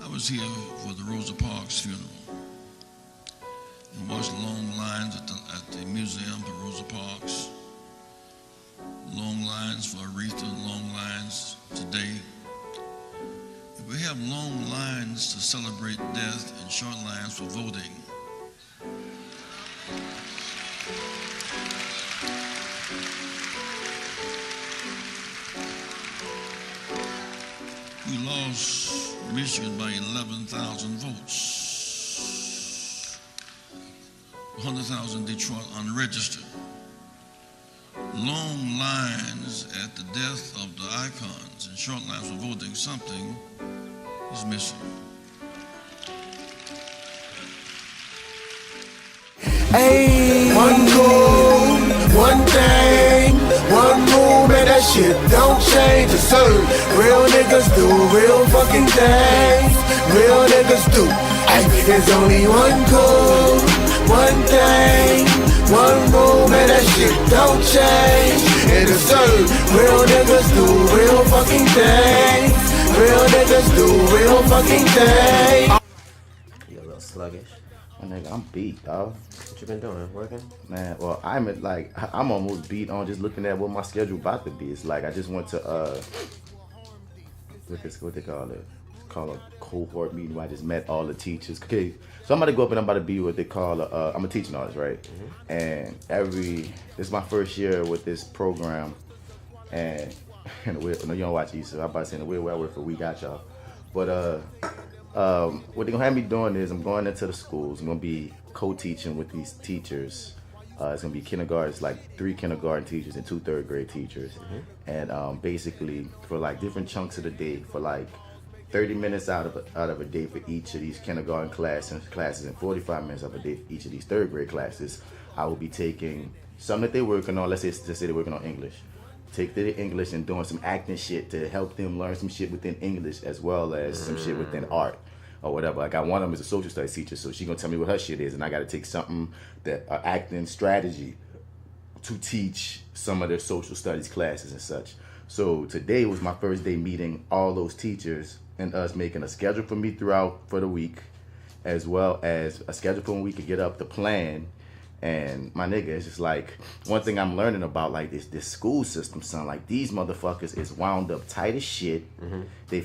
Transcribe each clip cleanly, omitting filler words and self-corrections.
I was here for the Rosa Parks funeral and watched long lines at the museum for Rosa Parks, long lines for Aretha, long lines today. If we have long lines to celebrate death and short lines for voting, we lost Michigan by 11,000 votes. 100,000 Detroit unregistered. Long lines at the death of the icons and short lines for voting, something is missing. Hey, one goal, one thing, one move, and that shit don't change. It's certain. Real niggas do real fucking things. Real niggas do. Ay, there's only one goal, one thing, one move, and that shit don't change. It is certain. Real niggas do real fucking things. Real niggas do real fucking things. You a little sluggish. My nigga, I'm beat, dog. What you been doing? Working? Man, well, I'm almost beat on just looking at what my schedule about to be. It's like I just went to what they call it? Call a cohort meeting where I just met all the teachers. Okay, so I'm about to go up and I'm about to be what they call I'm a teaching artist, right? Mm-hmm. And this is my first year with this program, and in a weird, no, you don't watch Easter. I'm about to say in a weird way I work for We Got Y'all, but what they're gonna have me doing is I'm going into the schools. I'm gonna be co-teaching with these teachers. It's gonna be kindergarten, it's like 3 kindergarten teachers and 2 third grade teachers. Mm-hmm. And basically for like different chunks of the day, for like 30 minutes out of a day for each of these kindergarten classes and 45 minutes of a day for each of these third grade classes, I will be taking something that they're working on. Let's say they're working on English. Take the English and doing some acting shit to help them learn some shit within English as well as some shit within art or whatever. Like, I got one of them is a social studies teacher, so she's gonna tell me what her shit is, and I gotta take something that acting strategy to teach some of their social studies classes and such. So today was my first day meeting all those teachers and us making a schedule for me throughout for the week, as well as a schedule for when we could get up the plan. And my nigga, it's just like one thing I'm learning about like this school system, son. Like, these motherfuckers is wound up tight as shit. Mm-hmm. They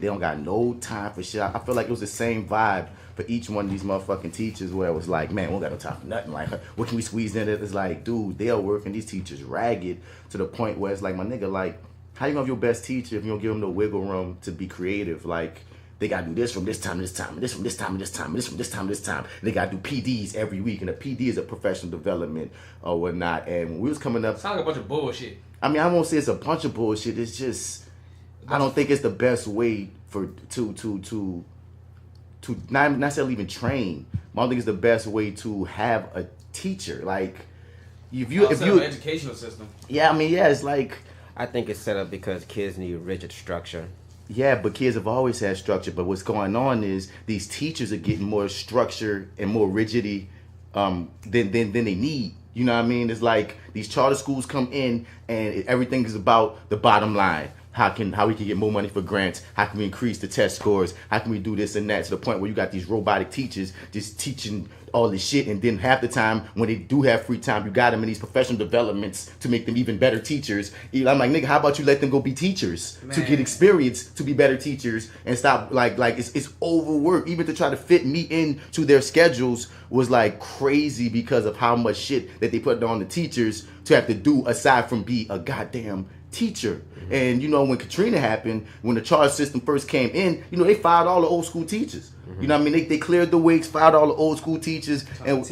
don't got no time for shit. I feel like it was the same vibe for each one of these motherfucking teachers where it was like, man, we don't got no time for nothing. Like, what can we squeeze in? It's like, dude, they are working these teachers ragged to the point where it's like, my nigga, like, how you gonna have your best teacher if you don't give them no wiggle room to be creative? Like, they gotta do this from this time to this time, and this from this time to this time, and this from this time to this time. And they gotta do PDs every week, and a PD is a professional development or whatnot. And when we was coming up, sounds like a bunch of bullshit. I mean, I won't say it's a bunch of bullshit. It's just, I don't think it's the best way to not necessarily even train. I don't think it's the best way to have a teacher. Like, if you an educational system. Yeah, I mean, yeah, it's like, I think it's set up because kids need rigid structure. Yeah, but kids have always had structure. But what's going on is these teachers are getting more structure and more rigidity than they need. You know what I mean? It's like these charter schools come in and everything is about the bottom line. How we can get more money for grants? How can we increase the test scores? How can we do this and that, to the point where you got these robotic teachers just teaching all this shit, and then half the time when they do have free time, you got them in these professional developments to make them even better teachers. I'm like, nigga, how about you let them go be teachers, man, to get experience, to be better teachers, and stop like it's overwork. Even to try to fit me into their schedules was like crazy because of how much shit that they put on the teachers to have to do aside from be a goddamn teacher. Mm-hmm. And you know, when Katrina happened, when the charge system first came in, you know, they fired all the old school teachers. Mm-hmm. You know what I mean? They cleared the wigs, fired all the old school teachers, and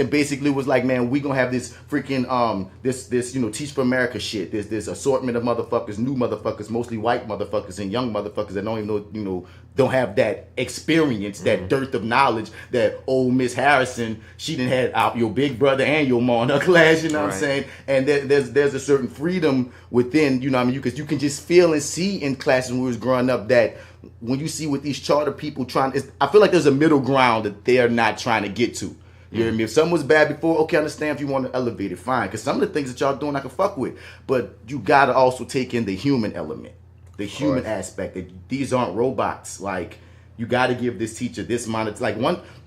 basically was like, man, we gonna have this freaking this you know, Teach for America shit. There's this assortment of motherfuckers, new motherfuckers, mostly white motherfuckers and young motherfuckers that don't even know, you know, don't have that experience, that dearth of knowledge that old Miss Harrison, she done had out your big brother and your mom in her class, you know what I'm saying? And there's a certain freedom within, you know what I mean? Because you can just feel and see in classes when we was growing up that when you see what these charter people I feel like there's a middle ground that they're not trying to get to. You know what I mean? If something was bad before, okay, I understand if you want to elevate it, fine. Because some of the things that y'all doing I can fuck with. But you got to also take in the human element. the human aspect. These aren't robots. Like, you got to give this teacher this amount of, like,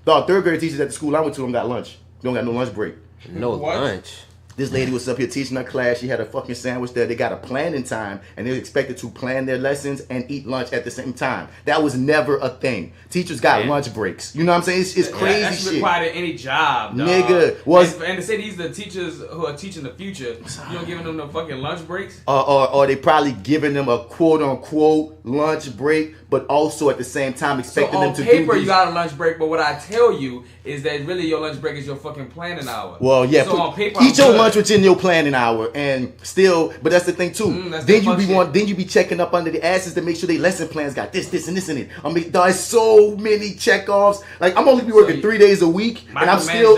third grade teachers at the school I went to don't got lunch. Don't got no lunch break. No lunch. This lady was up here teaching her class. She had a fucking sandwich there. They got a planning time, and they're expected to plan their lessons and eat lunch at the same time. That was never a thing. Teachers got lunch breaks. You know what I'm saying? It's crazy that's shit. required in any job, dog. Nigga. And to say these are the teachers who are teaching the future, you don't giving them no fucking lunch breaks? Or they probably giving them a quote-unquote lunch break, but also at the same time expecting them to do on paper, these. you got a lunch break, but what I tell you is that really your lunch break is your fucking planning hour. Well, yeah. So on paper, eat your lunch within your planning hour, and still, but that's the thing too. Then you be checking up under the asses to make sure they lesson plans got this, and this in it. I mean, there's so many checkoffs. Like, I'm only be working 3 days a week, and I'm still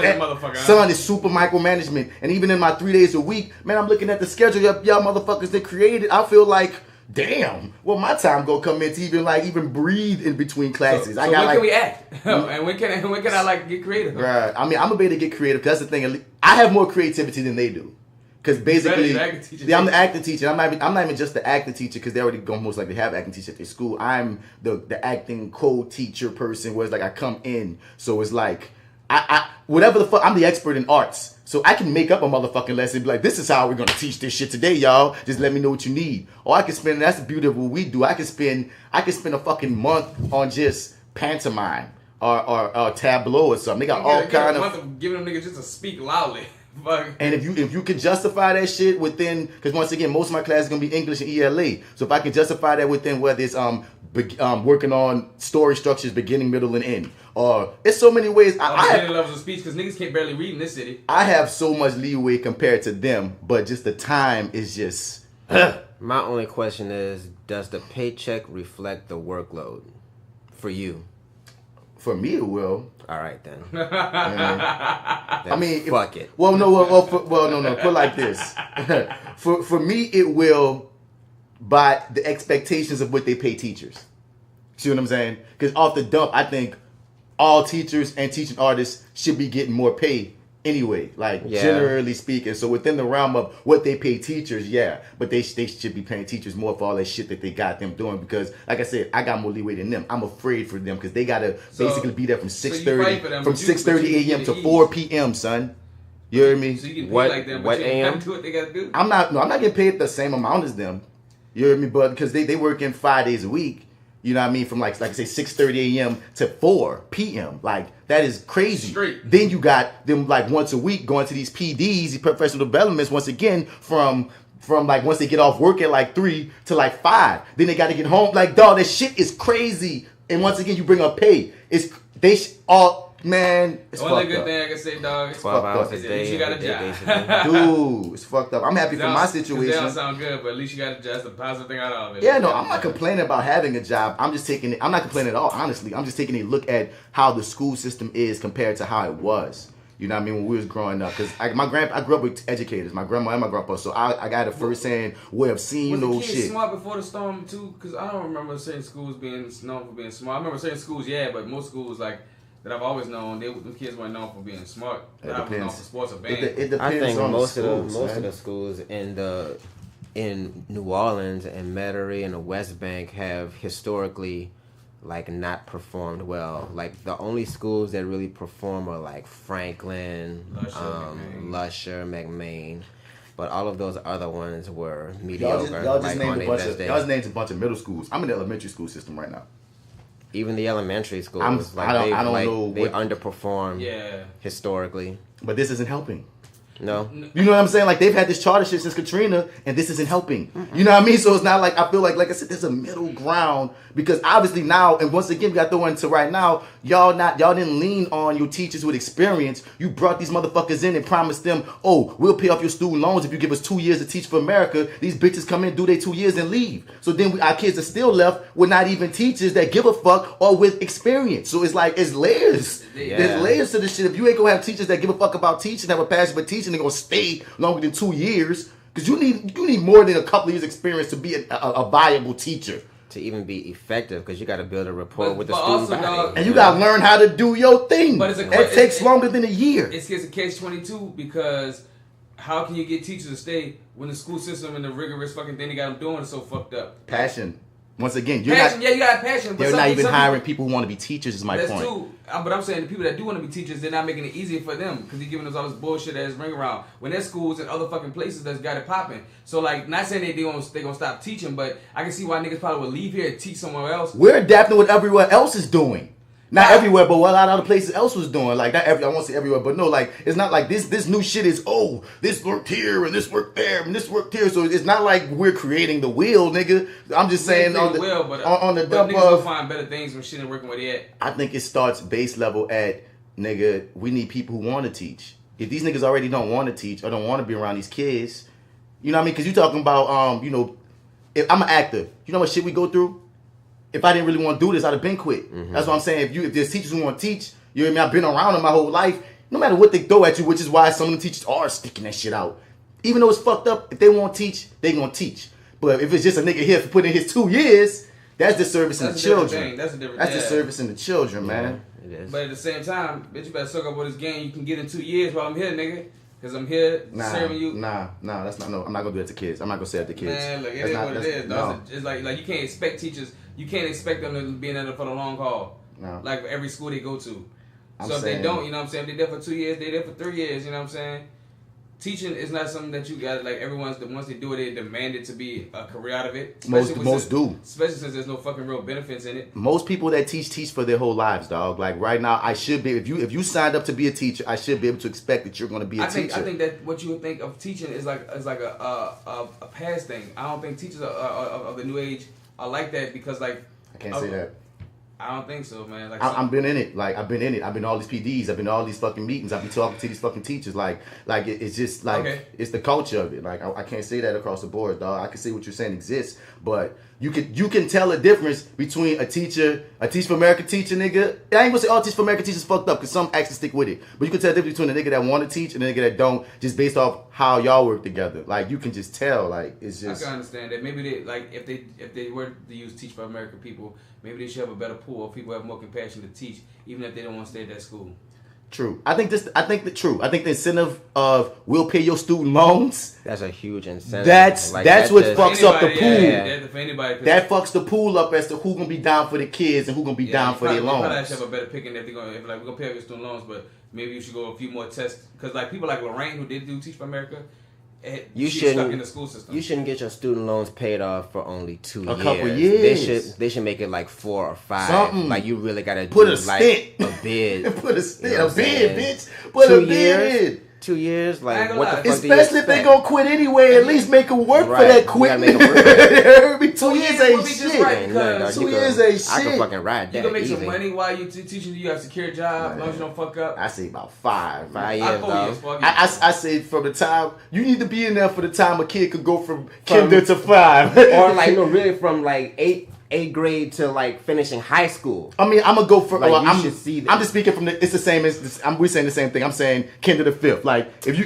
son, it's super micromanagement. And even in my 3 days a week, man, I'm looking at the schedule y'all motherfuckers that created. I feel like, damn, well, my time gonna come in to even breathe in between classes. So when can we act? And when can I like get creative? Right. I mean, I'm able to get creative. That's the thing. I have more creativity than they do. Because basically, I'm the acting teacher. I'm not even just the acting teacher, because they already go most likely have acting teacher at their school. I'm the acting co-teacher person, where it's like I come in. So it's like, I whatever the fuck, I'm the expert in arts. So I can make up a motherfucking lesson and be like, this is how we're going to teach this shit today, y'all. Just let me know what you need. Or I can spend, that's the beauty of what we do. I can spend a fucking month on just pantomime or tableau or something. They got all kind of giving them niggas just to speak loudly. Fuck. And if you can justify that shit within, because once again, most of my class is gonna be English and ELA. So if I can justify that within whether it's working on story structures, beginning, middle, and end, or it's so many ways. I have levels of speech because niggas can't barely read in this city. I have so much leeway compared to them, but just the time is just. My only question is, does the paycheck reflect the workload for you? For me, it will. All right then. I mean, fuck it. Well, no. Put it like this. For me, it will by the expectations of what they pay teachers. See what I'm saying? Because off the dump, I think all teachers and teaching artists should be getting more pay anyway. Like, generally speaking. So within the realm of what they pay teachers, but they should be paying teachers more for all that shit that they got them doing. Because, like I said, I got more leeway than them. I'm afraid for them because they gotta basically be there from 6:30 a.m. to 4 p.m. Son, you hear me? So you get paid like them, but you a.m. have to do what they gotta do. I'm not getting paid the same amount as them. You hear me? But because they work in 5 days a week. You know what I mean? From like I say 6:30 a.m. to 4 p.m. Like, that is crazy. Straight. Then you got them like once a week going to these PDs, these professional developments, once again from like once they get off work at like 3 to like 5. Then they got to get home. Like, dog, that shit is crazy. And once again, you bring up pay. Man, it's the fucked only good up. thing I can say, dog, it's 12 hours fucked a up. day. At least you got a job. Dude, it's fucked up. I'm happy for my situation. They don't sound good, but at least you got a job. That's the positive thing out of it. Yeah, no, I'm not complaining about having a job. I'm not complaining at all, honestly. I'm just taking a look at how the school system is compared to how it was. You know what I mean? When we was growing up. Because I grew up with educators, my grandma and my grandpa. So I got a first-hand way of seeing those shit. Was the kids smart before the storm, too? Because I don't remember certain schools being known for being smart. I remember certain schools, but most schools, like, that I've always known, the kids weren't known for being smart. It I was known depends. for sports or band. It depends I think on most the schools, of the schools in New Orleans and Metairie and the West Bank have historically like not performed well. Like, the only schools that really perform are like Franklin, Lusher, McMain. But all of those other ones were mediocre. Y'all just named a bunch of middle schools. I'm in the elementary school system right now. Even the elementary schools, I don't know they underperform historically. But this isn't helping. No. You know what I'm saying? Like, they've had this charter shit since Katrina, and this isn't helping. Mm-hmm. You know what I mean? So it's not like, I feel like I said, there's a middle ground, because obviously now, and once again, we got to throw into right now, y'all didn't lean on your teachers with experience. You brought these motherfuckers in and promised them, oh, we'll pay off your student loans if you give us 2 years to teach for America. These bitches come in, do their 2 years, and leave. So then our kids are still left with not even teachers that give a fuck or with experience. So it's like, it's layers. Yeah. There's layers to this shit. If you ain't gonna have teachers that give a fuck about teaching, have a passion for teaching, they're gonna stay longer than 2 years. Because you need more than a couple of years experience to be a viable teacher. To even be effective, because you got to build a rapport with the student body. Dog, and you got to learn how to do your thing. But it takes longer than a year. It's a catch-22, because how can you get teachers to stay when the school system and the rigorous fucking thing they got them doing is so fucked up? Passion. Once again, you're passion, not. yeah, you got passion. But They're not even hiring people who want to be teachers. Is my point. That's true. But I'm saying the people that do want to be teachers, they're not making it easier for them because they're giving us all this bullshit that's ring around. When there's schools and other fucking places that's got it popping. So like, not saying they gonna stop teaching, but I can see why niggas probably would leave here and teach somewhere else. We're adapting what everyone else is doing. Not everywhere, but what a lot of other places else was doing. Like, not every, I won't say everywhere, but no, like, it's not like this new shit is, oh, this worked here, and this worked there, and this worked here. So it's not like we're creating the wheel, nigga. I'm just saying on the wheel, but niggas will find better things when shit ain't working where they at. I think it starts base level at, nigga, we need people who want to teach. If these niggas already don't want to teach or don't want to be around these kids, you know what I mean? Because you talking about, you know, if I'm an actor, you know what shit we go through? If I didn't really want to do this, I'd have been quit. Mm-hmm. That's what I'm saying. If there's teachers who want to teach, you know what I mean? I've been around them my whole life. No matter what they throw at you, which is why some of the teachers are sticking that shit out. Even though it's fucked up, if they want to teach, they gonna teach. But if it's just a nigga here for putting in his 2 years, that's disservicing the children. That's a different thing. That's disservicing the children, man. It is. But at the same time, bitch, you better suck up with this game you can get in 2 years while I'm here, nigga. Because I'm here serving you. Nah, that's not, no. I'm not gonna do that to kids. I'm not gonna say that to kids. Man, look, it is what it is. No. It's like you can't expect teachers. You can't expect them to be in there for the long haul. No. Like every school they go to. So if they don't, you know what I'm saying? If they're there for 2 years, they're there for 3 years, you know what I'm saying? Teaching is not something that you got, like once they do it, they demand it to be a career out of it. Most do. Especially since there's no fucking real benefits in it. Most people that teach for their whole lives, dog. Like right now, I should be, if you signed up to be a teacher, I should be able to expect that you're going to be a teacher. I think that what you would think of teaching is like a past thing. I don't think teachers of the new age are like that because like... I can't say that. I don't think so, man. Like I've been in it. Like I've been in it. I've been to all these PDs. I've been to all these fucking meetings. I've been talking to these fucking teachers. Like it's just like it's the culture of it. Like I can't say that across the board, dog. I can see what you're saying exists, but you can tell a difference between a Teach for America teacher, nigga. I ain't gonna say all Teach for America teachers fucked up because some actually stick with it. But you can tell the difference between a nigga that want to teach and a nigga that don't, just based off how y'all work together. Like you can just tell. Like it's just. I can understand that. Maybe they like if they were to use Teach for America people, maybe they should have a better pool of people who have more compassion to teach, even if they don't want to stay at that school. True. I think the incentive of we'll pay your student loans. That's a huge incentive. That's what fucks up the pool. That fucks the pool up as to who gonna be down for the kids and who gonna be down for their loans. Probably should have a better picking if we're gonna pay off your student loans, but maybe you should go a few more tests because like people like Lorraine who did do Teach for America. She's stuck in the school system. You shouldn't get your student loans paid off for only 2 years. A couple years. They should make it like 4 or 5. Something. Like you really gotta put do a stint. Like a bid. Put a stint. A bid, bitch. Put a bid. 2 years, like what the fuck? Especially if they gonna quit anyway, at least make them work for that quit. Make them work. 2 years ain't shit. 2 years ain't shit. I can fucking ride that. You can make some money while you teaching. You have a secure job, as long as you don't fuck up. I say about 5 years, though. I say from the time you need to be in there for the time a kid could go from kinder to 5, or like no, really from like 8th grade to like finishing high school. I mean, I'm gonna go for. Like, I'm just speaking from the. It's the same as we're saying the same thing. I'm saying kinder to 5th. Like if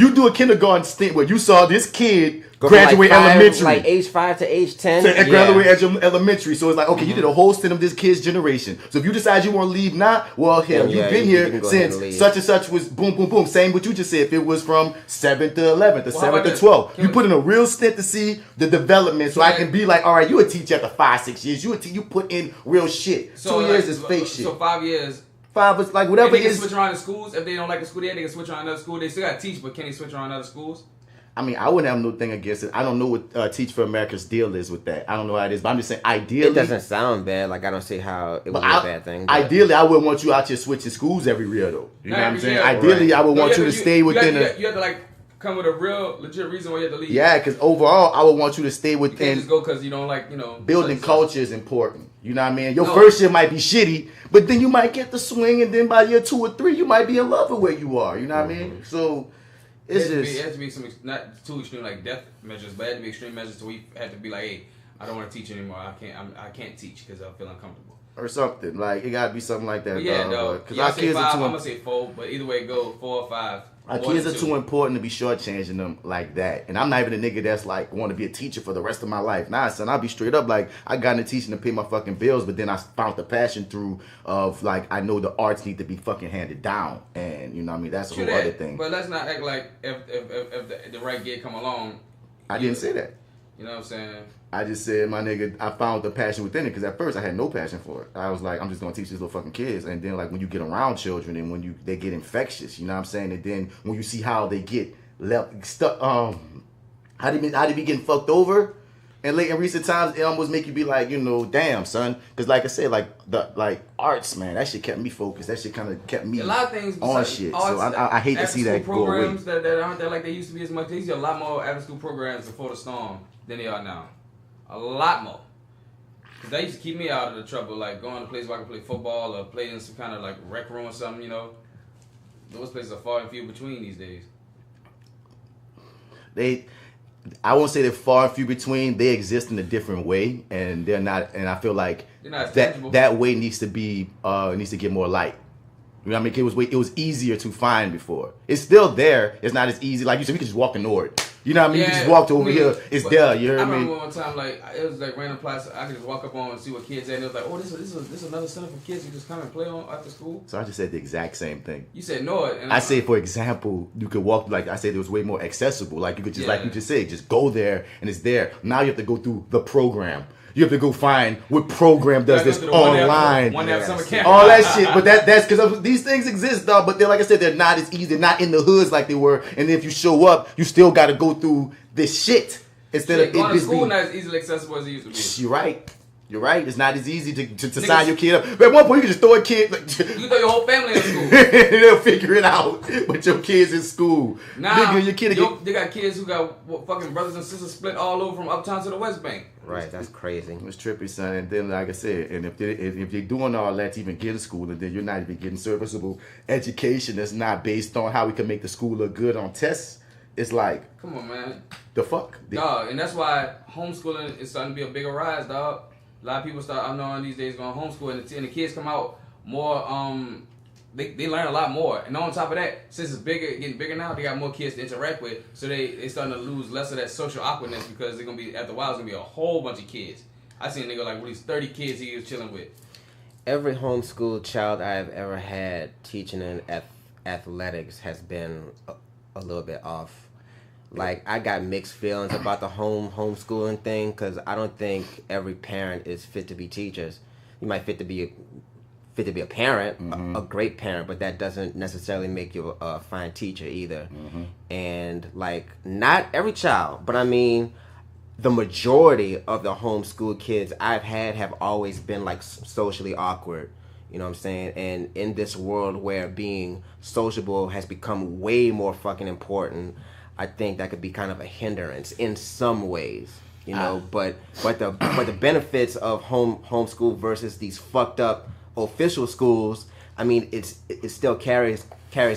you do a kindergarten stint where you saw this kid graduate elementary, like age 5 to age 10, graduate elementary. So it's like okay, you did a whole stint of this kid's generation. So if you decide you want to leave now, well, hell, you've been here since such and such was boom, boom, boom. Same what you just said. If it was from 7th to 11th, or 7th to 12th, you put in a real stint to see the development. So I can be like, all right, you a teacher after 5-6 years. You put in real shit. So 2 years is fake shit. So 5 years. 5 is like whatever. They can switch around to schools if they don't like the school they can switch around another school. They still got to teach, but can they switch around other schools? I mean, I wouldn't have no thing against it. I don't know what Teach for America's deal is with that. I don't know how it is, but I'm just saying, ideally... It doesn't sound bad. Like, I don't see how it would be a bad thing. But ideally, I wouldn't want you out here switching schools every year, though. You know what I'm saying? Ideally, I would want you to stay within You have to, like, come with a real, legit reason why you have to leave. Yeah, because overall, I would want you to stay within... You can't just go because you don't like, Building culture is important. You know what I mean? Your first year might be shitty, but then you might get the swing, and then by year 2 or 3, you might be in love with where you are. You know what I mean? So... It has to be some, not too extreme like death measures, but it has to be extreme measures to where you have to be like, hey, I don't want to teach anymore. I can't teach because I feel uncomfortable. Or something. Like, it got to be something like that. But yeah, though. Because our kids are too... I'm going to say 4, but either way, go 4 or 5. Our kids are too important to be shortchanging them like that. And I'm not even a nigga that's like, want to be a teacher for the rest of my life. Nah, son, I'll be straight up like, I got into teaching to pay my fucking bills, but then I found the passion through of like, I know the arts need to be fucking handed down. And, you know what I mean? That's a whole other thing. But let's not act like if the right gig come along. I didn't say that. You know what I'm saying? I just said, my nigga, I found the passion within it because at first I had no passion for it. I was like, I'm just gonna teach these little fucking kids, and then like when you get around children and when they get infectious, you know what I'm saying, and then when you see how they get stuck, how they be getting fucked over, and late in recent times it almost make you be like, you know, damn son, because like I said, like arts, man, that shit kept me focused. That shit kind of kept me a lot of things on shit. So I hate to see that go away. Programs that aren't there like they used to be as much. There used to be a lot more after school programs before the storm than they are now. A lot more. Because they used to keep me out of the trouble, like going to places where I could play football or play in some kind of like rec room or something, you know. Those places are far and few between these days. I won't say they're far and few between. They exist in a different way, and they're not. And I feel like that way needs to get more light. You know what I mean? It was easier to find before. It's still there. It's not as easy. Like you said, we could just walk in Nord. You know what I mean? You just walked over here. It's there. You know what I mean? I remember one time, like, it was like random class. I could just walk up on and see what kids had. And it was like, oh, this is another center for kids. You just come and play on after school. So I just said the exact same thing. You said Nord. I say, for example, you could walk, like I said, it was way more accessible. Like you could just, like you just said, just go there and it's there. Now you have to go through the program. You have to go find what program does this online. One summer camp. All that shit. But that's because these things exist, dog. But they're, like I said, they're not as easy. They're not in the hoods like they were. And if you show up, you still got to go through this shit. Instead of going to school not as easily accessible as it used to be. You're right. You're right. It's not as easy to sign your kid up. But at one point, you can just throw a kid. You can throw your whole family in school. They'll figure it out. But your kid's in school. Nah, nigga, your kid they got kids who got fucking brothers and sisters split all over from uptown to the West Bank. Right, that's crazy. It was trippy, son. And then, like I said, and if they're doing all that to even get to school, and then you're not even getting serviceable education that's not based on how we can make the school look good on tests, it's like, come on, man. The fuck? Dog, and that's why homeschooling is starting to be a bigger rise, dog. A lot of people I'm knowing these days going homeschool, and the kids come out more, they learn a lot more. And on top of that, since it's getting bigger now, they got more kids to interact with, so they starting to lose less of that social awkwardness because they're going to be, after a while, it's going to be a whole bunch of kids. I seen a nigga like at least 30 kids he was chilling with. Every homeschool child I've ever had teaching in athletics has been a little bit off. Like, I got mixed feelings about the homeschooling thing because I don't think every parent is fit to be teachers. You might fit to be a parent, a great parent, but that doesn't necessarily make you a fine teacher either. And, like, not every child, but I mean, the majority of the homeschool kids I've had have always been, like, socially awkward. You know what I'm saying? And in this world where being sociable has become way more fucking important, I think that could be kind of a hindrance in some ways, you know. But the benefits of homeschool versus these fucked up official schools, I mean, it still carries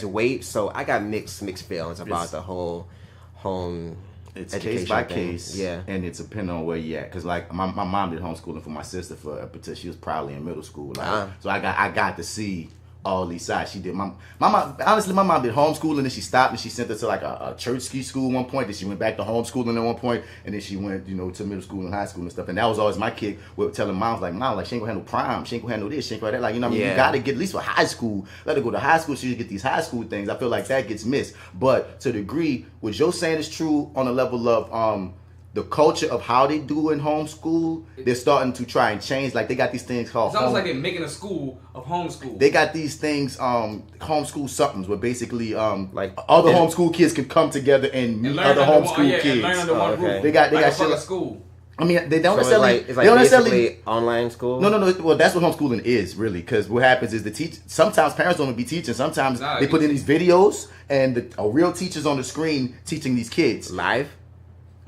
weight. So I got mixed feelings about the whole home. It's case by case, yeah, and it's depending on where you at. Cause like my mom did homeschooling for my sister until she was probably in middle school. Like, so I got to see all these sides. She did my mom. Honestly, my mom did homeschooling, and she stopped and she sent her to like a church ski school at one point. Then she went back to homeschooling at one point, and then she went, you know, to middle school and high school and stuff. And that was always my kid with telling mom, like, mom, like, she ain't gonna handle prime, she ain't gonna handle this, she ain't gonna handle that. Like, you know what I mean? You gotta get at least for high school. Let her go to high school so you get these high school things. I feel like that gets missed. But to the degree what Joe saying is true on the level of the culture of how they do in homeschool, they're starting to try and change. Like, they got these things called... It's almost like they're making a school of homeschool. They got these things, homeschool somethings, where basically like other homeschool kids can come together and meet other homeschool kids. Learn under one roof. They got shit like school. I mean, they don't necessarily... It's like basically online school? No. Well, that's what homeschooling is, really. Because what happens is sometimes parents don't even be teaching. Sometimes they put in these videos and a real teacher's on the screen teaching these kids. Live?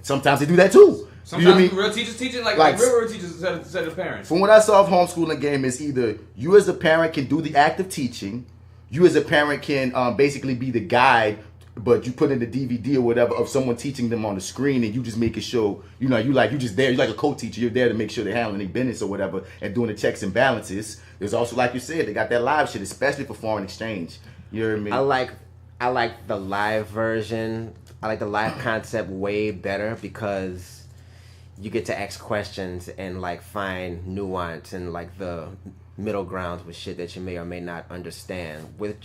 Sometimes they do that too. Sometimes you know what I mean? Real teachers teaching, like real teachers instead of parents. From what I saw of homeschooling game is either you as a parent can do the active teaching, you as a parent can basically be the guide, but you put in the DVD or whatever of someone teaching them on the screen, and you just make it show, you know, you just there, you're like a co-teacher, you're there to make sure they're handling their business or whatever and doing the checks and balances. There's also, like you said, they got that live shit, especially for foreign exchange. You know what I mean? I like the live version. I like the live concept way better because you get to ask questions and like find nuance and like the middle grounds with shit that you may or may not understand. With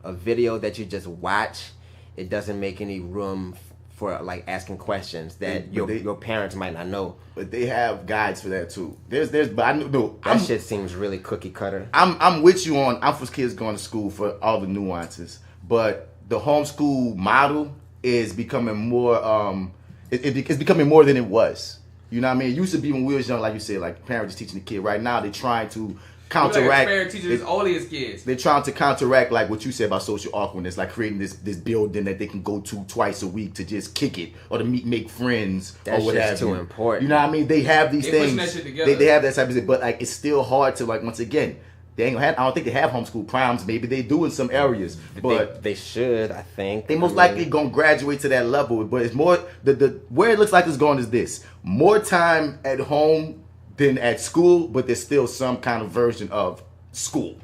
a video that you just watch, it doesn't make any room for like asking questions that your parents might not know. But they have guides for that too. But I know that shit seems really cookie cutter. I'm with you on. I'm for kids going to school for all the nuances, but the homeschool model is becoming more. It's becoming more than it was. You know what I mean? It used to be when we was young, like you said, like parents just teaching the kid. Right now, they're trying to counteract. Parent teachers all these kids. They're trying to counteract like what you said about social awkwardness, like creating this building that they can go to twice a week to just kick it or to make friends or whatever. That's too important. You know what I mean? They have these things. That shit together. They have that type of thing, but like it's still hard to like once again. They ain't gonna have, I don't think they have homeschool primes. Maybe they do in some areas, but they should. I think they most likely gonna graduate to that level. But it's more the where it looks like it's going is this: more time at home than at school, but there's still some kind of version of school,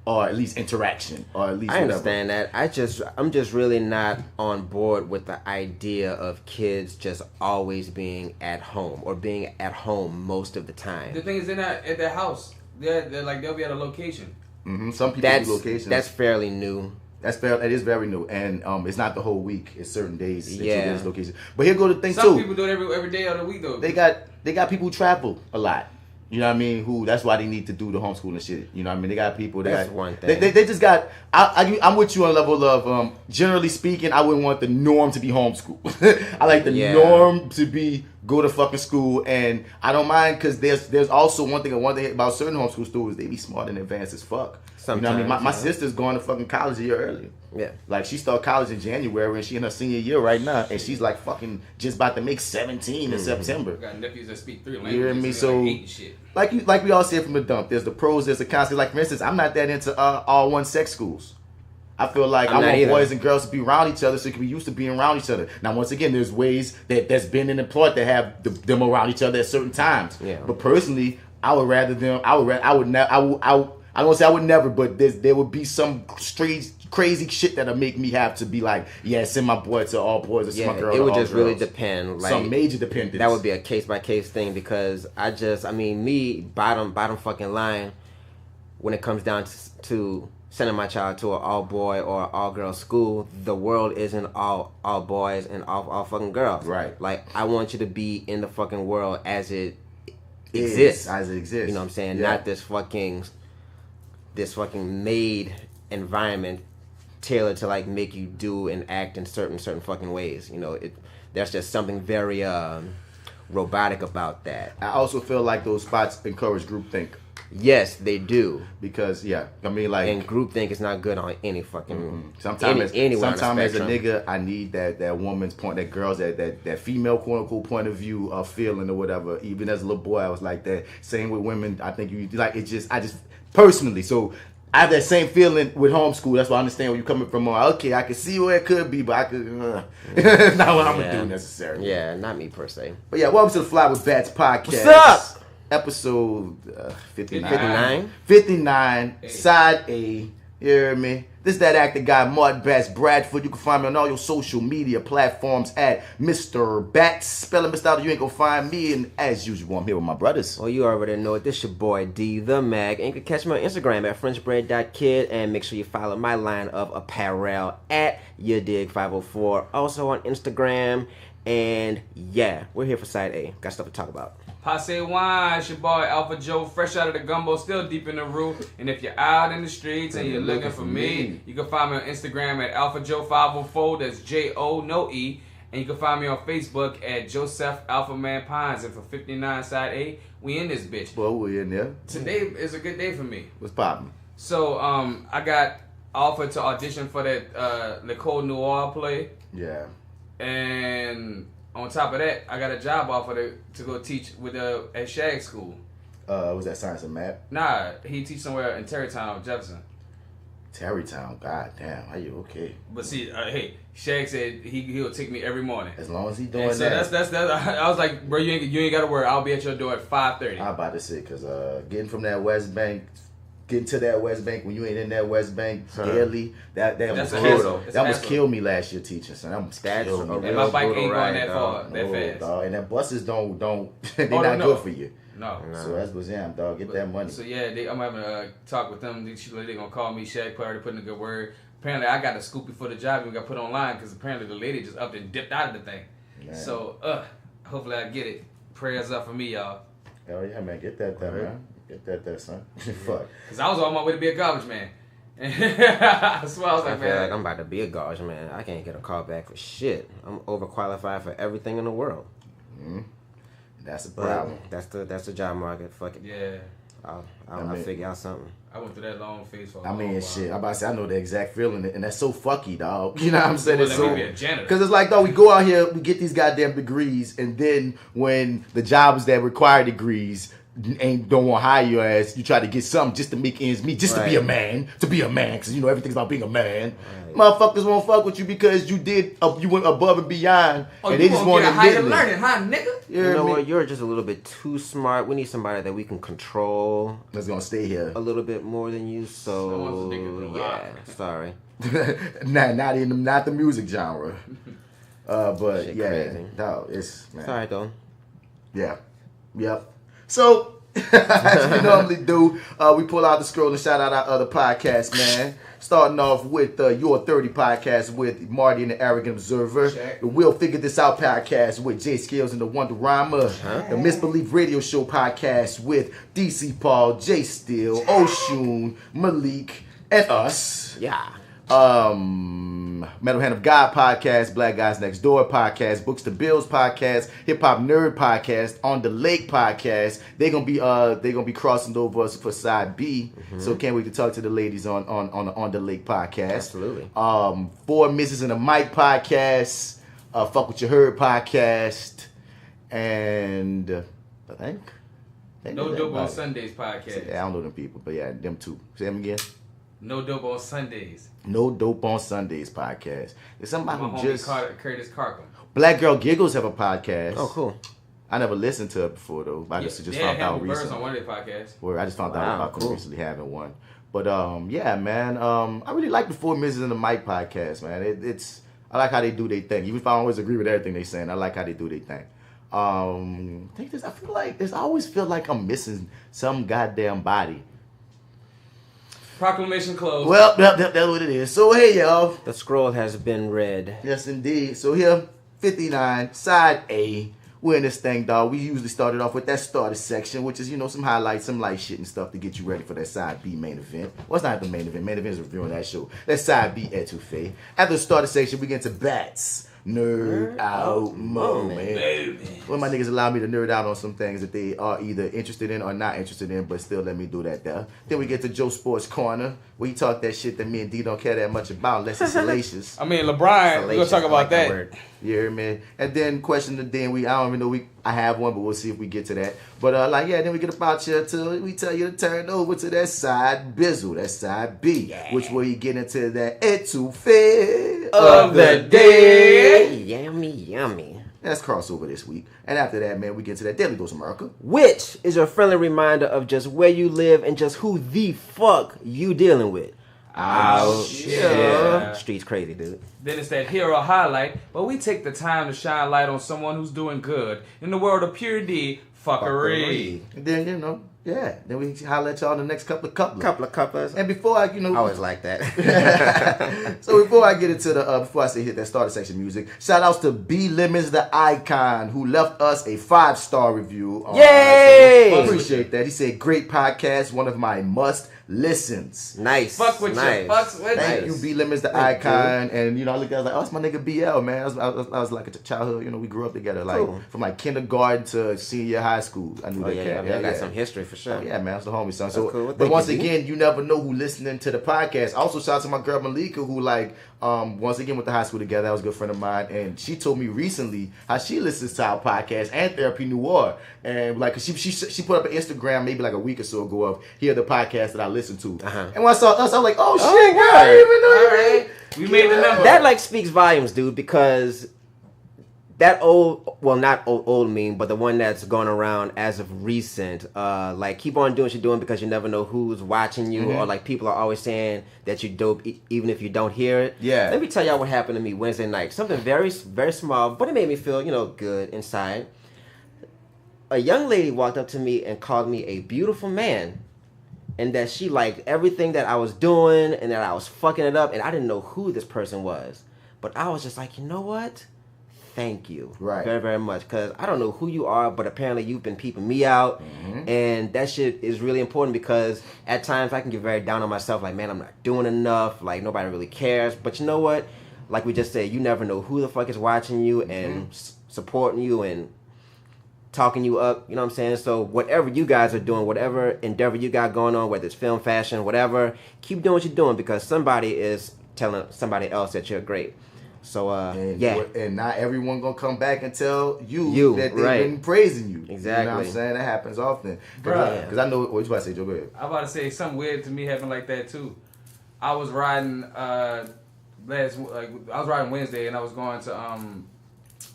or at least interaction, or at least I understand that. I'm just really not on board with the idea of kids just always being at home or being at home most of the time. The thing is, they're not at their house. They're like they'll be at a location. Mm-hmm. Some people do locations. That's fairly new. That is very new, and it's not the whole week. It's certain days. Yeah. Location. But here go the thing Some too. people do it every day of the week though. They got people who travel a lot. You know what I mean? Who that's why they need to do the homeschooling shit. You know what I mean? They got people. That's one thing. They just got. I'm with you on a level of generally speaking. I wouldn't want the norm to be homeschool. I like the norm to be go to fucking school, and I don't mind because there's also one thing about certain homeschool schools, they be smart and advanced as fuck. Sometimes, you know what I mean? My sister's going to fucking college a year earlier. Yeah. Like she started college in January and she in her senior year right now, and she's like fucking just about to make 17 in September. I got nephews that speak 3 You languages. hear me? So like shit. like we all said from the dump, there's the pros, there's the cons. Like for instance, I'm not that into all one sex schools. I feel like I want boys and girls to be around each other so they can be used to being around each other. Now, once again, there's ways that's been employed to have them around each other at certain times. Yeah. But personally, I would rather them. I don't want to say I would never, but there would be some strange, crazy shit that'll make me have to be like, yeah, send my boy to all boys or send my girl to all girls. It would just really depend. Like, some major dependence. That would be a case by case thing because me, bottom fucking line, when it comes down to sending my child to an all boy or all girl school, the world isn't all boys and all fucking girls. Right. Like, I want you to be in the fucking world as it exists. As it exists. You know what I'm saying? Yeah. Not this fucking made environment tailored to like make you do and act in certain fucking ways. You know, there's just something very robotic about that. I also feel like those spots encourage groupthink. Yes, they do. Because I mean, like, and groupthink is not good on any fucking sometimes as a spectrum. nigga, I need that woman's point, that girl's that female quote unquote point of view of feeling or whatever. Even as a little boy, I was like that. Same with women. I think you like it. I just personally. So I have that same feeling with homeschool. That's why I understand where you're coming from. Okay, I can see where it could be, but I could. It's not what I'm gonna do necessarily. Yeah, not me per se. But yeah, welcome to the Fly with Bats podcast. What's up? Episode 59, side A. You hear me? This is that actor guy, Mud Bats Bradford. You can find me on all your social media platforms at Mr. Bats. Spell it, Mr. Out, you ain't gonna find me. And as usual, I'm here with my brothers. Well, you already know it. This your boy D the Mag. And you can catch me on Instagram at FrenchBread.kid. And make sure you follow my line of apparel at YouDig504. Also on Instagram. And yeah, we're here for side A. Got stuff to talk about. Passe wine, it's your boy AlphaJo, fresh out of the gumbo, still deep in the root. And if you're out in the streets and you're looking for me, you can find me on Instagram at AlphaJo504. That's J-O, no E. And you can find me on Facebook at Joseph Alpha Man Pines. And for 59 side A, we in this bitch. Well, we in there. Today is a good day for me. What's poppin'? So, I got offered to audition for that Nicole Noir play. Yeah. And on top of that, I got a job offer to go teach with at Shag School. Was that Science and Math? Nah, he teach somewhere in Terrytown, Jefferson. Terrytown, god damn, are you okay? But see, hey, Shag said he'll take me every morning. As long as he doing and so that. That's I was like, bro, you ain't got to worry. I'll be at your door at 5:30. I'm about to say, cause getting from that West Bank. Getting to that West Bank when you ain't in that West Bank daily, that was kill me last year teaching, son. That was kill me. And my bike ain't going that far, that fast. Dog. And that buses don't they're not good for you. No. So that's what's jam, dog. Get that money. So yeah, I'm having a talk with them. They're gonna call me. Shaq already putting a good word. apparently I got a scoop before the job even got put online because apparently the lady just up and dipped out of the thing. Man. So, hopefully I get it. Prayers up for me, y'all. Hell yeah, man. Get that, man. Get that, son. Fuck. Because I was on my way to be a garbage man. I swear I was like, I feel man. like I'm about to be a garbage man. I can't get a call back for shit. I'm overqualified for everything in the world. Mm-hmm. That's a problem. That's the job market. Fuck it. Yeah. I'll figure out something. I went through that long phase for a long while. Shit. I'm about to say, I know the exact feeling, and that's so fucky, dog. You know what I'm saying? It's so, be a janitor. Because it's like, dog, we go out here, we get these goddamn degrees, and then when the jobs that require degrees don't want to hire your ass, you try to get something just to make ends meet, just to be a man, because you know everything's about being a man. Right. Motherfuckers won't fuck with you because you went above and beyond, and they just want to higher learning, huh, nigga? You know what? You're just a little bit too smart. We need somebody that we can control. That's gonna stay here a little bit more than you. So yeah, sorry. not the music genre. But shit yeah, crazy. No, it's man. Sorry though. Yeah. Yep. So, as we normally do, we pull out the scroll and shout out our other podcasts, man. Starting off with Your 30 podcast with Marty and the Arrogant Observer. Check. The We'll Figure This Out podcast with Jay Skills and the Wonder Rhymer. The Misbelief Radio Show podcast with DC Paul, Jay Steele, Oshun, Malik, and us. Yeah. Metal Hand of God podcast, Black Guys Next Door podcast, Books to Bills podcast, Hip Hop Nerd podcast, On the Lake podcast. They're gonna be crossing over for side B. Mm-hmm. So can't wait to talk to the ladies on the Lake podcast. Absolutely. 4 Misses and a Mic podcast, Fuck What You Heard podcast, and I think No Dope on Sundays podcast. Yeah, I don't know them people, but yeah, them two. Say them again. No Dope on Sundays. No Dope on Sundays podcast. There's somebody who just Curtis Carcom. Black Girl Giggles have a podcast. Oh, cool. I never listened to it before though. I just found out recently. On one of their podcasts. Where I just found out about them recently having one. But yeah, man. I really like the 4 Misses and the Mic podcast, man. I like how they do their thing. Even if I don't always agree with everything they saying, I like how they do their thing. I always feel like I'm missing some goddamn body. Proclamation closed. Well, that's what it is. So, hey, y'all. The scroll has been read. Yes, indeed. So, here, 59, side A. We're in this thing, dog. We usually started off with that starter section, which is, some highlights, some light shit and stuff to get you ready for that side B main event. Well, it's not the main event. Main event is reviewing that show. That's side B etouffee. After the starter section, we get into Bats. Nerd out moment. When my niggas allow me to nerd out on some things that they are either interested in or not interested in, but still let me do that there. Then we get to Joe Sports Corner, where he talk that shit that me and D don't care that much about unless it's salacious. I mean, LeBron, we're gonna talk about that. Yeah, man. And then question of the day, I don't even know I have one, but we'll see if we get to that. But then we get about you till we tell you to turn over to that side bizzle, that side B, which where you get into that etouffee of the day. Yummy, yummy. That's crossover this week. And after that, man, we get to that Daily Dose America, which is a friendly reminder of just where you live and just who the fuck you dealing with. Yeah. Streets crazy, dude. Then it's that hero highlight, but we take the time to shine light on someone who's doing good in the world of pure D fuckery. And then then we holler at y'all in the next couple of couplers. And before I, I always like that. So before I get into before I say hit that starter section music, shout outs to B Lemons the Icon, who left us a 5-star review. Yay! Appreciate that. He said, great podcast, one of my must listens. Nice. Fuck with you. Thank you, B Lemons the Icon. And I looked at it, I was like, oh, it's my nigga BL, man. I was like a childhood, we grew up together, from kindergarten to senior high school. I knew that cat. I got some history for sure. Yeah, man, that's the homie, son. So, cool. But once again, you never know who listening to the podcast. Also, shout out to my girl Malika, who once again went to high school together. That was a good friend of mine, and she told me recently how she listens to our podcast and Therapy Noir, and she put up an Instagram maybe a week or so ago of here the podcast that I listened to, and when I saw us, I was like, oh shit, girl, I didn't even know. We made the number. That speaks volumes, dude, because that not old meme, but the one that's gone around as of recent, keep on doing what you're doing because you never know who's watching you, or people are always saying that you're dope even if you don't hear it. Yeah. Let me tell y'all what happened to me Wednesday night. Something very, very small, but it made me feel, good inside. A young lady walked up to me and called me a beautiful man. and that she liked everything that I was doing and that I was fucking it up, and I didn't know who this person was. But I was just like, you know what? Thank you very, very much, because I don't know who you are, but apparently you've been peeping me out, and that shit is really important, because at times I can get very down on myself, like, man, I'm not doing enough, like, nobody really cares. But you know what? Like we just said, you never know who the fuck is watching you and supporting you and talking you up, you know what I'm saying? So whatever you guys are doing, whatever endeavor you got going on, whether it's film, fashion, whatever, keep doing what you're doing, because somebody is telling somebody else that you're great. So, and not everyone gonna come back and tell you that they've been praising you. Exactly. You know what I'm saying? That happens often. Because I know what you about to say, Joe. Go ahead. I'm about to say something weird to me happened like that too. I was riding I was riding Wednesday, and I was going to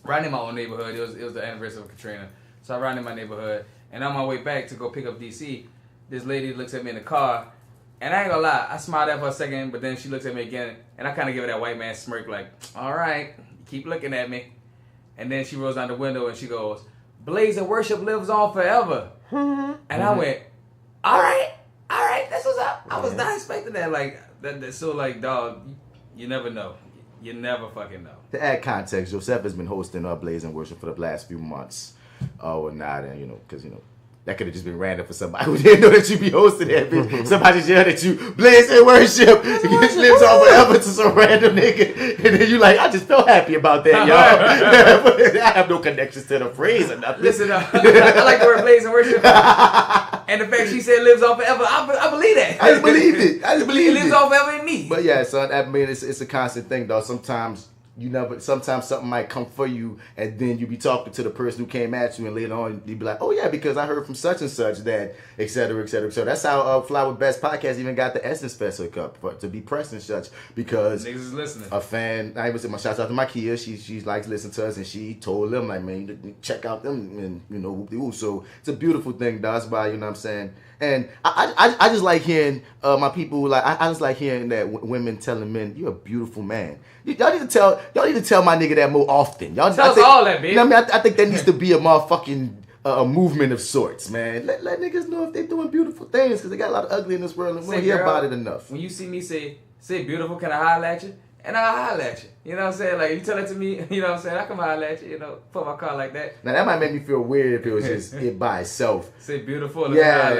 riding in my own neighborhood. It was the anniversary of Katrina, so I riding in my neighborhood, and on my way back to go pick up DC, this lady looks at me in the car. And I ain't gonna lie, I smiled at her for a second, but then she looks at me again, and I kind of give her that white man smirk, like, all right, keep looking at me. And then she rolls down the window, and she goes, Blaze and worship lives on forever. And I went, all right, that's what's up. I was not expecting that. Like, that's so, like, dog, you never know. You never fucking know. To add context, Joseph has been hosting Blaze and Worship for the last few months or not, and, because, that could have just been random for somebody who didn't know that you be hosting that bitch. Somebody yelled at you, Blaze and worship. It lives on forever to some random nigga. And then you like, I just felt happy about that, y'all. I have no connections to the phrase or nothing. Listen, I like the word Blaze and worship. And the fact she said lives on forever, I believe that. I just believed it. It lives on forever in me. But yeah, son, I mean, it's a constant thing, though. Sometimes something might come for you, and then you be talking to the person who came at you, and later on you be like, oh yeah, because I heard from such and such that, et cetera, et cetera. So that's how Fly With Bats podcast even got the Essence Fest hook to be pressed and such, because niggas is listening. A fan, I even said my shouts out to my Kia, she likes listening to us, and she told them, like, man, check out them, and so it's a beautiful thing, that's why, you know what I'm saying. And I just like hearing my people, like, I just like hearing that women telling men, you're a beautiful man. Y'all need to tell my nigga that more often. Y'all tell us all that, baby. You know what I mean? I think that needs to be a motherfucking a movement of sorts, man. Let niggas know if they're doing beautiful things, because they got a lot of ugly in this world, and we don't hear about it enough. When you see me say beautiful, can I holler at you? And I'll holler at you. You know what I'm saying? Like, you tell it to me, you know what I'm saying? I come holler at you, put my car like that. Now, that might make me feel weird if it was just it by itself. Say beautiful. Yeah.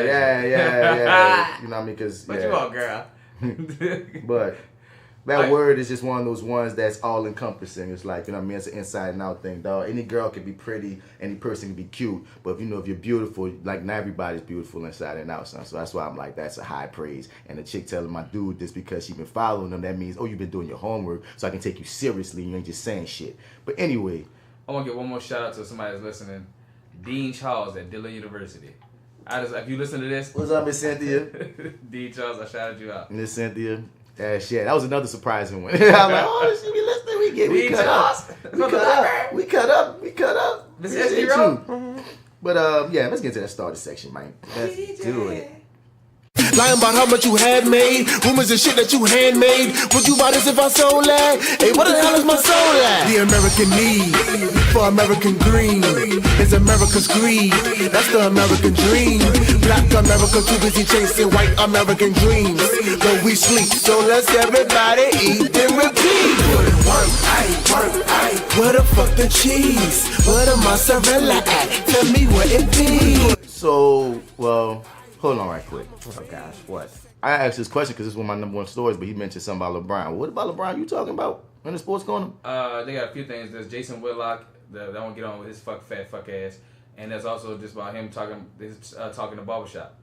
You know what I mean? But you all, girl. But that word is just one of those ones that's all encompassing. It's like, you know what I mean? It's an inside and out thing, dog. Any girl can be pretty, any person can be cute, but if you're beautiful, like, not everybody's beautiful inside and out, son. So that's why I'm like, that's a high praise. And the chick telling my dude this because she been following him, that means, oh, you've been doing your homework, so I can take you seriously and you ain't just saying shit. But anyway, I want to get one more shout out to somebody that's listening. Dean Charles at Dillon University. If you listen to this, what's up, Miss Cynthia? Dean Charles, I shouted you out. Miss Cynthia. Shit, that was another surprising one. I'm like, oh, she be listening. We cut up. Miss S. But yeah, let's get to that starter section, man. Let's do it. Lying about how much you had made, rumors and shit that you handmade. Would you buy this if I sold that? Hey, what the hell is my soul at? The American need for American green is America's greed. That's the American dream. Black America too busy chasing white American dreams. But we sleep, so let's everybody eat and repeat. Work, where the fuck the cheese? Where the mozzarella at? Tell me where it be. So, well, hold on right quick. Oh gosh, what? I asked this question because it's one of my number one stories, but he mentioned something about LeBron. What about LeBron you talking about in the sports corner? They got a few things. There's Jason Whitlock that I won't get on with his fuck ass, and there's also just about him talking to Barbershop.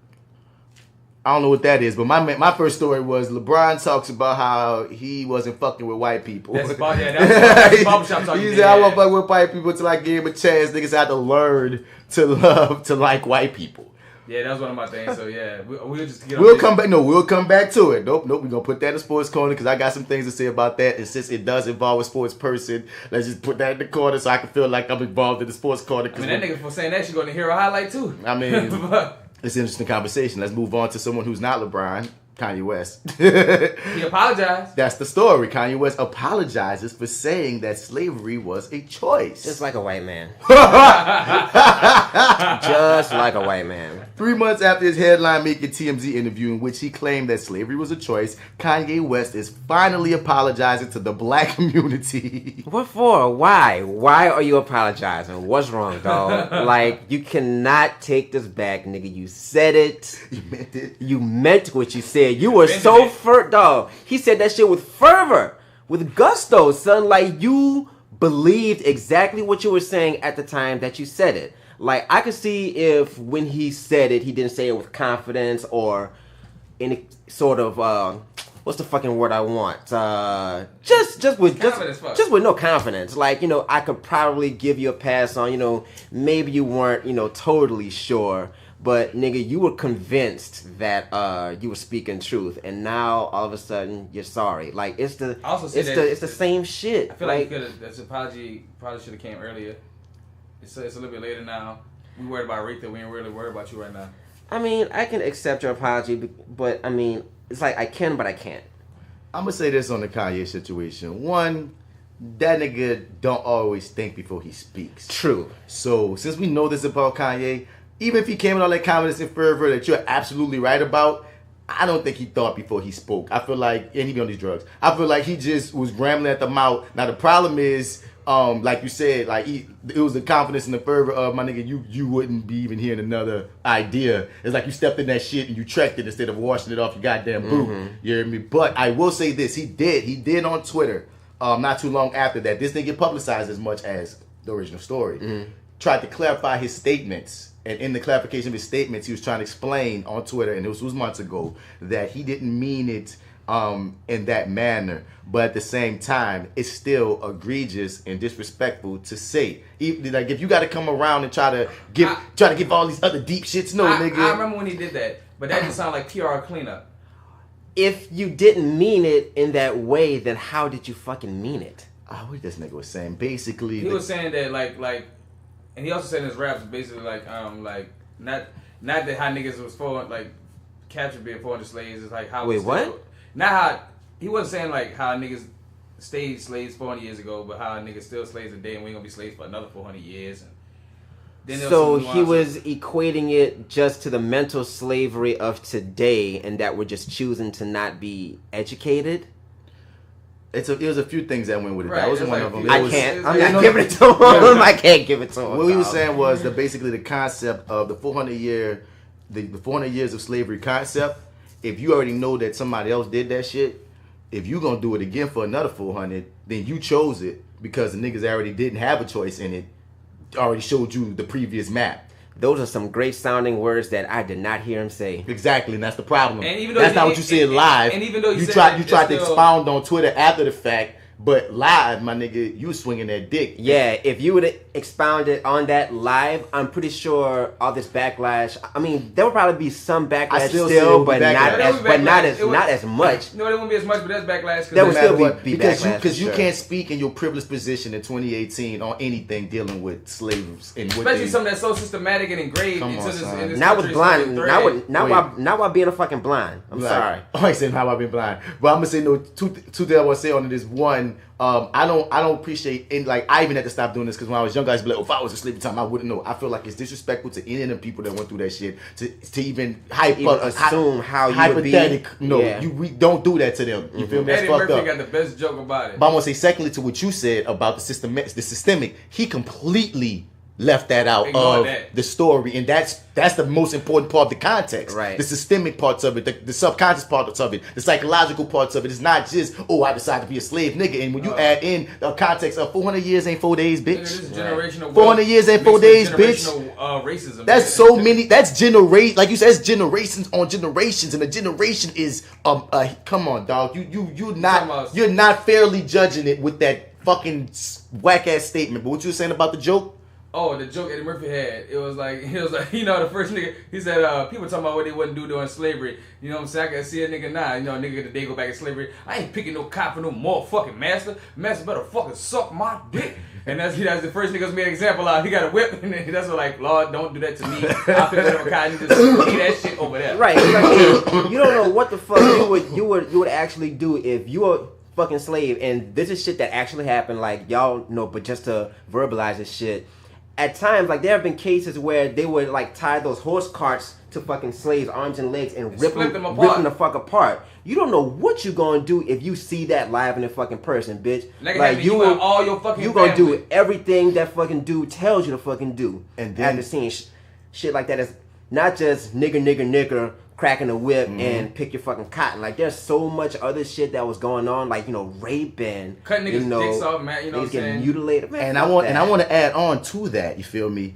I don't know what that is, but my first story was LeBron talks about how he wasn't fucking with white people. That's Barbershop talking. He said, I won't fuck with white people until I give him a chance. Niggas have to learn to like white people. Yeah, that was one of my things. So yeah, we'll just get. We'll come back. No, we'll come back to it. Nope. We're gonna put that in sports corner because I got some things to say about that. And since it does involve a sports person, let's just put that in the corner so I can feel like I'm involved in the sports corner. I mean, that nigga for saying that, she's going to hear a highlight too. I mean, it's an interesting conversation. Let's move on to someone who's not LeBron. Kanye West. He apologized. That's the story. Kanye West apologizes for saying that slavery was a choice. Just like a white man. Just like a white man. 3 months after his headline-making TMZ interview in which he claimed that slavery was a choice, Kanye West is finally apologizing to the black community. What for? Why? Why are you apologizing? What's wrong, dog? Like, you cannot take this back, nigga. You said it. You meant it. You meant what you said. You were so dog. He said that shit with fervor, with gusto, son. Like, you believed exactly what you were saying at the time that you said it. Like, I could see if when he said it, he didn't say it with confidence or any sort of what's the fucking word I want? Just with no confidence. Like, you know, I could probably give you a pass on, you know, maybe you weren't, you know, totally sure. But nigga, you were convinced that you were speaking truth, and now all of a sudden you're sorry. Like, it's the same shit. I feel like this apology probably should have came earlier. It's a little bit later now. We worried about Aretha. We ain't really worried about you right now. I mean, I can accept your apology, but I mean, it's like I can, but I can't. I'm gonna say this on the Kanye situation. One, that nigga don't always think before he speaks. True. So since we know this about Kanye, even if he came with all that confidence and fervor that you're absolutely right about, I don't think he thought before he spoke. I feel like, and he be on these drugs, I feel like he just was rambling at the mouth. Now the problem is, like you said, like it was the confidence and the fervor of, my nigga, you wouldn't be even hearing another idea. It's like you stepped in that shit and you trekked it instead of washing it off your goddamn boot. Mm-hmm. You hear me? But I will say this, he did on Twitter, not too long after that. This didn't get publicized as much as the original story. Mm-hmm. Tried to clarify his statements. And in the clarification of his statements, he was trying to explain on Twitter, and it was months ago, that he didn't mean it in that manner. But at the same time, it's still egregious and disrespectful to say. Like, if you got to come around and try to give all these other deep shits, nigga. I remember when he did that, but that just sounded like PR cleanup. If you didn't mean it in that way, then how did you fucking mean it? Oh, what this nigga was saying, basically. He was saying that like. And he also said in his raps basically like not that how niggas was for like captured being 400 slaves is like how. Wait, what? Not how he wasn't saying like how niggas stayed slaves 400 years ago, but how niggas still slaves today and we ain't gonna be slaves for another 400 years. And then so he was equating it just to the mental slavery of today, and that we're just choosing to not be educated. It was a few things that went with it. Right, that was one like, of them. I'm not giving it to him. I can't give it to him. What he was saying was that basically the concept of the 400 years of slavery concept. If you already know that somebody else did that shit, if you gonna do it again for another 400, then you chose it because the niggas already didn't have a choice in it. Already showed you the previous map. Those are some great sounding words that I did not hear him say. Exactly, and that's the problem. And even though that's not what you said live. And even though you tried to expound on Twitter after the fact, but live, my nigga, you swinging that dick. Yeah, if you would have expounded on that live, I'm pretty sure all this backlash. I mean, there would probably be some backlash still, but not as much. No, there wouldn't be as much, but that's backlash. There would still be backlash because you can't speak in your privileged position in 2018 on anything dealing with slaves and especially something that's so systematic and engraved into this. Not with blind. Not while being a fucking blind. I'm sorry. I ain't saying how I've been blind, but I'm gonna say two things I want to say on it is one. I don't appreciate, and like I even had to stop doing this because when I was young, guys be like, oh, if I was asleep at the time, I wouldn't know. I feel like it's disrespectful to any of the people that went through that shit to even assume how you would be. No, we don't do that to them. You feel me? That's Eddie fucked Murphy up. got the best joke about it. But I want to say secondly to what you said about the systemic. He completely left that out of the story, and that's the most important part of the context. Right. The systemic parts of it, the subconscious parts of it, the psychological parts of it. It's not just, oh, I decided to be a slave nigga. And when you add in the context of 400 years ain't 4 days, bitch. This is generational 400 years ain't 4 days, bitch. Racism. That's so many. That's generation. Like you said, it's generations on generations, and a generation is come on, dog. You're not fairly judging it with that fucking whack ass statement. But what you were saying about the joke? Oh, the joke Eddie Murphy had, it was like, you know, the first nigga, he said, people talking about what they wouldn't do during slavery. You know what I'm saying? I can see a nigga now, you know, a nigga today go back in slavery. I ain't picking no cop for no motherfucking master. Master better fucking suck my dick. And that's the first nigga's made an example out. He got a whip, and that's what, like, Lord, don't do that to me. I'll pick whatever kind, just leave that shit over there. Right. Like, you don't know what the fuck you would actually do if you were fucking slave. And this is shit that actually happened. Like, y'all know, but just to verbalize this shit. At times, like, there have been cases where they would, like, tie those horse carts to fucking slaves' arms and legs and rip them the fuck apart. You don't know what you gonna do if you see that live in a fucking person, bitch. Like you and all your fucking you gonna do everything that fucking dude tells you to fucking do. And then after seeing shit like that, is not just nigger, cracking a whip and pick your fucking cotton. Like, there's so much other shit that was going on, like, you know, rape and cutting niggas' dicks off, man. You know what I'm saying? Mutilated, man. And I want to add on to that. You feel me?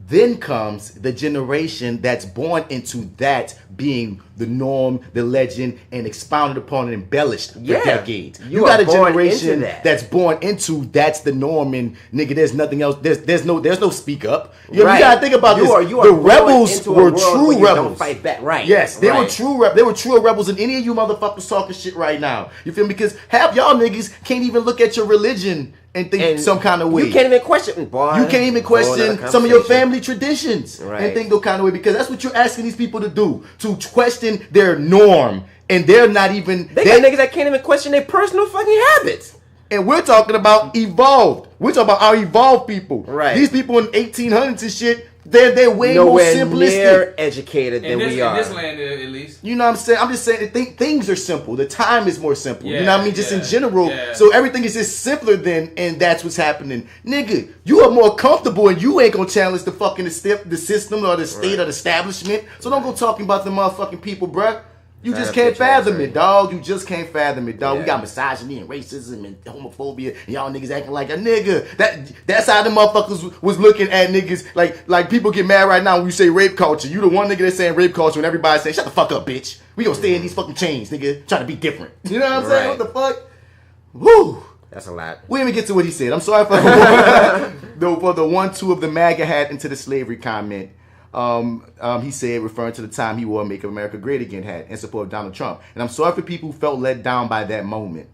Then comes the generation that's born into that being the norm, the legend, and expounded upon and embellished for decades. You got a generation that's born into that's the norm, and nigga, there's nothing else. There's no speak up. You gotta think about this. The rebels were true rebels. Don't fight back, right? Yes, they were true. They were true rebels, and any of you motherfuckers talking shit right now. You feel me? Because half y'all niggas can't even look at your religion and think some kind of way. You can't even question, boy. You can't even question some of your family traditions and think no kind of way, because that's what you're asking these people to do, to question their norm, and they're not even. They got niggas that can't even question their personal fucking habits. And we're talking about evolved. We're talking about our evolved people. Right. These people in 1800s and shit. They're way more simplistic. Near educated than we are. In this land, at least. You know what I'm saying? I'm just saying things are simple. The time is more simple. Yeah, you know what I mean? Just in general. Yeah. So everything is just simpler then, and that's what's happening. Nigga, you are more comfortable, and you ain't gonna challenge the fucking the system or the state or the establishment. So don't go talking about the motherfucking people, bruh. You just can't fathom it, dog. You just can't fathom it, dog. Yeah. We got misogyny and racism and homophobia, and y'all niggas acting like a nigga. That's how the motherfuckers was looking at niggas. Like people get mad right now when you say rape culture. You the one nigga that's saying rape culture when everybody's saying, shut the fuck up, bitch. We gonna stay in these fucking chains, nigga. Trying to be different. You know what I'm saying? What the fuck? Woo! That's a lot. We didn't even get to what he said. I'm sorry for the 1-2 of the MAGA hat into the slavery comment. He said, referring to the time he wore a Make America Great Again hat in support of Donald Trump. And I'm sorry for people who felt let down by that moment.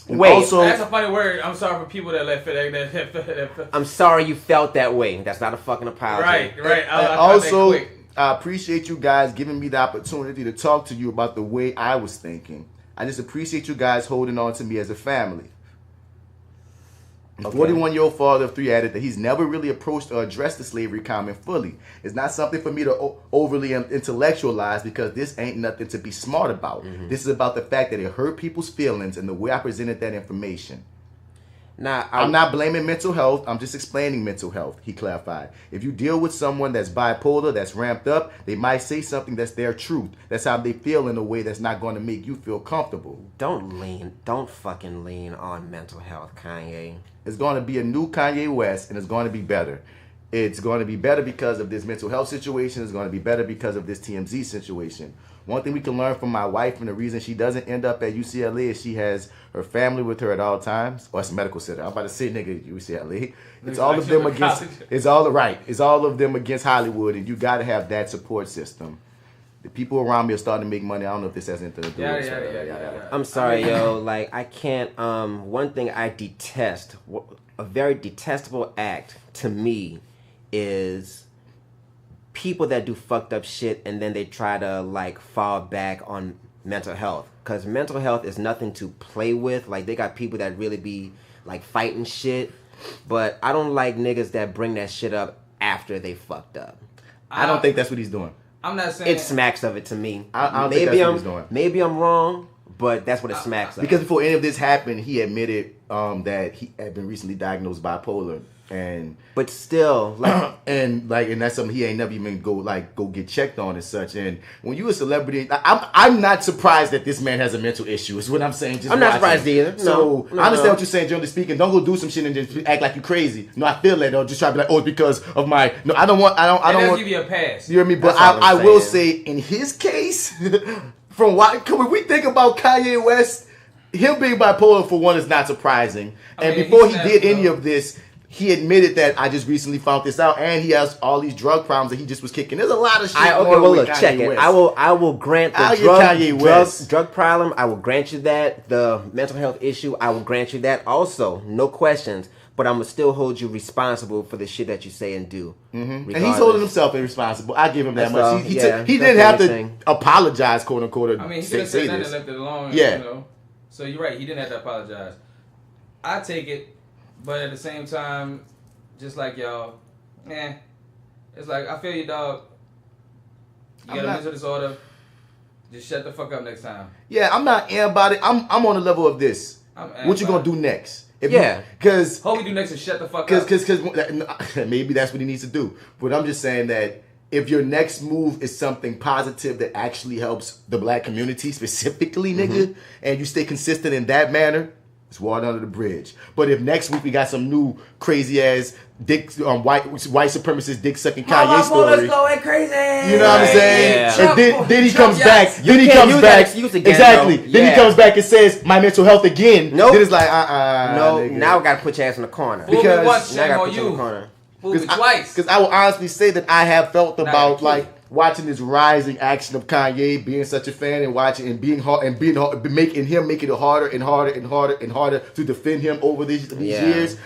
And wait, also, that's a funny word. I'm sorry for people that I'm sorry you felt that way. That's not a fucking apology. Right. I appreciate you guys giving me the opportunity to talk to you about the way I was thinking. I just appreciate you guys holding on to me as a family. A 41-year-old father of 3 added that he's never really approached or addressed the slavery comment fully. It's not something for me to overly intellectualize, because this ain't nothing to be smart about. Mm-hmm. This is about the fact that it hurt people's feelings and the way I presented that information. Now, I'm not blaming mental health. I'm just explaining mental health, he clarified. If you deal with someone that's bipolar, that's ramped up, they might say something that's their truth. That's how they feel in a way that's not going to make you feel comfortable. Don't fucking lean on mental health, Kanye. It's going to be a new Kanye West, and it's going to be better. It's going to be better because of this mental health situation. It's going to be better because of this TMZ situation. One thing we can learn from my wife, and the reason she doesn't end up at UCLA, is she has her family with her at all times. Oh, it's a medical center. I'm about to say, nigga, UCLA. It's all of them against. It's all of them against Hollywood, and you got to have that support system. The people around me are starting to make money. I don't know if this has anything to do with it. Yeah. I'm sorry, yo. Like, I can't. One thing I detest, a very detestable act to me, is people that do fucked up shit and then they try to like fall back on mental health, because mental health is nothing to play with. Like, they got people that really be like fighting shit, but I don't like niggas that bring that shit up after they fucked up. I don't think that's what he's doing. I'm not saying it smacks of it to me. I don't think that's what he's doing. Maybe I'm wrong, but that's what it smacks of. Because before any of this happened, he admitted that he had been recently diagnosed bipolar. But still, like, and that's something he ain't never even go get checked on and such. And when you a celebrity, I'm not surprised that this man has a mental issue. Is what I'm saying. I'm not surprised either. So I understand what you're saying, generally speaking. Don't go do some shit and just act like you crazy. No, I feel that. Don't just try to be like, oh, it's because of my. No, I don't want. I don't want. Give you a pass. You hear me? But I will say, in his case, from when we think about Kanye West, him being bipolar for one is not surprising. And before he did any of this, he admitted that I just recently found this out, and he has all these drug problems that he just was kicking. There's a lot of shit going on with Kanye West. I will grant the drug problem. I will grant you that. The mental health issue, I will grant you that also. No questions. but I'm gonna still hold you responsible for the shit that you say and do. Mm-hmm. And he's holding himself responsible. I give him that That's much. He that's didn't have to apologize, quote unquote. I mean, he could have said that and left it alone. Yeah. You know? So you're right. He didn't have to apologize. I take it, but at the same time, just like y'all, it's like, I feel you, dog. You got a mental disorder. Just shut the fuck up next time. Yeah, I'm not about it. I'm on the level of this. What you gonna do next? Because what we do next is shut the fuck up. Because maybe that's what he needs to do. But I'm just saying that if your next move is something positive that actually helps the black community specifically, nigga, and you stay consistent in that manner, it's water under the bridge. But if next week we got some new crazy ass white supremacist dick sucking Kanye story, going crazy. You know what I'm saying? Yeah. And then he comes back. Then he comes back. Exactly. Then he comes back and says my mental health again. Nope. Then it's like No. nigga. Now we gotta put your ass in the corner. Because once, now I gotta put you in the corner. Fool me twice. Because I will honestly say that I have felt about like watching this rising action of Kanye, being such a fan and watching and being hard and making it harder and harder and harder and harder to defend him over these years.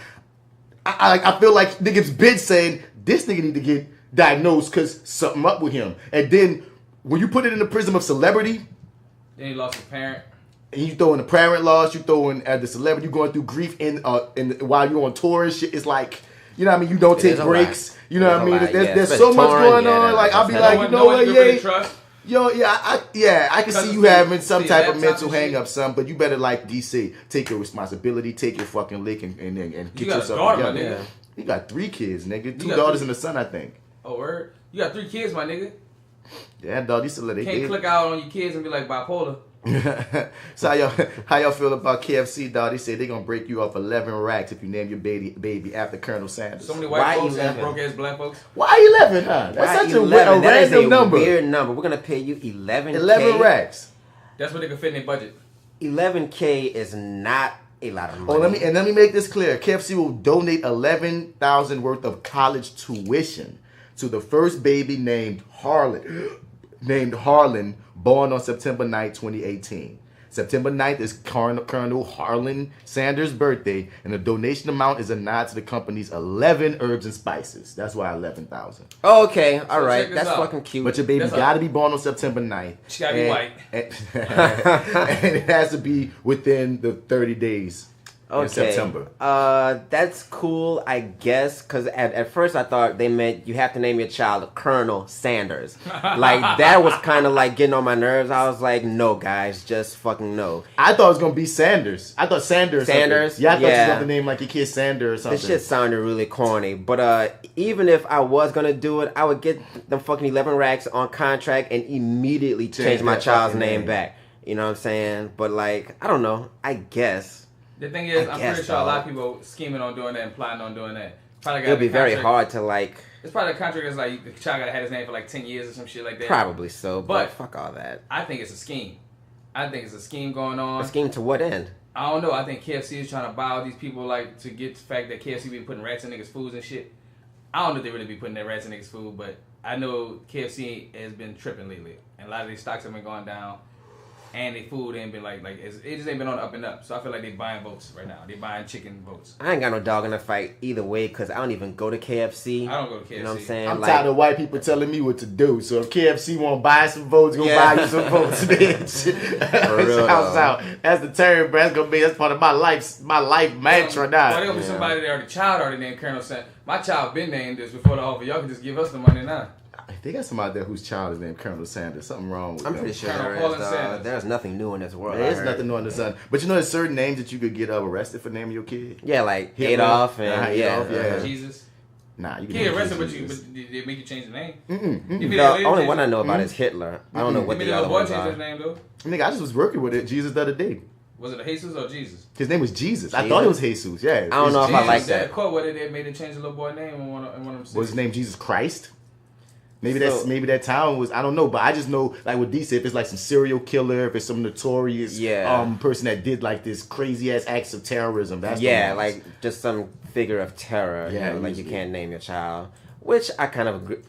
I feel like niggas been saying this nigga need to get diagnosed because something up with him. And then when you put it in the prism of celebrity, then he lost his parent. And you throw in the parent loss, you throw in the celebrity, you going through grief while you're on tour and shit. It's like, you know what I mean? You don't take breaks. You know what I mean? There's so much going on. Like I'll be like, you know what, I can see you having some type of mental hang up, son, but you better like DC, take your responsibility, take your fucking lick and get yourself together. Nigga. You got 3 kids, nigga. 2 daughters and a son, I think. Oh, word? You got 3 kids, my nigga. Yeah, dog, these still they can't click out on your kids and be like bipolar. So how y'all feel about KFC, dog? They say they gonna break you off 11 racks if you name your baby after Colonel Sanders. So many white folks and broke ass black folks. Why 11, huh? That's such a random number. Weird number. We're gonna pay you 11 racks. That's what they can fit in their budget. 11K is not a lot of money. Oh, let me make this clear. KFC will donate $11,000 worth of college tuition to the first baby named Harlan, born on September 9th, 2018. September 9th is Colonel Harlan Sanders' birthday, and the donation amount is a nod to the company's 11 herbs and spices. That's why 11,000. Oh, okay, all right, that's fucking cute. But your baby got to be born on September 9th. She got to be white. And it has to be within the 30 days. In September. That's cool, I guess, because at first I thought they meant you have to name your child Colonel Sanders. Like, that was kind of like getting on my nerves. I was like, no, guys, just fucking no. I thought it was going to be Sanders. I thought Sanders. Sanders? Yeah, I thought you were going to name like your kid Sanders or something. This shit sounded really corny. But even if I was going to do it, I would get them fucking 11 racks on contract and immediately change my child's name back. You know what I'm saying? But, like, I don't know. I guess. The thing is, I'm pretty sure a lot of people scheming on doing that and planning on doing that. It'll be very hard to like. It's probably a contract that's like the child gotta have his name for like 10 years or some shit like that. Probably so, but fuck all that. I think it's a scheme. I think it's a scheme going on. A scheme to what end? I don't know. I think KFC is trying to buy all these people like to get the fact that KFC be putting rats in niggas' foods and shit. I don't know if they really be putting their rats in niggas' food, but I know KFC has been tripping lately, and a lot of these stocks have been going down. And their food ain't been like it just ain't been on the up and up. So I feel like they buying votes right now. They buying chicken votes. I ain't got no dog in the fight either way because I don't even go to KFC. I don't go to KFC. You know what I'm saying? I'm tired of white people telling me what to do. So if KFC want to buy some votes, go buy you some votes, bitch. For real, that's the term, bro. That's part of my life mantra now. Why there'll be somebody that already child already named Colonel Sanders? My child been named this before the offer. Y'all can just give us the money now. They got somebody there whose child is named Colonel Sanders. Something wrong with I'm pretty sure there's nothing new in this world. There is nothing new in the sun. But you know there's certain names that you could get arrested for naming your kid? Yeah, like Adolf and Jesus. Nah, you can get arrested, but they make you change the name. The only one I know about is Hitler. I don't know what the other ones are. His name, though? Nigga, I just was working with it, Jesus the other day. Was it a Jesus or Jesus? His name was Jesus. I thought it was Jesus, yeah. I don't know if I like that. Quote where they made it change the little boy name in one of them. Was his name Jesus Christ? Maybe that town was, I don't know, but I just know like with DC, if it's like some serial killer, if it's some notorious person that did like this crazy ass acts of terrorism, that's like just some figure of terror. Yeah, like you can't name your child, which I kind of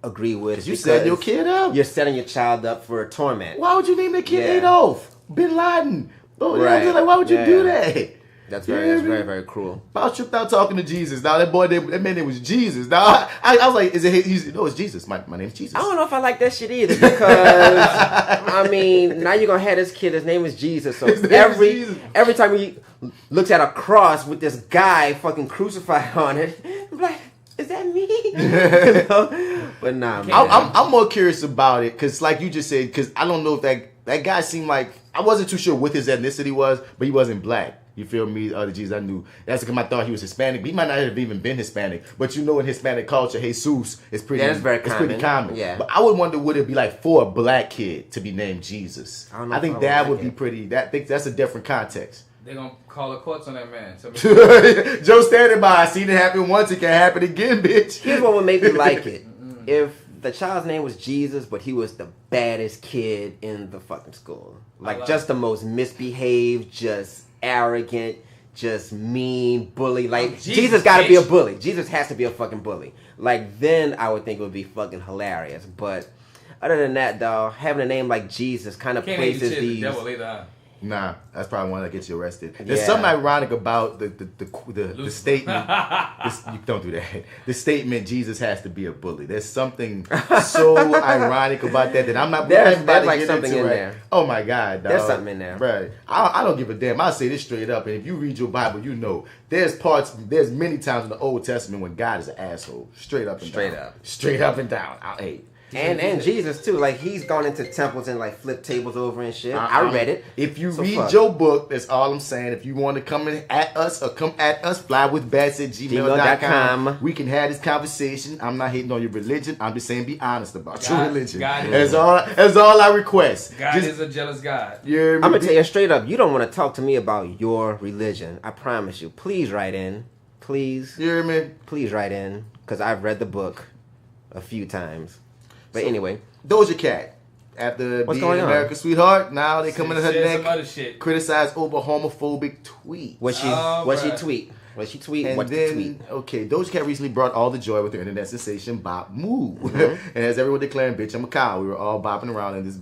agree with. You set your kid up. You're setting your child up for a torment. Why would you name that kid Adolf? Bin Laden? Oh, right. Like, why would you do that? That's very cruel. I was tripped out talking to Jesus. Now that man name was Jesus. Now I was like, it's Jesus. My name's Jesus. I don't know if I like that shit either because I mean, now you're gonna have this kid. His name is Jesus. So every time he looks at a cross with this guy fucking crucified on it, I'm like, is that me? You know? But nah, man. I'm more curious about it because, like you just said, because I don't know if that guy seemed like, I wasn't too sure what his ethnicity was, but he wasn't black. You feel me? The Jesus I knew. That's because I thought he was Hispanic. But he might not have even been Hispanic. But you know, in Hispanic culture, Jesus is pretty. That's very common. It's pretty common. Yeah. But I would wonder, would it be like for a black kid to be named Jesus? I think that would be pretty. That's a different context. They're gonna call it quotes on that man. Joe standing by. I seen it happen once. It can happen again, bitch. Here's what would make me like it. If the child's name was Jesus, but he was the baddest kid in the fucking school. Like just the most misbehaved, just arrogant, just mean, bully. Like Jesus gotta be a bully. Jesus has to be a fucking bully. Like then I would think it would be fucking hilarious. But other than that, dog, having a name like Jesus kind of places these. The devil either. Nah, that's probably one that gets you arrested. There's something ironic about the statement. You don't do that. The statement Jesus has to be a bully. There's something so ironic about that I'm not. There's like something in there. Oh my God, dog. There's something in there. Right. I don't give a damn. I'll say this straight up. And if you read your Bible, you know there's many times in the Old Testament when God is an asshole. Straight up and down. Straight up and down. I hate. And Jesus too, like he's gone into temples and like flipped tables over and shit. I read it. If you read your book, that's all I'm saying. If you want to come at us, FLYWITHBATS@gmail.com. We can have this conversation. I'm not hating on your religion. I'm just saying be honest about your religion. That's all I request. God is a jealous God. I'm gonna tell you straight up, you don't want to talk to me about your religion. I promise you. Please write in. Please. You hear me? Please write in. Because I've read the book a few times. But anyway, DojaCat, after being America's sweetheart, now they coming to her neck, criticize over homophobic tweet. What she tweet? Okay, DojaCat recently brought all the joy with her internet sensation Bop Move, and as everyone declaring, "Bitch, I'm a cow." We were all bopping around in this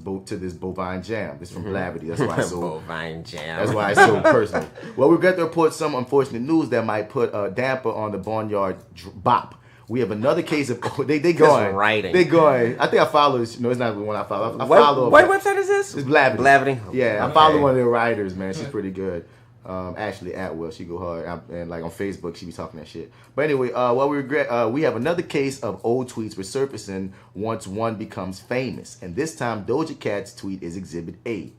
bovine jam. This from Blavity. That's why it's so bovine jam. That's why it's so personal. Well, we got to report some unfortunate news that might put a damper on the Barnyard Bop. We have another case of they going. Writing. They going. I think I follow. It's not the one I follow. I follow. What website is this? It's Blavity. Blavity. Yeah, I follow one of their writers. Man, she's pretty good. Ashley Atwell, she go hard, and like on Facebook, she be talking that shit. But anyway, what we regret, we have another case of old tweets resurfacing once one becomes famous, and this time DojaCat's tweet is Exhibit A.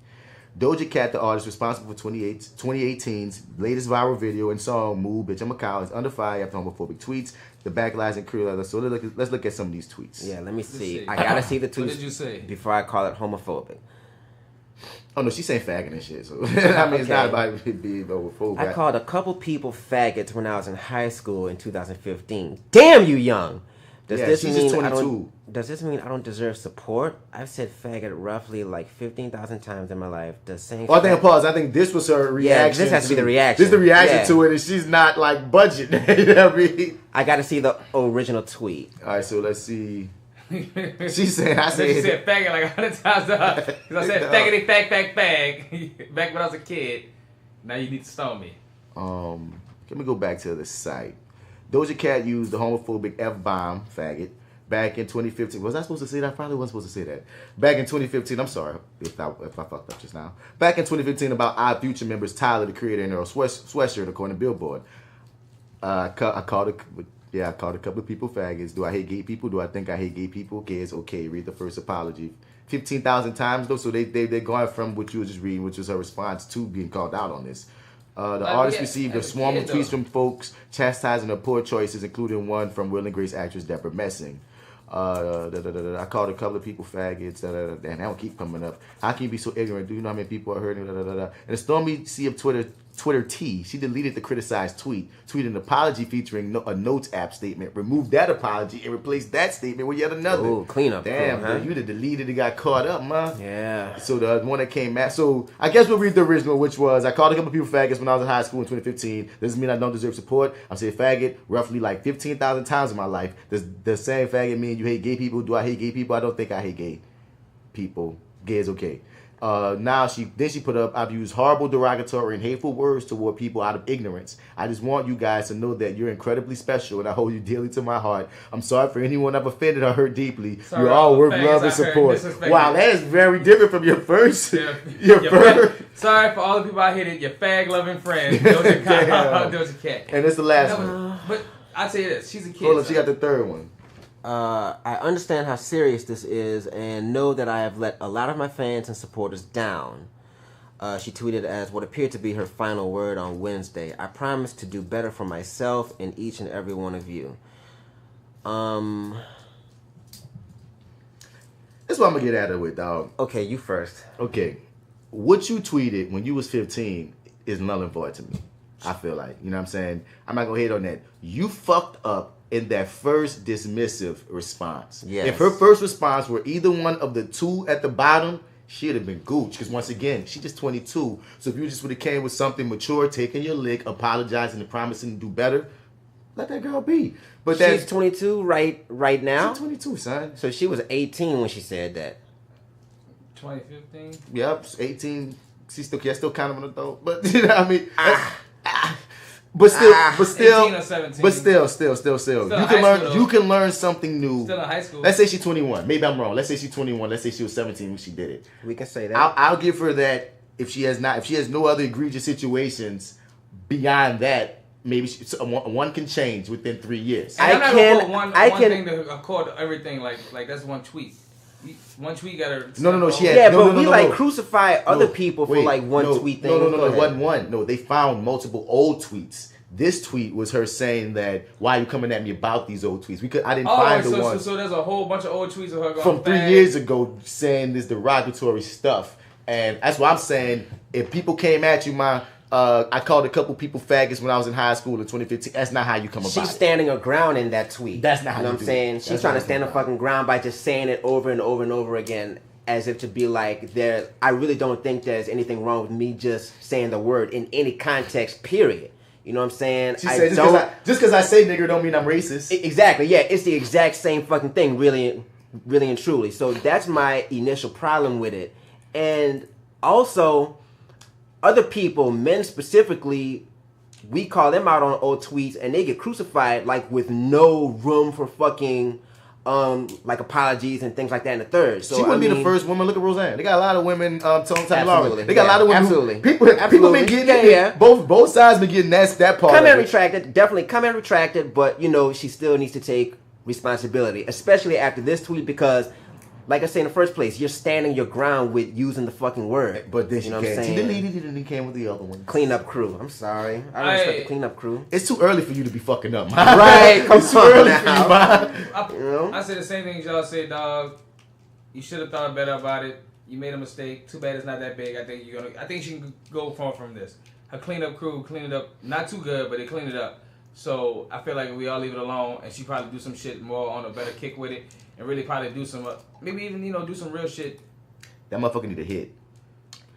DojaCat, the artist responsible for 2018's latest viral video and song "Move, Bitch, I'm a Cow," is under fire after homophobic tweets. The backlash and crew. So let's look at some of these tweets. Yeah, let me see. I gotta see the tweets. What did you say before I call it homophobic? Oh no, she's saying faggot and shit. So I mean, it's not about being homophobic. I called a couple people faggots when I was in high school in 2015. Damn you, young. Does this mean 22. Does this mean I don't deserve support? I've said faggot roughly like 15,000 times in my life. Does saying I think pause. I think this was her reaction. Yeah, this has to be the reaction. This is the reaction to it, and she's not like budget. You know what I mean? I got to see the original tweet. All right, so let's see. She's saying, I said, she said faggot like 100 times. Because I said faggity, fag. Back when I was a kid. Now you need to stone me. Let me go back to the site. DojaCat used the homophobic F-bomb, faggot, back in 2015. Was I supposed to say that? I probably wasn't supposed to say that. Back in 2015, I'm sorry if I fucked up just now. Back in 2015 about Odd Future members Tyler, the creator, and Earl Sweatshirt, according to Billboard. I called a couple of people faggots. Do I hate gay people? Do I think I hate gay people? Gay is okay. Read the first apology. 15,000 times, though, so they're going from what you were just reading, which was her response to being called out on this. The artist received a swarm of tweets from folks chastising her poor choices, including one from Will and Grace actress Deborah Messing. I called a couple of people faggots. And that will keep coming up. How can you be so ignorant? Do you know how many people are hurting? And the stormy sea of Twitter T, she deleted the criticized tweet, tweeted an apology featuring a Notes app statement, removed that apology, and replaced that statement with yet another. Oh, clean up. Damn, huh? You deleted it, got caught up, man. Yeah. So the one that came out, so I guess we'll read the original, which was, I called a couple people faggots when I was in high school in 2015. Doesn't mean I don't deserve support. I'm saying faggot roughly like 15,000 times in my life. Does saying faggot mean you hate gay people? Do I hate gay people? I don't think I hate gay people. Gay is okay. Now she put up, I've used horrible, derogatory, and hateful words toward people out of ignorance. I just want you guys to know that you're incredibly special and I hold you dearly to my heart. I'm sorry for anyone I've offended or hurt deeply. Sorry, You're all worth love and support. Wow, that is very different from your first. Your first. Sorry for all the people I hated. Your fag-loving friend, DojaCat. And it's the last one. But I'll tell you this, she's a kid. Hold up, she got the third one. I understand how serious this is and know that I have let a lot of my fans and supporters down. She tweeted as what appeared to be her final word on Wednesday. I promise to do better for myself and each and every one of you. That's what I'm going to get at it with, dog. Okay, you first. Okay. What you tweeted when you was 15 is null and void to me. I feel like. You know what I'm saying? I'm not going to hate on that. You fucked up in that first dismissive response. Yes. If her first response were either one of the two at the bottom, she'd have been gooch. Because once again, she's just 22. So if you just would have came with something mature, taking your lick, apologizing and promising to do better, let that girl be. But she's 22 right now? She's 22, son. So she was 18 when she said that. 2015? Yep, 18. She's still kind of an adult. But you know what I mean? But still, 18 or 17. But still. You can learn something new. Still in high school. Let's say she's 21. Maybe I'm wrong. Let's say she's 21. Let's say she was 17 when she did it. We can say that. I'll give her that if she has no other egregious situations beyond that. Maybe one can change within 3 years. And I'm not gonna put one thing to accord everything like that's one tweet. One tweet got her. No. She had, yeah, no, but no, we no, like no. crucify other people for like one tweet thing. No, it wasn't one. No, they found multiple old tweets. This tweet was her saying that, why are you coming at me about these old tweets? I didn't find the one. So there's a whole bunch of old tweets of her going from 3 years ago saying this derogatory stuff. And that's what I'm saying. If people came at you, I called a couple people faggots when I was in high school in 2015. That's not how you come about it. She's standing her ground in that tweet. That's not how you know you what I'm saying? She's trying to stand her fucking ground by just saying it over and over and over again, as if to be like, I really don't think there's anything wrong with me just saying the word in any context, period. You know what I'm saying? She said, just because I say nigger don't mean I'm racist. Exactly, yeah. It's the exact same fucking thing, really and truly. So that's my initial problem with it. And also, other people, men specifically, we call them out on old tweets and they get crucified like with no room for fucking like apologies and things like that in the third. So she wouldn't be the first woman. Look at Roseanne. They got a lot of women tone type Lauren. They got a lot of women. Absolutely. People been getting it. Yeah. Both sides been getting that part. Comment retracted. Definitely comment retracted. But you know, she still needs to take responsibility, especially after this tweet, because like I said in the first place, you're standing your ground with using the fucking word. But then you know what I'm saying? She deleted it and he came with the other one. Cleanup crew. I'm sorry. I don't respect the cleanup crew. It's too early for you to be fucking up, man. Right. Come it's too early for you, man. I say the same thing y'all say, dog. You should have thought better about it. You made a mistake. Too bad it's not that big. I think she can go far from this. Her cleanup crew cleaned it up. Not too good, but they cleaned it up. So I feel like we all leave it alone, and she probably do some shit more on a better kick with it. And really probably do some, maybe even, do some real shit. That motherfucker need a hit.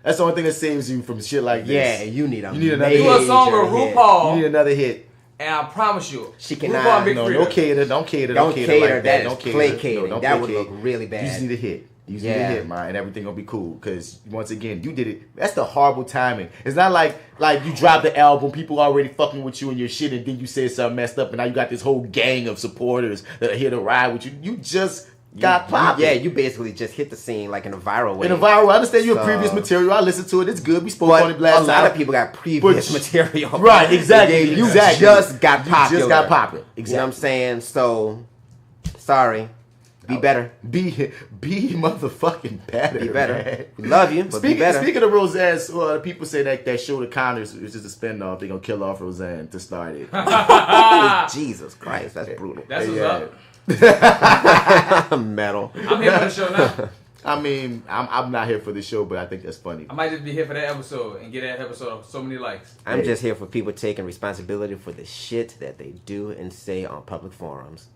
That's the only thing that saves you from shit like this. Yeah, you need another hit. Do a song with RuPaul. You need another hit. And I promise you, she cannot. Don't cater like that. That don't is placating. That would look really bad. You just need a hit. You just need a hit, man, and everything gonna be cool. Because once again, you did it. That's the horrible timing. It's not like you dropped the album, people already fucking with you and your shit, and then you said something messed up, and now you got this whole gang of supporters that are here to ride with you. You just got popped. Yeah, you basically just hit the scene like in a viral way. I understand you have previous material. I listened to it. It's good. We spoke on it last time. A lot of people got previous material. Right, exactly. You just got popular. You just got popping. Exactly. You know what I'm saying? So, sorry. Be better. Be motherfucking better. Be better. Man. We love you, but be better. Speaking of Roseanne, people say that show The Connors is just a spin-off. They're going to kill off Roseanne to start it. Jesus Christ, that's brutal. That's what's up. Metal. I'm here for the show now. I mean, I'm not here for the show, but I think that's funny. I might just be here for that episode and get that episode so many likes. I'm just here for people taking responsibility for the shit that they do and say on public forums.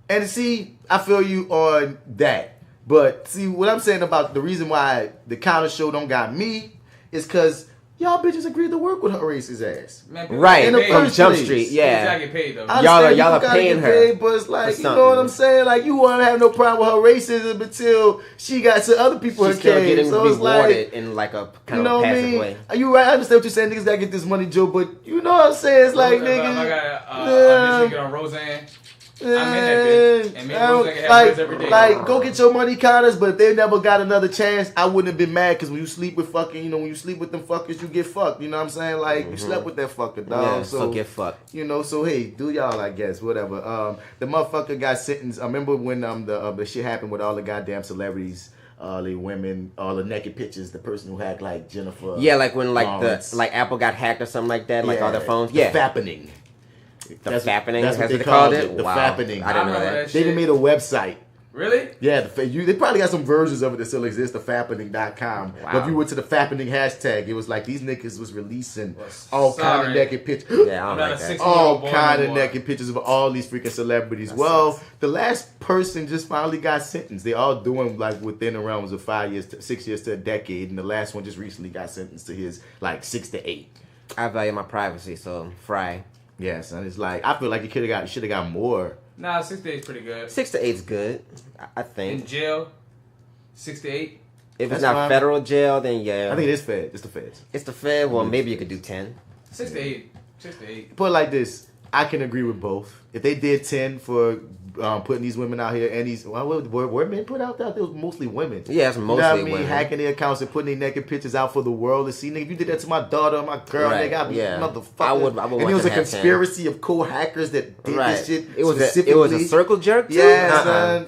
And see, I feel you on that. But see, what I'm saying about the reason why the counter show don't got me is because y'all bitches agreed to work with her racist ass. Man, right, from Jump place. Street, yeah. Get paid, though. Y'all are paying her. Paid, but it's like, you know what I'm saying? Like, you won't have no problem with her racism until she got to other people She's her still case. getting So it's rewarded like, in like a kind of passive way. You right? I understand what you're saying. Niggas gotta get this money, Joe, but you know what I'm saying? It's like, niggas. I got audition get on Roseanne. I'm in that bitch. And me and Roseanne can have every day. Like, go get your money, Connors, but if they never got another chance, I wouldn't have been mad, because when you sleep with fucking, when you sleep with them fuckers, you get fucked. You know what I'm saying? Like, you slept with that fucker, dog. Yeah, so get fucked. So hey, do y'all, I guess, whatever. The motherfucker got sentenced. I remember when the shit happened with all the goddamn celebrities. All the women, all the naked pictures, the person who hacked like Jennifer. Yeah, like when Lawrence. Apple got hacked or something like that, like all their phones. The FLYWITHBATS. That's FAPPENing? That's what they called it? The Wow. FLYWITHBATS. I didn't know that. They even made a website. Really? Yeah, they probably got some versions of it that still exist, thefappening.com. Wow. But if you went to the FAPPENing hashtag, it was like these niggas was releasing all kind of naked pictures. Yeah, I don't like that. All kind of naked pictures of all these freaking celebrities. The last person just finally got sentenced. They all doing like within the realms of 5 years, 6 years to a decade, and the last one just recently got sentenced to his like 6 to 8. I value my privacy, so fry. Yeah, son. It's like I feel like you should have got more. Nah, 6 to 8 is pretty good. 6 to 8 is good, I think. In jail, 6 to 8. If it's not federal jail, then yeah. I think it is Fed. It's the Feds. It's the Fed. Well, maybe you could do 10. 6 to 8. 6 to 8. Put it like this. I can agree with both. If they did 10 for putting these women out here, and these were men put out there? It was mostly women. Yeah, it's mostly women. Hacking their accounts and putting their naked pictures out for the world to see. Nigga, if you did that to my daughter or my girl, nigga, I'd be motherfucker. I would and it was a conspiracy of co-hackers that did this shit. It was a circle jerk too? Yeah, son.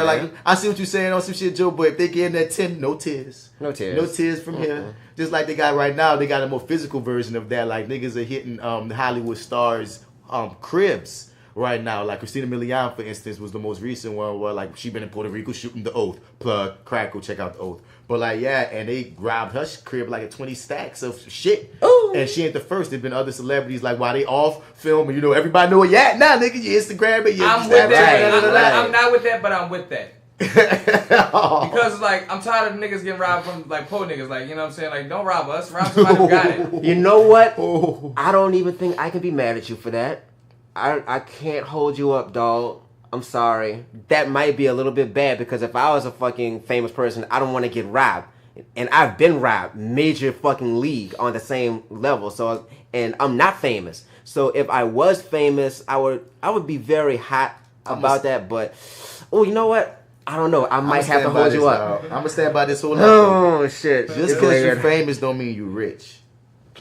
Like, I see what you're saying on some shit, Joe, but if they getting that 10, no tears. No tears. No tears from here. Just like they got right now, they got a more physical version of that. Like, niggas are hitting the Hollywood stars' cribs right now. Like Christina Milian, for instance, was the most recent one where like she been in Puerto Rico shooting The Oath. Plug, crack, go check out The Oath. But like, yeah, and they robbed her crib like 20 stacks of shit. Ooh. And she ain't the first. There's been other celebrities like while they off filming, everybody know it. Yeah, nah, nigga, you Instagram it. I'm with that. I'm not with that, but I'm with that. Because like I'm tired of niggas getting robbed from like poor niggas, like, you know what I'm saying? Like, don't rob us, rob somebody who got it. You know what? I don't even think I can be mad at you for that. I can't hold you up, dog. I'm sorry. That might be a little bit bad, because if I was a fucking famous person, I don't want to get robbed. And I've been robbed major fucking league on the same level. So, and I'm not famous. So if I was famous, I would be very hot about that. But you know what? I don't know. I might have to hold you up. I'm gonna stand by this whole shit. Just because you're famous don't mean you rich.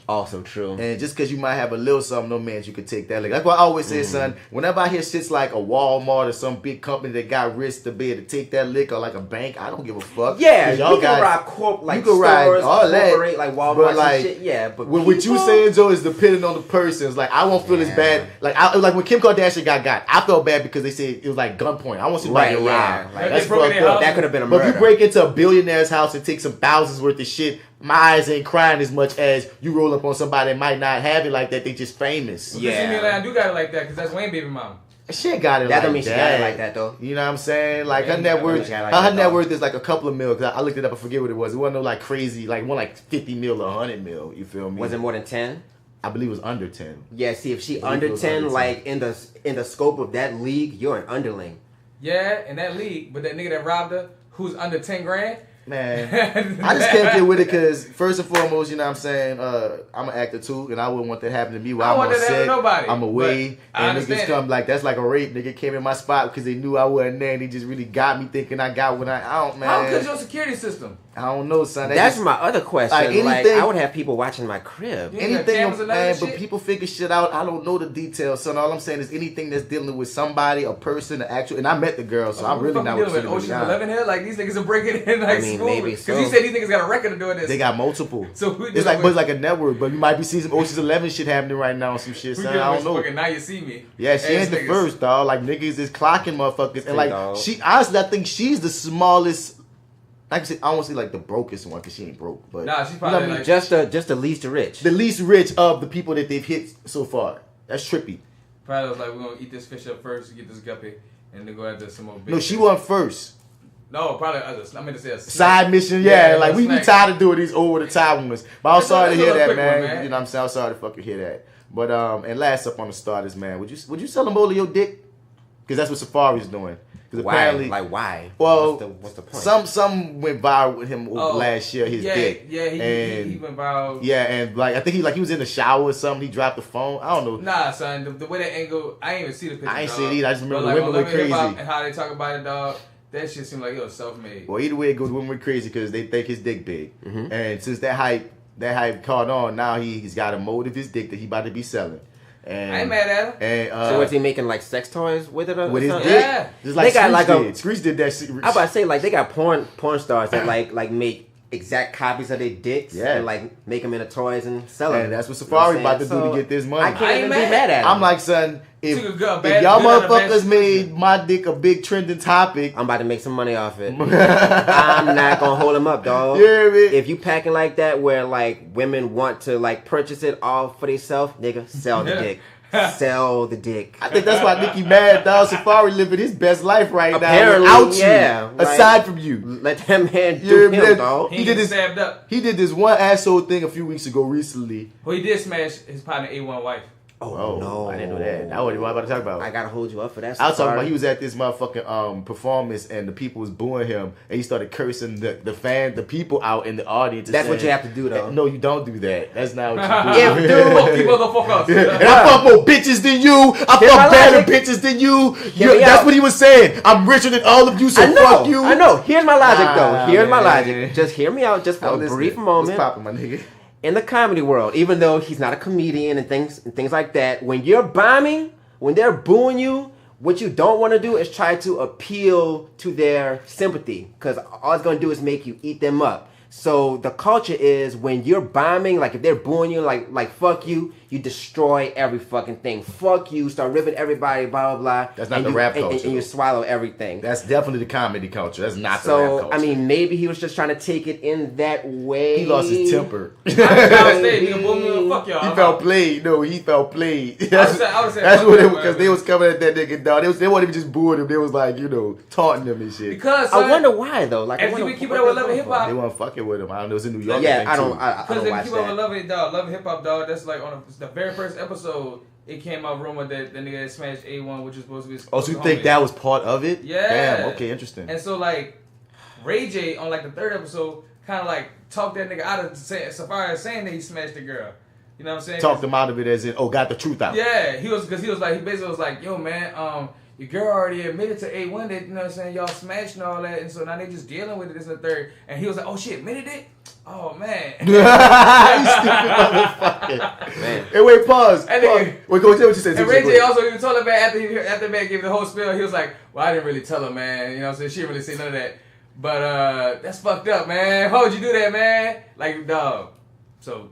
Also true. And just because you might have a little something, no man, you could take that. Like, that's what I always say, son. Whenever I hear shit's like a Walmart or some big company that got rich to be able to take that lick, or like a bank, I don't give a fuck. Yeah, you can rob like stores, all that, like Walmart and like, shit. Yeah, but what you saying, Joe, is depending on the person. It's like, I won't feel as bad. Like when Kim Kardashian got, I felt bad because they said it was like gunpoint. I want to see somebody get robbed. Like, that's fucked up. That could have been a murder. But if you break into a billionaire's house and take some thousands worth of shit, my eyes ain't crying as much as you roll up on somebody that might not have it like that. They just famous. Well, yeah, I do got it like that because that's Wayne baby mama. She ain't got it that like don't mean that. She got it like that though. You know what I'm saying? Like her net worth, is like a couple of mil. Cause I looked it up. I forget what it was. It wasn't no like crazy, like more like 50 mil or 100 mil. You feel me? Was it more than 10? I believe it was under 10. Yeah. See, if she under 10, like in the scope of that league, you're an underling. Yeah, in that league, but that nigga that robbed her, who's under 10 grand. Man, I just can't get with it because first and foremost, you know what I'm saying, I'm an actor too, and I wouldn't want that to happen to me while I'm on set. I'm away, and niggas come like, that's like a rape. Nigga came in my spot because they knew I wasn't there, and they just really got me thinking I got what I don't, man. How because your security system? I don't know, son. That's my other question. Like, I would have people watching my crib. Anything, man, but people figure shit out. I don't know the details, son. All I'm saying is anything that's dealing with somebody, a person, an actual. And I met the girl, so I'm really not with Ocean's 11 here. Like, these niggas are breaking in like school. Maybe so. Because you said these niggas got a record of doing this. They got multiple. So it's like a network, but you might be seeing some Ocean's 11 shit happening right now, some shit, son. I don't know. Now you see me. Yeah, she ain't the first, dog. Like, niggas is clocking motherfuckers, and like she honestly, I think she's the smallest. I don't want to say like the brokest one because she ain't broke, but nah, she's probably like just the least rich. The least rich of the people that they've hit so far. That's trippy. Probably was like, we're gonna eat this fish up first, get this guppy, and then go after some more. No, she wasn't first. No, probably I meant to say a side mission. Yeah, like we be tired of doing these over the top ones. But I'm sorry to hear that, man. Man. You know what I'm saying? I'm sorry to fucking hear that. But and last up on the starters, man, would you sell them all of your dick? Because that's what Safaree's doing. Because apparently, like why? Well, what's the point? Some went viral with him last year. His dick. Yeah, he went viral. Yeah, and like I think he was in the shower or something. He dropped the phone. I don't know. Nah, son, the way that angle, I ain't even see the picture. I ain't see it either. I just remember like, women went crazy and how they talk about it, dog. That shit seemed like it was self-made. Well, either way it goes, women went crazy because they think his dick big. And since that hype caught on, now he's got a mold of his dick that he about to be selling. And I ain't mad at him. And so was he making like sex toys with it? With his something? dick? Yeah. Just like they got like Screech did that shit. I about to say like they got porn stars that like make exact copies of their dicks and like make them into toys and sell them. And that's what Safaree about to do to get this money. I can't even be mad at him. I'm like, son, if y'all motherfuckers made my dick a big trending topic, I'm about to make some money off it. I'm not gonna hold him up, dog. Yeah, man. If you packing like that, where like women want to like purchase it all for themselves, nigga, sell the dick. Sell the dick. I think that's why Nicki mad, dog. Safaree living his best life right Apparently, now without you. Yeah, aside from you. Let that man do him, dog. He did stabbed up. He did this one asshole thing a few weeks ago recently. Well, he did smash his partner A1 wife. Oh, no. I didn't know that. That wasn't what I was about to talk about. I gotta hold you up for that. I was talking about he was at this motherfucking performance and the people was booing him and he started cursing the people out in the audience. That's what you have to do though. No, you don't do that. That's not what you do. Fuck you motherfuckers. And I fuck more bitches than you. I fuck better bitches than you. That's what he was saying. I'm richer than all of you, so fuck you. I know. Here's my logic though. Here's my logic. Just hear me out just for a brief moment. What's poppin', my nigga? In the comedy world, even though he's not a comedian and things like that, when you're bombing, when they're booing you, what you don't want to do is try to appeal to their sympathy, because all it's going to do is make you eat them up. So the culture is when you're bombing, like if they're booing you, like fuck you, you destroy every fucking thing. Fuck you, start ripping everybody, blah, blah, blah. That's not the rap culture. And you swallow everything. That's definitely the comedy culture. That's not the rap culture. I mean, maybe he was just trying to take it in that way. He lost his temper. Fuck y'all. He felt played. No, he felt played. That's what it was, because they was coming at that nigga, dog. They wasn't even just booing him. They was like, taunting him and shit. Because I wonder why, though. Like, if we keep it up with Love and Hip Hop, they weren't fucking with him. I don't know. It was in New York. Yeah, I don't Because if watch you keep up that. with Love and Hip Hop, dog, that's like on the very first episode, it came out rumor that the nigga that smashed A1, which is supposed to be. Oh, so you think that was part of it? Yeah. Damn. Okay, interesting. And so like, Ray J on like the third episode kind of like talked that nigga out of Safaree saying that he smashed the girl. You know what I'm saying? Talked him out of it as in, got the truth out. Yeah, he basically was like, yo man, your girl already admitted to A1 that, you know what I'm saying, y'all smashed and all that, and so now they just dealing with it, this and the third. And he was like, oh shit, admitted it? Oh man. You stupid motherfucker. Man. Hey, wait, pause. And then, wait, go tell what you said. And Ray J also even told her man after man gave the whole spiel, he was like, well, I didn't really tell her, man. You know what I'm saying? She didn't really say none of that. But that's fucked up, man. How would you do that, man? Like, dog. So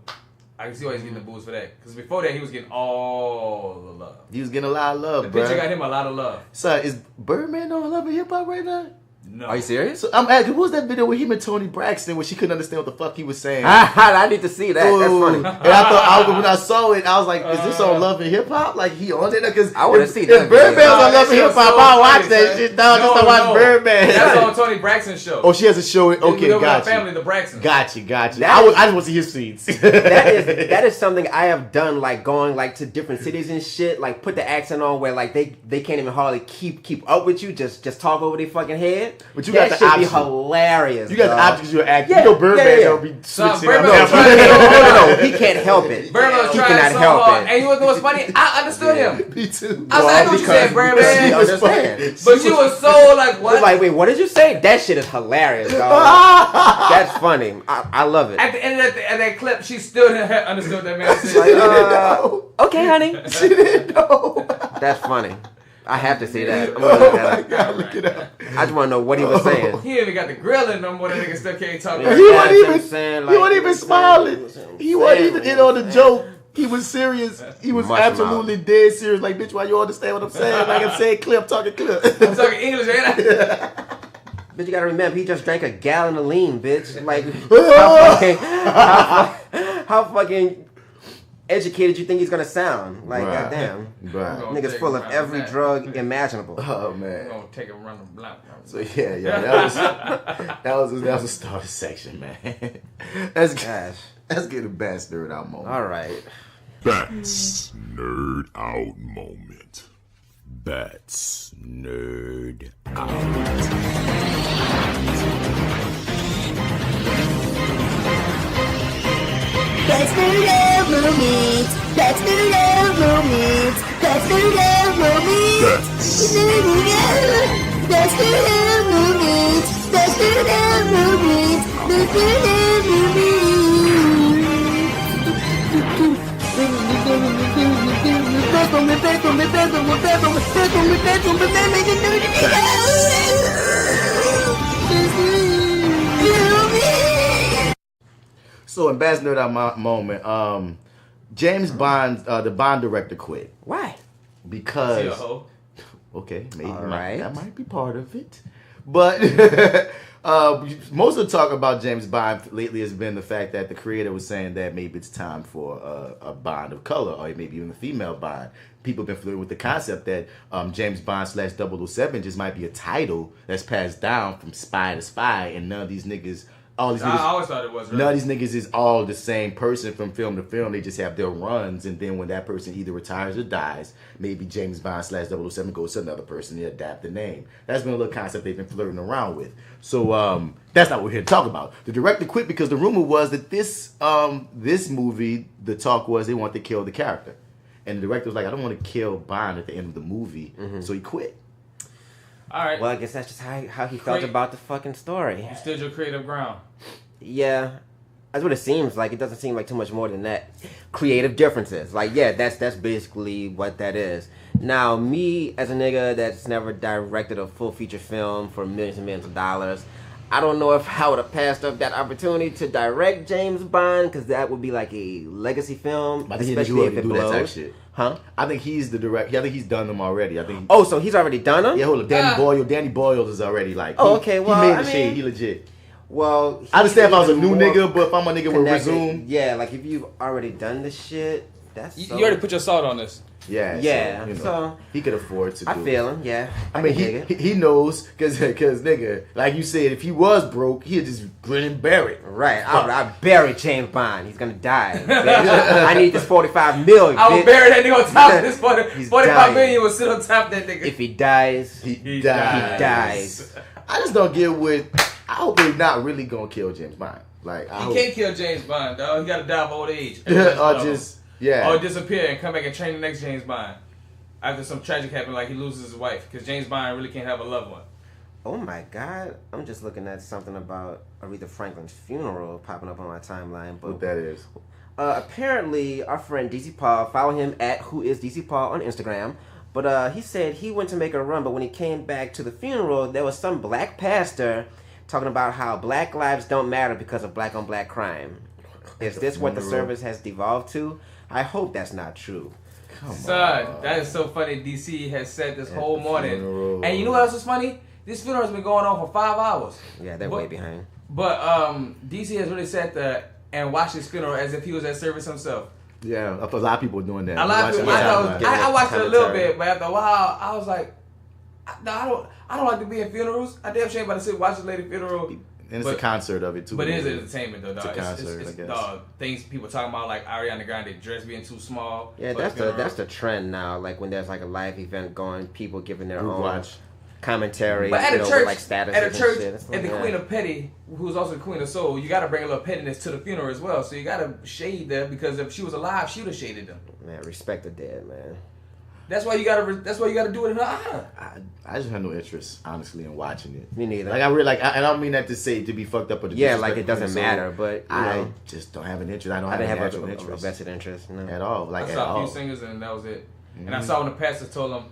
I can see why he's getting the boost for that. Because before that, he was getting all the love. He was getting a lot of love, The bro. picture got him a lot of love. Son, is Birdman on Love and Hip Hop right now? No. Are you serious? So I'm asking, what was that video with him and Tony Braxton where she couldn't understand what the fuck he was saying? I need to see that. That's funny. And I thought, when I saw it, I was like, is this on Love and Hip Hop? Like, he on it? Because I want to see that. If Birdman's on Love and Hip Hop, I'll watch that son. shit, dog. Just to watch Birdman. That's on Tony Braxton's show. Oh, she has a show. Okay, got you. Family, the Braxtons. Got you. I just want to see his scenes. that is something I have done, like going like to different cities and shit. Like put the accent on where like they can't even hardly keep up with you. Just talk over their fucking head. But you got the option. Be hilarious. You got the options. You're acting. Yeah, Birdman don't be switching. No, he can't help it. Birdman he cannot so help hard. it. And you know what's funny? I understood him. Me too. I was like, I know what you said, Birdman. He understand. But she was so like, what? Like, wait, what did you say? That shit is hilarious, dog. That's funny. I love it. At the end of that clip, she still didn't understood that man said. Okay, honey. She didn't know. That's funny. I have to see that. I'm gonna Oh my God, look it up. I just want to know what he was saying. He even got the grill in no more. That nigga still can't talk. He wasn't even smiling. He wasn't even in on the joke. He was serious. He was absolutely dead serious. Like, bitch, why you understand what I'm saying? Like I'm saying clip, talking clip. I'm talking English, ain't I? Bitch, you gotta remember, he just drank a gallon of lean, bitch. Like, how fucking educated you think he's gonna sound. Like, goddamn. Right. Niggas full of every drug imaginable. Oh man. We're gonna take a run of block. So yeah, that was a starter section, man. Let's get a Bats Nerd Out moment. All right. Bats Nerd Out moment. Bats Nerd Out. Bats Nerd Out moment. Bats Nerd Out moment. Bats Nerd Out moment. Bats Nerd Out moment. Bats Nerd Out moment. Bats Nerd Out So in Bats Nerd Out moment, James Bond, the Bond director quit. Why? Because okay, maybe right. that might be part of it. But most of the talk about James Bond lately has been the fact that the creator was saying that maybe it's time for a Bond of color, or maybe even a female Bond. People have been flirting with the concept that James Bond /007 just might be a title that's passed down from spy to spy, and none of these niggas. I always thought it was. Right? None of these niggas is all the same person from film to film. They just have their runs, and then when that person either retires or dies, maybe James Bond /007 goes to another person. They adapt the name. That's been a little concept they've been flirting around with. So that's not what we're here to talk about. The director quit because the rumor was that this movie, the talk was they wanted to kill the character, and the director was like, I don't want to kill Bond at the end of the movie, so he quit. All right. Well, I guess that's just how he felt about the fucking story. You stood your creative ground. Yeah, that's what it seems like. It doesn't seem like too much more than that. Creative differences. Like, yeah, that's basically what that is. Now, me as a nigga that's never directed a full feature film for millions and millions of dollars, I don't know if I would have passed up that opportunity to direct James Bond, because that would be like a legacy film, especially if it blows. That type shit. Huh? I think he's the director. I think he's done them already. I think. Oh, so he's already done them? Yeah, hold up. Danny Boyle is already like. Okay, well, he made the shade. He legit. Well, I understand if I was a new nigga, but if I'm a nigga with resume. Yeah, like if you've already done this shit, that's. You already put your salt on this. Yeah. So he could afford to. I feel him. Yeah. I mean, he knows because nigga, like you said, if he was broke, he'd just grin and bear it. Right. I bury James Bond. He's gonna die. I need this 45 million. I will bury that nigga on top of this 45 million. Will sit on top of that nigga. If he dies, he dies. I just don't get what. I hope they're not really gonna kill James Bond. Like he can't kill James Bond, dog. He gotta die of old age. Or disappear and come back and train the next James Bond after some tragic happened, like he loses his wife, because James Bond really can't have a loved one. Oh my God! I'm just looking at something about Aretha Franklin's funeral popping up on my timeline. But what that is? Apparently, our friend DC Paul, follow him at whoisDCPaul on Instagram. But he said he went to make a run, but when he came back to the funeral, there was some black pastor talking about how black lives don't matter because of black on black crime. Is this what the service has devolved to? I hope that's not true. Son, that is so funny. DC has said this whole morning. And you know what else is funny? This funeral has been going on for 5 hours. Yeah, they're way behind. But DC has really sat there and watched his funeral as if he was at service himself. Yeah, a lot of people are doing that. A lot of people. I watched it a little bit, but after a while, I was like, no, I don't like to be in funerals. I damn shame about to sit watch this lady funeral. And it's a concert of it too. But it is entertainment though, dog. It's a concert, I guess. Dog, things people talking about like Ariana Grande dress being too small. Yeah, that's the trend now. Like when there's like a live event going, people giving their own commentary. But at a church, like status at a church, and the Queen of Petty, who's also the Queen of Soul, you got to bring a little pettiness to the funeral as well. So you got to shade there, because if she was alive, she would have shaded them. Man, respect the dead, man. That's why you gotta. That's why you gotta do it in her honor. I just have no interest, honestly, in watching it. Me neither. Like I really I don't mean that to say to be fucked up or to like it doesn't matter, but I just don't have an interest. I didn't have a vested interest at all. Like I saw a few singers and that was it. Mm-hmm. And I saw when the pastor told them,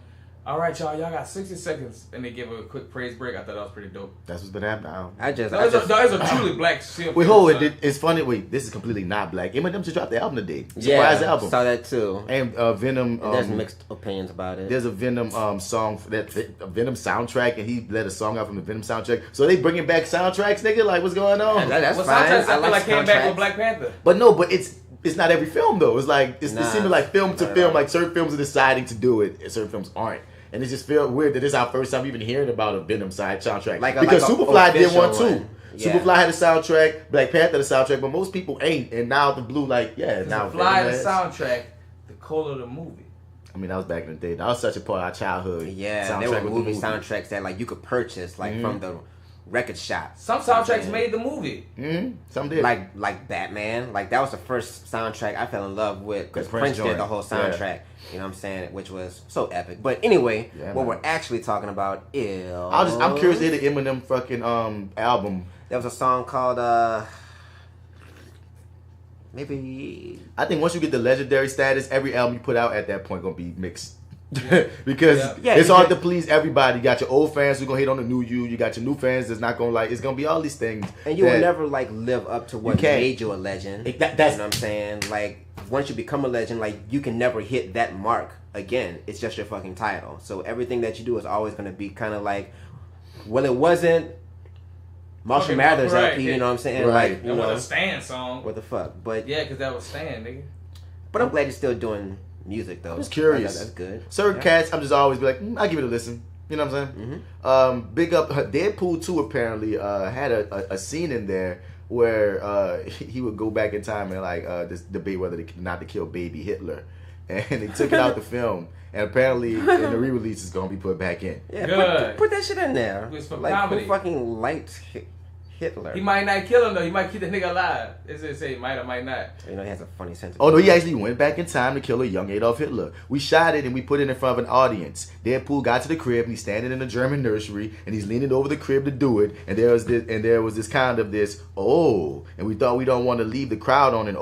"All right, y'all got 60 seconds," and they give a quick praise break. I thought that was pretty dope. That's what's been happening. That is a truly black film. Wait, hold it. It's funny. Wait, this is completely not black. Eminem just dropped the album today. Surprise album. Saw that too. And Venom. There's mixed opinions about it. There's a Venom song a Venom soundtrack, and he let a song out from the Venom soundtrack. So they bringing back soundtracks, nigks. Like, what's going on? That's fine. I feel like came back with Black Panther. But no, but it's it's not every film though. It's like it's seeming like film to film. Like certain films are deciding to do it, and certain films aren't. And it just feels weird that this is our first time even hearing about a Venom soundtrack. Because Superfly did one too. Yeah. Superfly had a soundtrack, Black Panther had a soundtrack, but most people ain't. And now the blue, like, now Fly the soundtrack, the color of the movie. I mean, that was back in the day. That was such a part of our childhood. Yeah, there were movie soundtracks that like you could purchase like from the record shop. Some soundtracks made the movie. Some did. Like Batman. Like that was the first soundtrack I fell in love with because Prince did the whole soundtrack. Yeah. You know what I'm saying? Which was so epic. But anyway, what we're actually talking about is I'm curious to hear the Eminem fucking album. There was a song called maybe. I think once you get the legendary status, every album you put out at that point gonna be mixed. Because it's hard to please everybody. You got your old fans who gonna hate on the new you. You got your new fans that's not gonna like. It's gonna be all these things, and you will never like live up to what made you a legend. That's you know what I'm saying. Like once you become a legend, like you can never hit that mark again. It's just your fucking title. So everything that you do is always gonna be kind of like, well, it wasn't Marshall Mathers LP. You know what I'm saying? Right. Like you know, a Stan song. What the fuck? But yeah, because that was Stan, nigga. But I'm glad you're still doing music though. I'm just curious. That's good. Certain cats, I'm just always be like, I'll give it a listen. You know what I'm saying? Big up Deadpool 2 apparently had a scene in there where he would go back in time and like this debate whether not to kill baby Hitler, and they took it out the film, and apparently in the re-release it's gonna be put back in. Yeah, put that shit in there. It's for like comedy. Who fucking liked Hitler? He might not kill him though. He might keep the nigga alive. It say might or might not. You know, he has a funny sense. Oh no, he actually went back in time to kill a young Adolf Hitler. We shot it and we put it in front of an audience. Deadpool got to the crib and he's standing in a German nursery and he's leaning over the crib to do it. And there was this kind of this and we thought we don't want to leave the crowd on an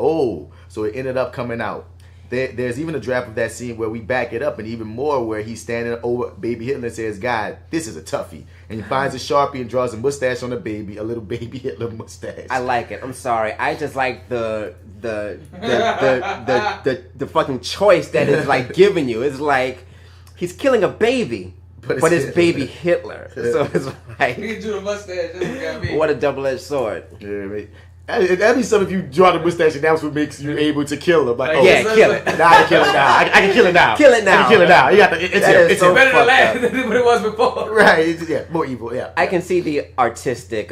so it ended up coming out. There's even a draft of that scene where we back it up, and even more where he's standing over baby Hitler and says, God, this is a toughie. And he finds a Sharpie and draws a mustache on the baby, a little baby Hitler mustache. I like it. I'm sorry. I just like the fucking choice that is like giving you. It's like he's killing a baby, but it's baby Hitler. So it's like he drew the mustache. What a double-edged sword. Yeah, man. That'd be something if you draw the mustache and that's what makes you able to kill him. Like, kill it. Nah, I can kill it now. I can kill it now. Kill it now. I can kill it now. You got it's so better than last than what it was before. Right. More evil. Yeah. I can see the artistic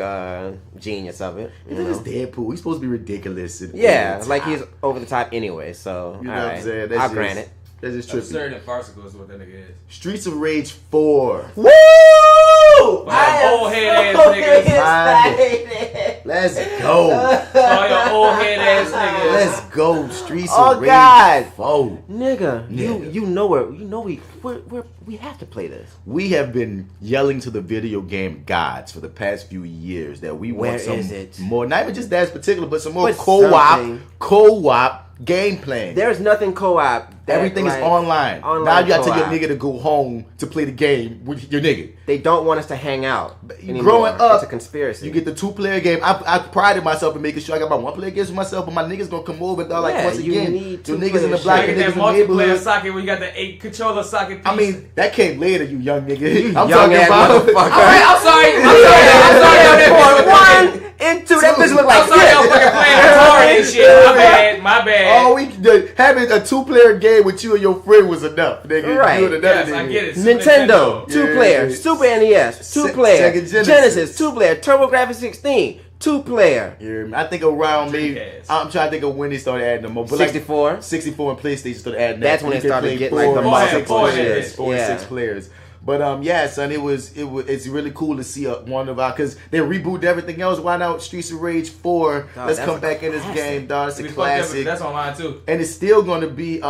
genius of it. It's Deadpool. He's supposed to be ridiculous. And like he's over the top anyway. So you know what I'm saying? I'll grant it. That's just trippy. Absurd and farcical is what that nigga is. Streets of Rage 4. Woo! I am old head ass niggas. Let's go. All your old head ass niggas. Let's go. Streets of Rage 4. Nigga, you know we have to play this. We have been yelling to the video game gods for the past few years that we want some more, not even just that particular, but some more co-op game playing. There's nothing co-op. Everything is online. Now you gotta tell your nigga to go home to play the game with your nigga. They don't want us to hang out anymore. Growing up, it's a conspiracy. You get the 2-player game. I prided myself in making sure I got my 1-player games with myself, but my niggas gonna come over and like once again, your niggas in the block, and niggas in the neighborhood. Socket where you got the 8 controller socket piece. I mean, that came later, you young nigga. I'm talking about. Alright, I'm sorry. One and two. That bitch look like I'm sorry, y'all fucking playing Atari and shit. My bad. All we did, having a 2-player game with you and your friend was enough, nigga. Right. Yes, I get it. Nintendo, 2-player. Super NES, 2-player. Genesis, 2-player. TurboGrafx 16, 2-player. Yeah, I think around maybe. I'm trying to think of when they started adding them more. But 64. Like 64 and PlayStation started adding that. That's when they started getting like the multiple players, 4 and 6 players. But yeah, son, it's really cool to see one of our, because they rebooted everything else. Why not Streets of Rage 4? Let's come back in this game, dog. It's a classic. That's online too. And it's still gonna be be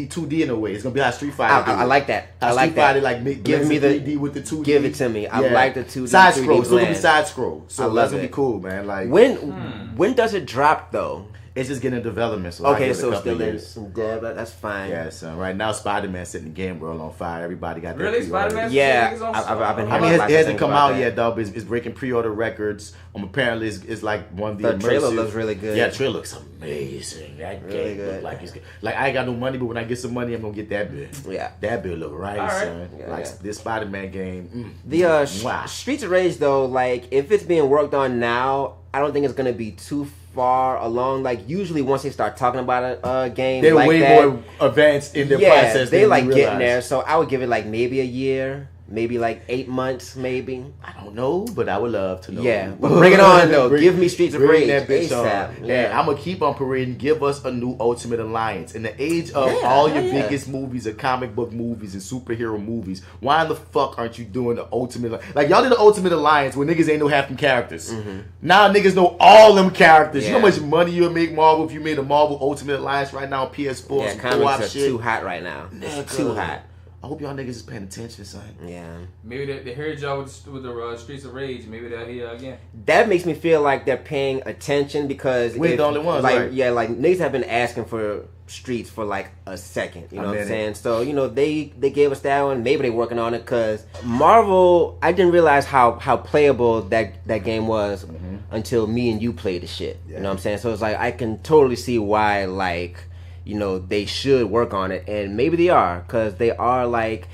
2D in a way. It's gonna be how Street Fighter. I like that. How Street Fighter give me the 3D with the 2D. Give it to me. I like the 2D. Side scroll. It's gonna be side scroll. So that's gonna it. be cool, man. Like when does it drop though? It's just getting in development. So okay, so still in some dev. That's fine. Yeah, son. Right now, Spider-Man setting the game world on fire. Everybody got that. Really, Spider-Man? Yeah, I've been. I mean, it hasn't come out yet, though. But it's breaking pre-order records. Apparently, it's like one of the. The trailer looks really good. Yeah, the trailer looks amazing. That game looks like it's good. Like I ain't got no money, but when I get some money, I'm gonna get that bill. Yeah, that bill look right, son. Yeah, like this Spider-Man game. The Streets of Rage though, like if it's being worked on now, I don't think it's gonna be too far along. Like usually once they start talking about a game, they're like way that, more advanced in their process. They like getting getting there. So I would give it like maybe a year, maybe like 8 months, maybe. I don't know, but I would love to know. Yeah, but bring it on though. Give me Streets of Rage that bitch ASAP. on. Yeah, I'm gonna keep on parading. Give us a new Ultimate Alliance in the age of all your biggest movies, and comic book movies, and superhero movies. Why the fuck aren't you doing the Ultimate? Like y'all did the Ultimate Alliance when niggas ain't know half them characters. Now niggas know all them characters. You know how much money you'll make Marvel if you made a Marvel Ultimate Alliance right now on PS4? Yeah, comics are too hot right now. Too hot. I hope y'all niggas is paying attention, son. Yeah. Maybe they heard y'all with the Streets of Rage. Maybe they'll hear again. That makes me feel like they're paying attention because we're the only ones, like, right? Yeah, like niggas have been asking for Streets for like a second. You know what I'm saying? So they gave us that one. Maybe they're working on it because Marvel. I didn't realize how playable that game was until me and you played the shit. Yeah. You know what I'm saying? So it's like I can totally see why like. They should work on it, and maybe they are, because they are like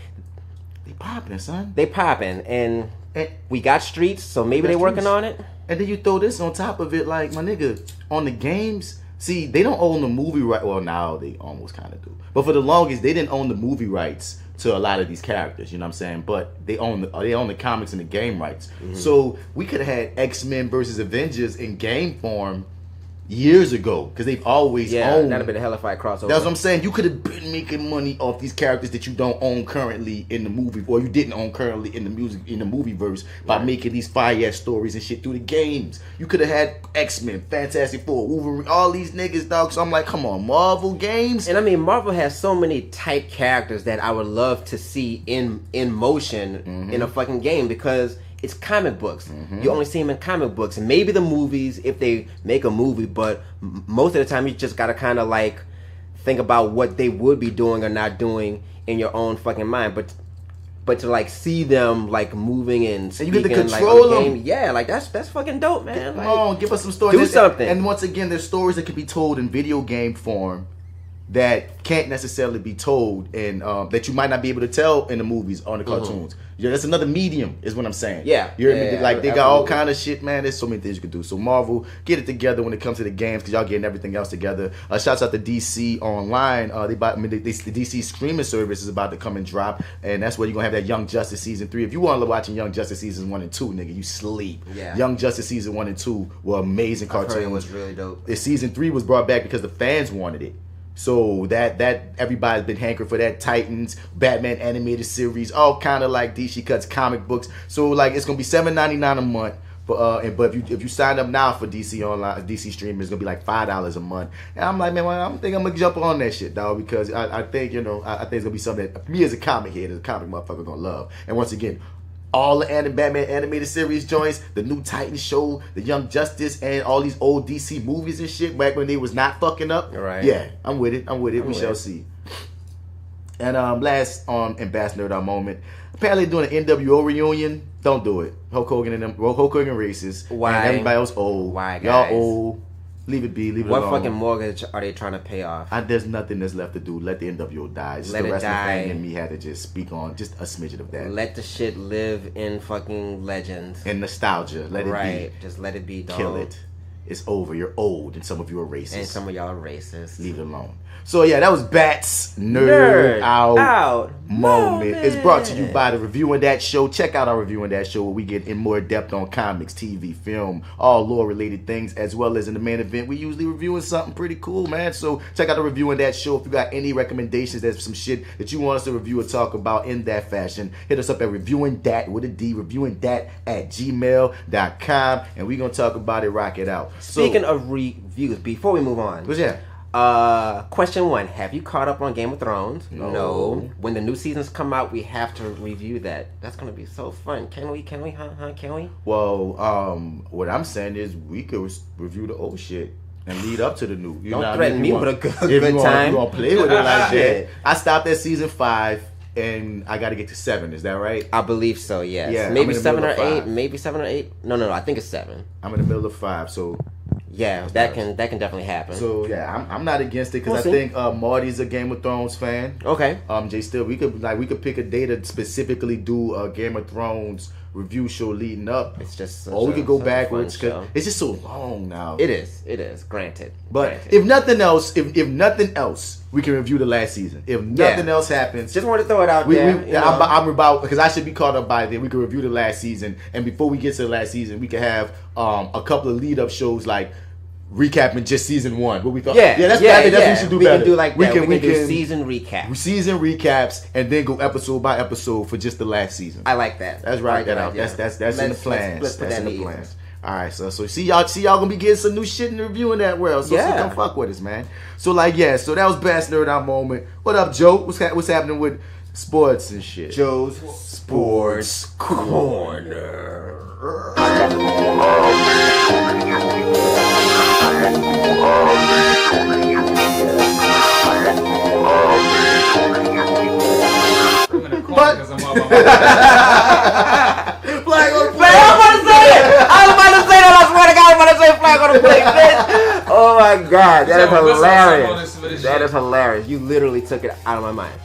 they popping, son. They popping, and we got Streets, so maybe they're working on it. And then you throw this on top of it, like my nigga, on the games. See, they don't own the movie right. Well, now they almost kind of do, but for the longest, they didn't own the movie rights to a lot of these characters. You know what I'm saying? But they own the comics and the game rights. So we could have had X-Men versus Avengers in game form years ago, because they've always owned. That'd have been a hellified crossover. That's what I'm saying. You could have been making money off these characters that you don't own currently in the movie, or you didn't own currently in the movie verse by making these fire-ass stories and shit through the games. You could have had X-Men, Fantastic Four, Wolverine, all these niggas, dog. So I'm like, come on, Marvel games. And I mean, Marvel has so many tight characters that I would love to see in motion in a fucking game, because it's comic books. You only see them in comic books, and maybe the movies if they make a movie. But most of the time, you just gotta kind of like think about what they would be doing or not doing in your own fucking mind. But to like see them like moving and speaking, you get to control like, them. Yeah, like that's fucking dope, man. Come like, on, give us some stories. Do something. And once again, there's stories that can be told in video game form that can't necessarily be told in that you might not be able to tell in the movies or the cartoons. Yeah, that's another medium, is what I'm saying. Yeah, you hear me? Like they got absolutely. all kind of shit, man. There's so many things you can do. So Marvel, get it together when it comes to the games, because y'all getting everything else together. Shouts out to DC Online. The DC streaming service is about to come and drop, and that's where you're gonna have that Young Justice season 3. If you want to watching Young Justice season 1 and 2, nigga, you sleep. Yeah. Young Justice season 1 and 2 were amazing cartoons. It was really dope. The season 3 was brought back because the fans wanted it. So that everybody's been hankering for that. Titans, Batman animated series, all kind of like DC cuts, comic books. So like it's gonna be $7.99 a month. But if you sign up now for DC Online, DC streaming, it's gonna be like $5 a month. And I'm like, man, I think I'm gonna jump on that shit, dog, because I think I think it's gonna be something that me as a comic head, as a comic motherfucker, gonna love. And once again, all the Batman animated series joints, the new Titans show, the Young Justice, and all these old DC movies and shit back when they was not fucking up. Right. Yeah, I'm with it. We shall see. And last on Ambassador NerdOut moment, apparently doing an NWO reunion. Don't do it. Hulk Hogan and racist. Why? And everybody else old. Why, guys? Y'all old. Leave it be. Leave it What alone. fucking mortgage are they trying to pay off? There's nothing that's left to do. Let the NWO die. Just Let the it wrestling die. fan in me had to just speak on just a smidgen of that. Let the shit live in fucking legends. And nostalgia. Let it right. be. Just let it be, dog. Kill it. It's over. You're old, and some of you are racist. And some of y'all are racist. Leave it alone. So yeah, that was Bats Nerd Out Moment. It's brought to you by the Reviewing That Show. Check out our Reviewing That Show, where we get in more depth on comics, TV, film, all lore related things, as well as in the main event, we usually reviewing something pretty cool, man. So check out the Reviewing That Show. If you got any recommendations, there's some shit that you want us to review or talk about in that fashion, hit us up at reviewingdat with a D, reviewingdat@gmail.com, and we're gonna talk about it, rock it out. Speaking of reviews, before we move on, what's that? Question 1, have you caught up on Game of Thrones? No. When the new seasons come out, we have to review that. That's gonna be so fun. Can we? Can we? Well, what I'm saying is we could review the old shit and lead up to the new. You Don't threaten me with a good if you time. You gonna play with it like that? I stopped at season 5 and I got to get to 7. Is that right? I believe so. Yes. Yeah, maybe I'm in the 7 or middle of 8. 5. Maybe 7 or 8. No. I think it's 7. I'm in the middle of 5, so. Yeah, that can definitely happen. So yeah, I'm not against it, because I think Marty's a Game of Thrones fan. Okay. Jay Still, we could pick a day to specifically do a Game of Thrones review show leading up. It's just or we could go backwards because it's just so long now. It is. Granted. But if nothing else, if nothing else, we can review the last season. If nothing else happens, just want to throw it out there. I'm about because I should be caught up by then. We can review the last season, and before we get to the last season, we can have a couple of lead up shows like recapping just season 1. What we thought. That's what we should do. We better. Can do like that. We can do season recaps, and then go episode by episode for just the last season. I like that. That's right. That's in the plans. Let's put that in the plans. All right, so see y'all gonna be getting some new shit and reviewing that world. So come fuck with us, man. So so that was best nerd out moment. What up, Joe? What's happening with sports and shit? Joe's Sports Corner. Flag on the play. I was about to say that. I swear to God, I was about to say flag on the play, bitch. Oh my God, that is hilarious. That is hilarious. You literally took it out of my mind.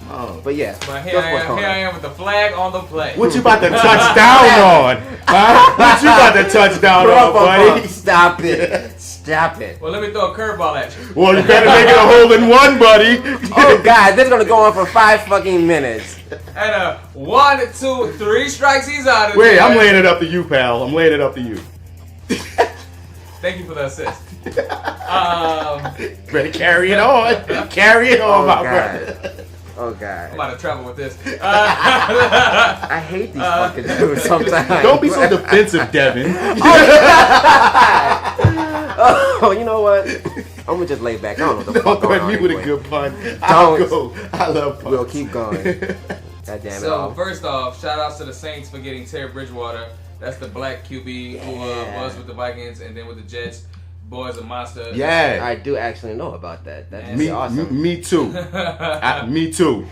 But yeah. But here I am with the flag on the play. What you about to touch down on? Huh? What you about to touch down on, buddy? Stop it. Well, let me throw a curveball at you. Well, you better make it a hole-in-one, buddy. Oh God, this is gonna go on for 5 fucking minutes. And 1, 2, 3 strikes, he's out of Wait, I'm laying it up to you, pal. I'm laying it up to you. Thank you for the assist. Better carry it on. Carry it on, my brother. Oh God. I'm about to travel with this. I hate these fucking dudes sometimes. Don't be so defensive, Devin. Oh, you know what? I'm gonna just lay back. I don't know what the fuck going on. Me with a good pun. I love puns. We'll keep going. God damn it. So first off, shout outs to the Saints for getting Terry Bridgewater. That's the black QB who was with the Vikings and then with the Jets. Boy's a monster. Yeah, I do actually know about that. That's awesome. Me too. Me too.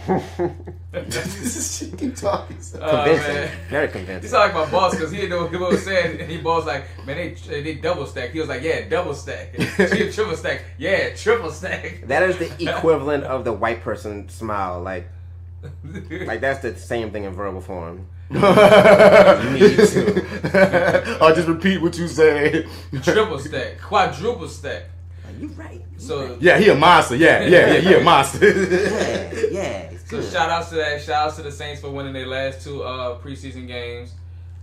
Keep talking. Convincing. Very convincing. You sound like my boss because he didn't know what he was saying. And he boss like, man, they double stack. He was like, yeah, double stack. She triple stack. Yeah, triple stack. That is the equivalent of the white person smile. Like that's the same thing in verbal form. Me too. I'll just repeat what you said. Triple stack, quadruple stack. Are you right? Yeah, he a monster. Yeah, he a monster. Yeah. So shout outs to that. Shout outs to the Saints for winning their last 2 preseason games.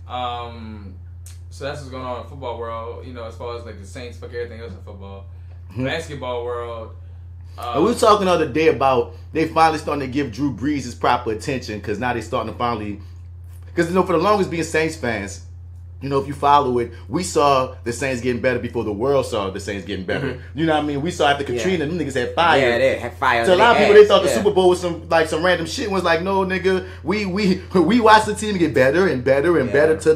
So that's what's going on in the football world. You know, as far as like the Saints, fuck everything else in football. Basketball world. We were talking the other day about they finally starting to give Drew Brees his proper attention because now they starting to finally. Because, for the longest being Saints fans, if you follow it, we saw the Saints getting better before the world saw the Saints getting better. Mm-hmm. You know what I mean? We saw after Katrina, them niggas had fire. Yeah, they had fire. So a lot of people, they thought the Super Bowl was some random shit. Was like, no, nigga, we watched the team get better and better and better to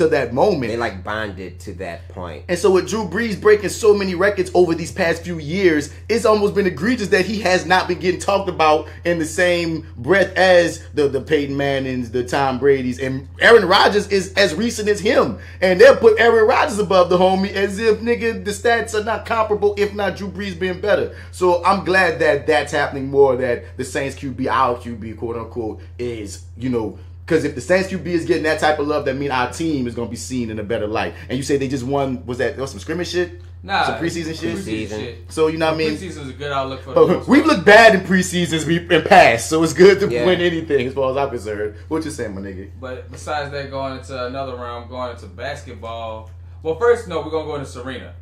that moment. They bonded to that point. And so with Drew Brees breaking so many records over these past few years, it's almost been egregious that he has not been getting talked about in the same breath as the Peyton Mannings, the Tom Brady's, and Aaron Rodgers is as recent as him. And they'll put Aaron Rodgers above the homie as if, nigga, the stats are not comparable, if not Drew Brees being better. So I'm glad that that's happening more, that the Saints QB, our QB, quote unquote, is, because if the Saints QB is getting that type of love, that means our team is going to be seen in a better light. And you say they just won, was some scrimmage shit? Nah. Some preseason shit? Preseason. So, you know what I mean? Preseason is a good outlook for the we've looked bad in preseasons in past, so it's good to win anything as far as I'm concerned. What you saying, my nigga? But besides that, going into another round, going into basketball. Well, first, no, we're going to go into Serena.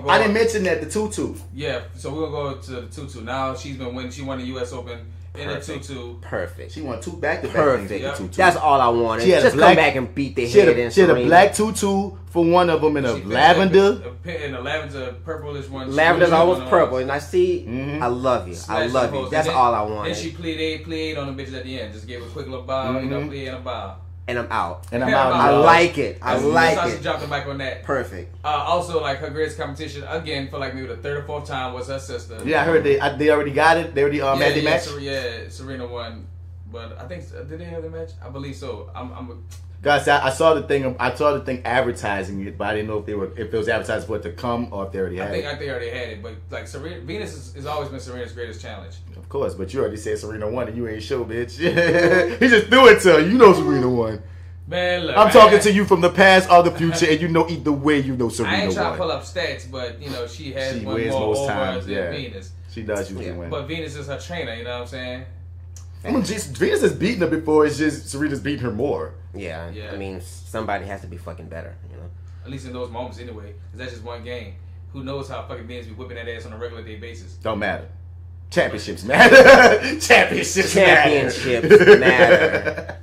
I didn't mention that, the tutu. Yeah, so we're going to go to the tutu. Now she's been winning. She won the U.S. Open. In a tutu. Perfect. She won 2 back-to-back. Perfect. That's all I wanted. Just come back and beat the head in. She had a black tutu for one of them and a lavender. And a lavender, purplish one. Lavender's always purple. And I see, I love you. I love you. That's all I wanted. And she played on the bitches at the end. Just gave a quick little bow, play and a bow. And I'm out. I like it. I like it. She dropped the mic on that. Perfect. Also, her greatest competition, again, for maybe the 3rd or 4th time, was her sister. Yeah, I heard they already got it. They already had the match? Serena won. But I think, did they have the match? I believe so. Guys, I saw the thing advertising it, but I didn't know if it was advertised for it to come or if they already had it. I think they already had it, but Serena, Venus has always been Serena's greatest challenge. Of course, but you already said Serena won and you ain't sure, bitch. He just threw it to her. You know Serena won. Man, look, I'm talking to you from the past or the future, and you know either way you know Serena I ain't trying to won. pull up stats, but you know she has She one wins more most over times, than yeah. Venus. She does usually win. But Venus is her trainer, you know what I'm saying? I mean, Venus has beaten her before. It's just Serena's beating her more. Yeah. I mean, somebody has to be fucking better, you know. At least in those moments, anyway. Because that's just one game. Who knows how fucking Venus be whipping that ass on a regular day basis? Don't matter. Championships matter. Championships matter.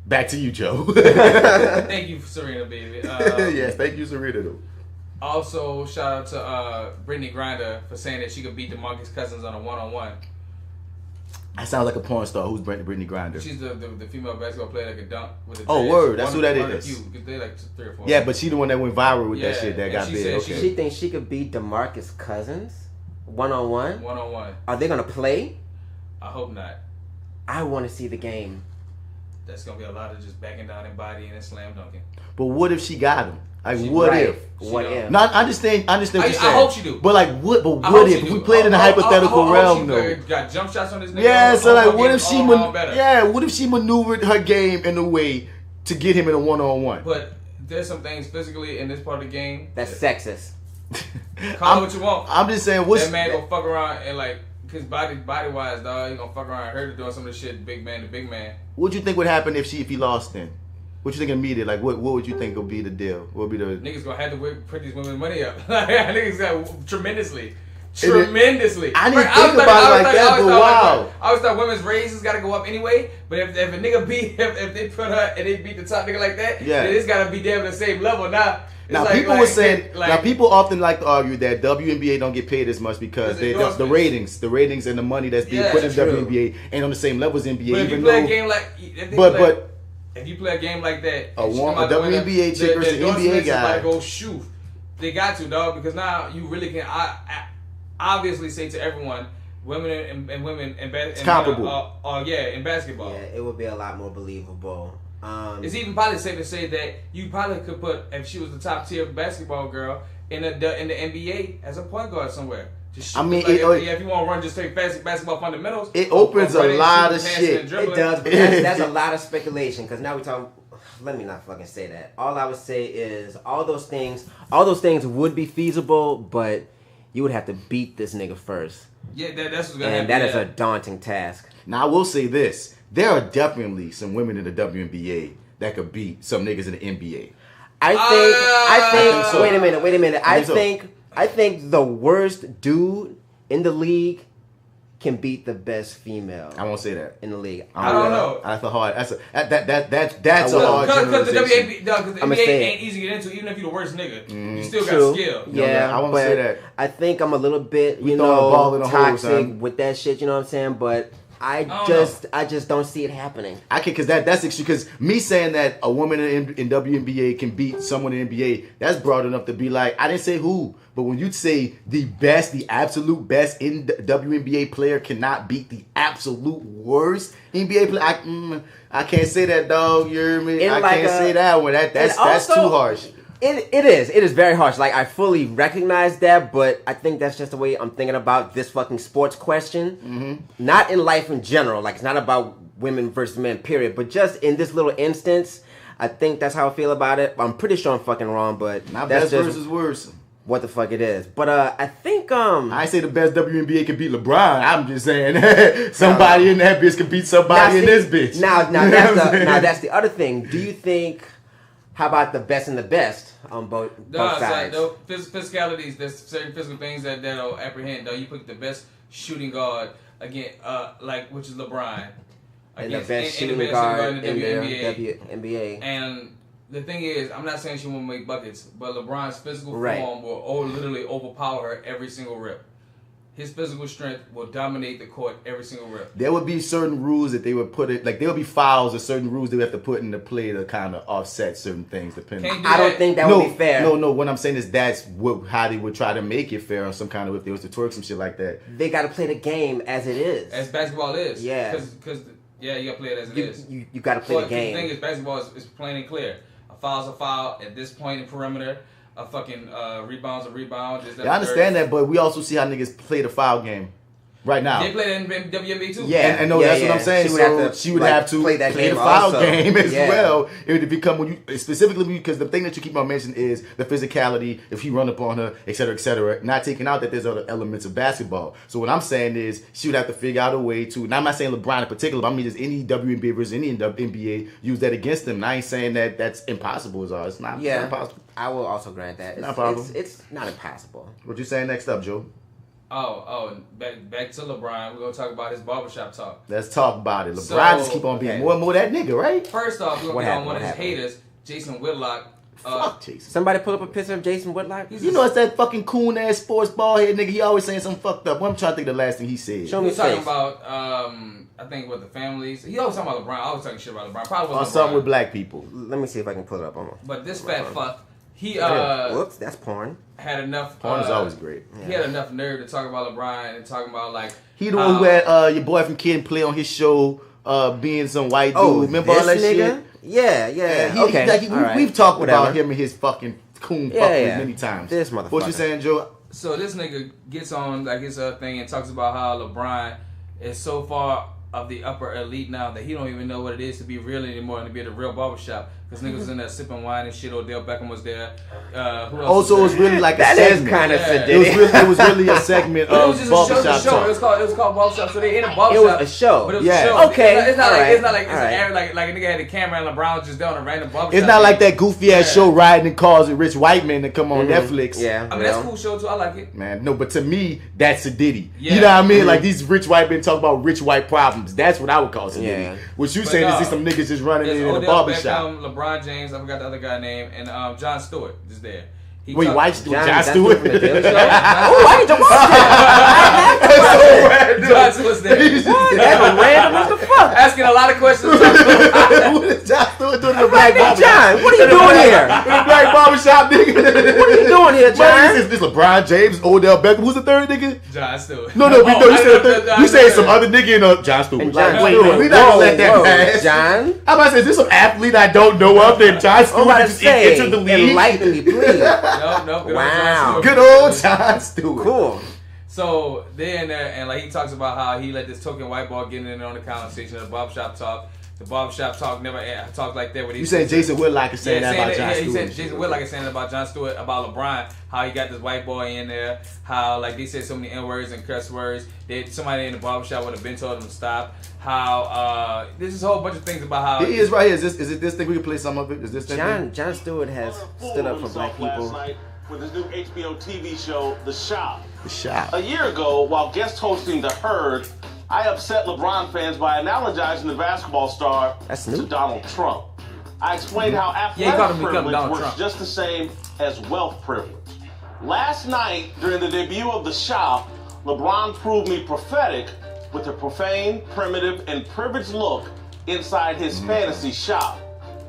Back to you, Joe. Thank you, Serena, baby. Yes, thank you, Serena, though. Also, shout out to Brittany Griner for saying that she could beat DeMarcus Cousins on a one-on-one. That sounds like a porn star. Who's Brittany Griner? She's the female basketball player that could dunk with the Oh, dreads. word. That's who that is. They like 3 or 4. Yeah, but she the one that went viral with that shit that and got she big. said Okay. She thinks she could beat DeMarcus Cousins one-on-one? One-on-one. Are they going to play? I hope not. I want to see the game. That's going to be a lot of just backing down and bodying and slam dunking. But what if she got him? Like, what if? What if? No, I understand what you're saying. I hope she do. But like, what if? We played in a hypothetical realm, though. Got jump shots on this nigga. Yeah, so like, what if she what if she maneuvered her game in a way to get him in a one-on-one? But there's some things physically in this part of the game that's sexist. Call it what you want. I'm just saying, that man gonna fuck around and like, cause body wise, dog, he gonna fuck around and hurt her doing some of this shit, big man to big man. What do you think would happen if he lost then? What you think immediately? Like, what would you think would be the deal? What would be the niggas gonna have to put these women's money up? Niggas got tremendously. Tremendously. I didn't think about it like that, but wow. I always thought women's raises gotta go up anyway. But if a nigga if they put her and they beat the top nigga like that, then it's gotta be damn the same level. Now people were saying people often like to argue that WNBA don't get paid as much because the ratings and the money that's being put in WNBA ain't on the same level as NBA. But if you play a game like if you play a game like that, a WNBA chick versus an NBA guy, to go shoot. They got to, dog, because now you really can obviously say to everyone, women and women in comparable. In basketball. Yeah, it would be a lot more believable. It's even probably safe to say that you probably could put, if she was the top tier basketball girl in the NBA as a point guard somewhere. I mean, if you want to run, just take basketball fundamentals. It opens a lot of shit. It does, but that's a lot of speculation because now we're talking. Let me not fucking say that. All I would say is all those things would be feasible, but you would have to beat this nigga first. Yeah, that's what's gonna happen. And that is a daunting task. Now I will say this: there are definitely some women in the WNBA that could beat some niggas in the NBA. I think. So. Wait a minute. I think the worst dude in the league can beat the best female. I won't say that in the league. I don't know. That's a hard. That's a hard generalization. Because the NBA ain't easy to get into. Even if you're the worst nigga, you still got skill. Yeah, I won't say that. I think I'm a little bit, toxic with that shit. You know what I'm saying? But I just don't see it happening. I can, that's because me saying that a woman in WNBA can beat someone in NBA, that's broad enough to be like, I didn't say who, but when you say the absolute best in the WNBA player cannot beat the absolute worst NBA player, I can't say that, dog. You hear me? I can't say that one. That's too harsh. It is very harsh. Like, I fully recognize that, but I think that's just the way I'm thinking about this fucking sports question. Mm-hmm. Not in life in general. Like, it's not about women versus men, period. But just in this little instance, I think that's how I feel about it. I'm pretty sure I'm fucking wrong, but not that's best versus worse. What the fuck it is. But I think I say the best WNBA can beat LeBron. I'm just saying somebody in that bitch can beat somebody in this bitch. Now that's the other thing. Do you think? How about the best and the best on both sides? No, physicalities, there's certain physical things that'll apprehend. Though you put the best shooting guard again, which is LeBron, and the best shooting guard in the WNBA. And the thing is, I'm not saying she won't make buckets, but LeBron's physical form will literally overpower her every single rip. His physical strength will dominate the court every single rep. There would be certain rules that they would put it, like there would be fouls or certain rules they would have to put into play to kind of offset certain things. Depending. I don't think that would be fair. No. What I'm saying is that's how they would try to make it fair on some kind of, if they was to twerk some shit like that. They got to play the game as it is. As basketball is. Yeah. Because you got to play it as it is. You got to play the game. The thing is, basketball is plain and clear. A foul's a foul at this point in perimeter. A fucking rebound's a rebound. I understand that, but we also see how niggas play the foul game. Right now. They play that in WNBA too. Yeah, and that's what I'm saying. She would have to play that play game the foul also. game as well. It would become specifically because the thing that you keep on mentioning is the physicality. If he run up on her, et cetera, not taking out that there's other elements of basketball. So what I'm saying is she would have to figure out a way to. And I'm not saying LeBron in particular, but I mean just any WNBA versus any NBA use that against them. And I ain't saying that that's impossible. It's not impossible. I will also grant that. Not possible. It's not impossible. What you saying next up, Joe? Back to LeBron. We're gonna talk about his barbershop talk. Let's talk about it. LeBron just keep on being more and more that nigga, right? First off, we're gonna get on one of his haters, Jason Whitlock. Fuck Jason. Somebody pull up a picture of Jason Whitlock. You know it's that fucking coon ass sports ball head nigga. He always saying something fucked up. I'm trying to think of the last thing he said. Show me. He's talking about I think with the families. He always talking about LeBron. Always talking shit about LeBron. Probably Or something with black people. Let me see if I can pull it up. But this fat fuck, he whoops, that's porn. had enough. Porn is always great. He had enough nerve to talk about LeBron and talking about like he the one who had your boy from Kid play on his show, being some white dude. Remember all that nigga? shit? Yeah. Okay. We've talked about him and his fucking coon fuckers many times. This motherfucker. What you saying, Joe? So this nigga gets on like his thing and talks about how LeBron is so far of the upper elite now that he don't even know what it is to be real anymore and to be at a real barbershop. Because niggas was in there sipping wine and shit. Odell Beckham was there. Who else Also, it was really like a segment. Kind of it was really a segment of barbershop talk. It was called barbershop. So they in a barbershop. It was a show. But it was a show. Okay. It's not like a nigga had a camera and LeBron was just down a random barbershop. It's not like that goofy ass show riding in cars with rich white men that come on Netflix. Yeah. I mean that's a cool show too. I like it. Man, no, but to me that's Sadiddy. Yeah. You know what I mean? Like these rich white men talk about rich white problems. That's what I would call Sadiddy. Yeah. What you saying is these some niggas just running in a barbershop. Beckham, LeBron James, I forgot the other guy name, and Jon Stewart is there. Wait, white Stewart? Jon Stewart? Oh, I need to watch that. Jon Stewart's there. That's random as the fuck. Asking a lot of questions. What is Jon Stewart doing in the black barbershop? John, what are you doing here? In the black barbershop, nigga. What are you doing here, John? This LeBron James, Odell Beckham. Who's the third nigga? Jon Stewart. No, you said the third. You said some other nigga in Jon Stewart. And Jon Wait, Stewart. we not gonna let that pass. John? I'm about to say, is this some athlete I don't know of that Jon I'm Stewart about to just say, entered the league? enlighten me, please. No. Wow. Good old Jon Stewart. Cool. So they're in there, and like he talks about how he let this token white ball get in there on the conversation of the barbershop talk. The barbershop talk never talked like that. You saying Jason Whitlock is saying that about Jon Stewart? He said Jason Whitlock is saying that about Jon Stewart, about LeBron, how he got this white boy in there, how like they said so many N-words and cuss words. Somebody in the barbershop would have been told him to stop. How this is a whole bunch of things about how he is right here. Is it this thing? We can play some of it. Is this thing? Jon Stewart has stood up for black people. With his new HBO TV show, The Shop. The Shop. A year ago, while guest hosting The Herd, I upset LeBron fans by analogizing the basketball star to Donald Trump. I explained how athletic privilege works just the same as wealth privilege. Last night, during the debut of The Shop, LeBron proved me prophetic with a profane, primitive, and privileged look inside his fantasy shop,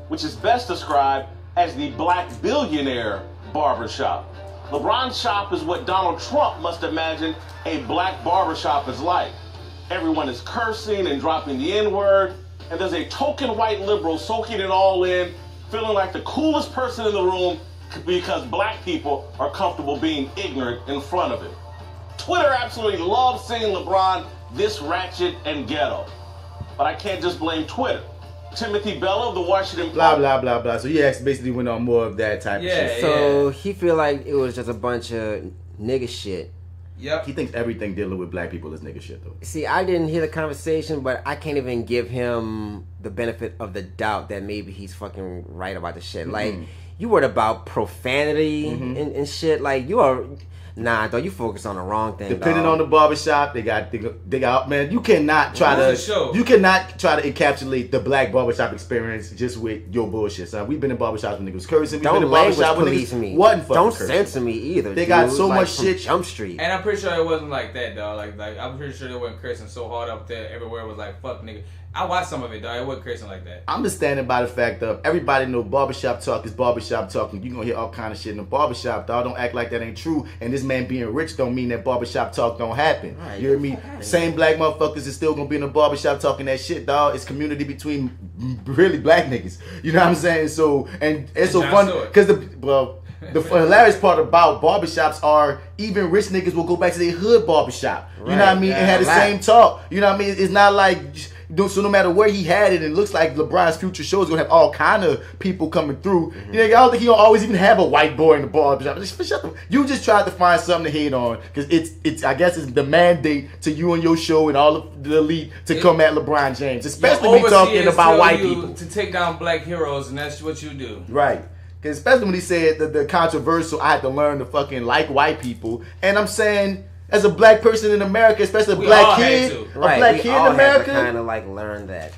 which is best described as the black billionaire barbershop. LeBron's shop is what Donald Trump must imagine a black barbershop is like. Everyone is cursing and dropping the N-word, and there's a token white liberal soaking it all in, feeling like the coolest person in the room because black people are comfortable being ignorant in front of it. Twitter absolutely loves seeing LeBron this ratchet and ghetto. But I can't just blame Twitter. Timothy Bella of the Washington Post. Blah, blah, blah, blah. So he basically went on more of that type of shit. So he feel like it was just a bunch of nigga shit. Yep. He thinks everything dealing with black people is nigga shit, though. See, I didn't hear the conversation, but I can't even give him the benefit of the doubt that maybe he's fucking right about the shit. Like, you worried about profanity and shit. Like, you are... Nah, though, you focus on the wrong thing. Depending on the barbershop, they got man. You cannot try to encapsulate the black barbershop experience just with your bullshit, son. We've been in barbershops when niggas cursing. We've been in barbershops when niggas me. Don't censor me either. They got so much shit. Jump Street. And I'm pretty sure it wasn't like that, dog. Like I'm pretty sure they wasn't cursing so hard up there. Everywhere was like, fuck, nigga. I watched some of it, dog. It wasn't cursing like that. I'm just standing by the fact of everybody know barbershop talk is barbershop talk, and you gonna hear all kind of shit in the barbershop, dog. Don't act like that ain't true. And this man being rich don't mean that barbershop talk don't happen. Right, you hear me? Same black motherfuckers is still gonna be in the barbershop talking that shit, dog. It's community between really black niggas. You know what I'm saying? So and it's so fun because The hilarious part about barbershops are even rich niggas will go back to their hood barbershop. You know what I mean? And have the same talk. You know what I mean? It's not like, so no matter where he had it, it looks like LeBron's future show is going to have all kind of people coming through. You know, I don't think he'll always even have a white boy in the barbershop. You just tried to find something to hate on because it's I guess it's the mandate to you and your show and all of the elite to come at LeBron James, especially when talking about white people. To take down black heroes, and that's what you do. Right. Because especially when he said the controversial, I had to learn to fucking like white people. And I'm saying, as a black person in America, especially a black kid in America, kind of like learn that.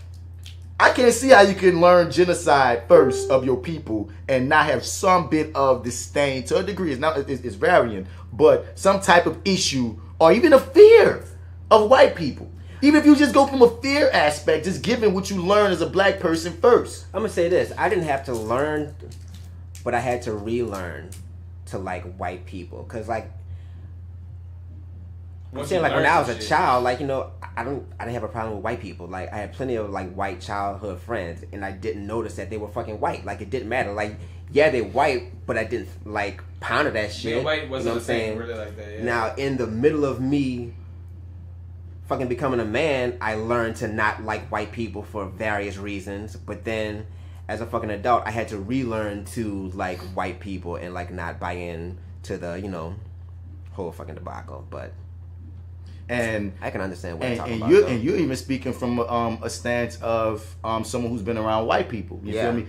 I can't see how you can learn genocide first of your people and not have some bit of disdain to a degree. It's varying, but some type of issue or even a fear of white people. Even if you just go from a fear aspect, just giving what you learn as a black person first. I'm gonna say this: I didn't have to learn, but I had to relearn to like white people, cause like. I'm saying, like, when I was a child, like, you know, I didn't have a problem with white people. Like, I had plenty of like white childhood friends, and I didn't notice that they were fucking white. Like, it didn't matter. Like, yeah, they white, but I didn't like ponder that shit. Being white wasn't you know what I'm saying? Really like that. Yeah. Now, in the middle of me fucking becoming a man, I learned to not like white people for various reasons. But then, as a fucking adult, I had to relearn to like white people and like not buy in to the, you know, whole fucking debacle. But. And I can understand what you're talking about. And you're even speaking from a stance of someone who's been around white people. You feel me?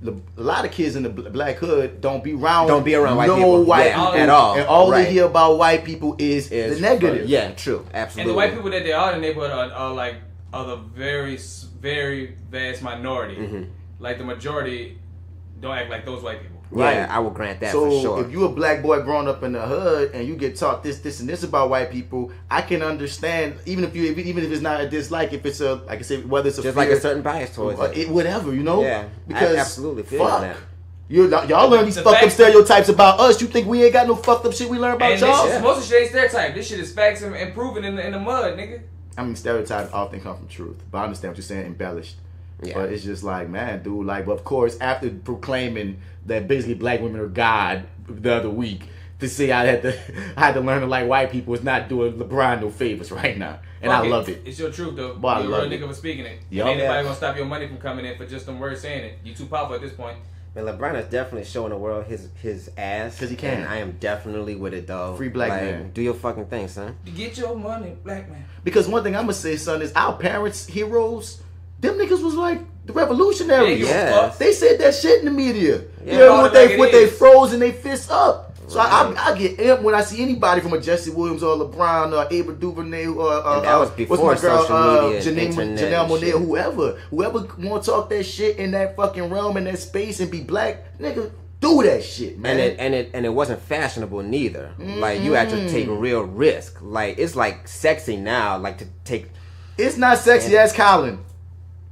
A lot of kids in the black hood don't be around white people at all. And all they hear about white people is the negative. Yeah, true. Absolutely. And the white people that they are in the neighborhood are the very, very vast minority. Mm-hmm. Like the majority don't act like those white people. Right. Yeah, I will grant that for sure. So if you're a black boy growing up in the hood and you get taught this, and this about white people, I can understand even if it's not a dislike, if it's a, like I said, whether it's a just fear, like a certain bias towards it, whatever, you know. Yeah, because I absolutely feel that. Y'all learn these fucked up stereotypes about us. You think we ain't got no fucked up shit we learn about y'all? Most of shit ain't stereotype. This shit is facts and proven in the mud, nigga. I mean, stereotypes often come from truth, but I understand what you're saying, embellished. Yeah. But it's just like, man, dude, like, but of course, after proclaiming that basically black women are God the other week, to say I had to learn to like white people is not doing LeBron no favors right now. And I love it. It's your truth, though. But You're a real nigga for speaking it. Yep. Ain't nobody gonna stop your money from coming in for just them words saying it. You too powerful at this point. Man, LeBron is definitely showing the world his ass. Because he can. And I am definitely with it, though. Free black man. Do your fucking thing, son. Get your money, black man. Because one thing I'm going to say, son, is our parents' heroes, them niggas was like the revolutionaries. Yeah. They said that shit in the media. Yeah, you know, with they froze and they fists up. So right. I get amped when I see anybody from a Jesse Williams or LeBron or Ava DuVernay or that was before social media, Janelle Monáe, whoever want to talk that shit in that fucking realm in that space and be black, nigga, do that shit, man. And it wasn't fashionable neither. Mm-hmm. Like you had to take a real risk. Like it's like sexy now, like to take. It's not sexy as Colin.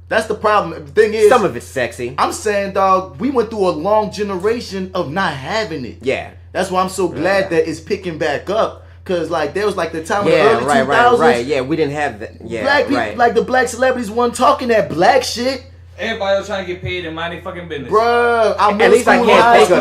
That's the problem. The thing is, some of it's sexy. I'm saying, dog, we went through a long generation of not having it. Yeah. That's why I'm so glad that it's picking back up. Cause like there was like the time in the early 2000s. Right. Yeah, we didn't have that. Yeah, black people, like the black celebrities, weren't talking that black shit. Everybody was trying to get paid and mind their fucking business. Bruh, I'm middle school, high school.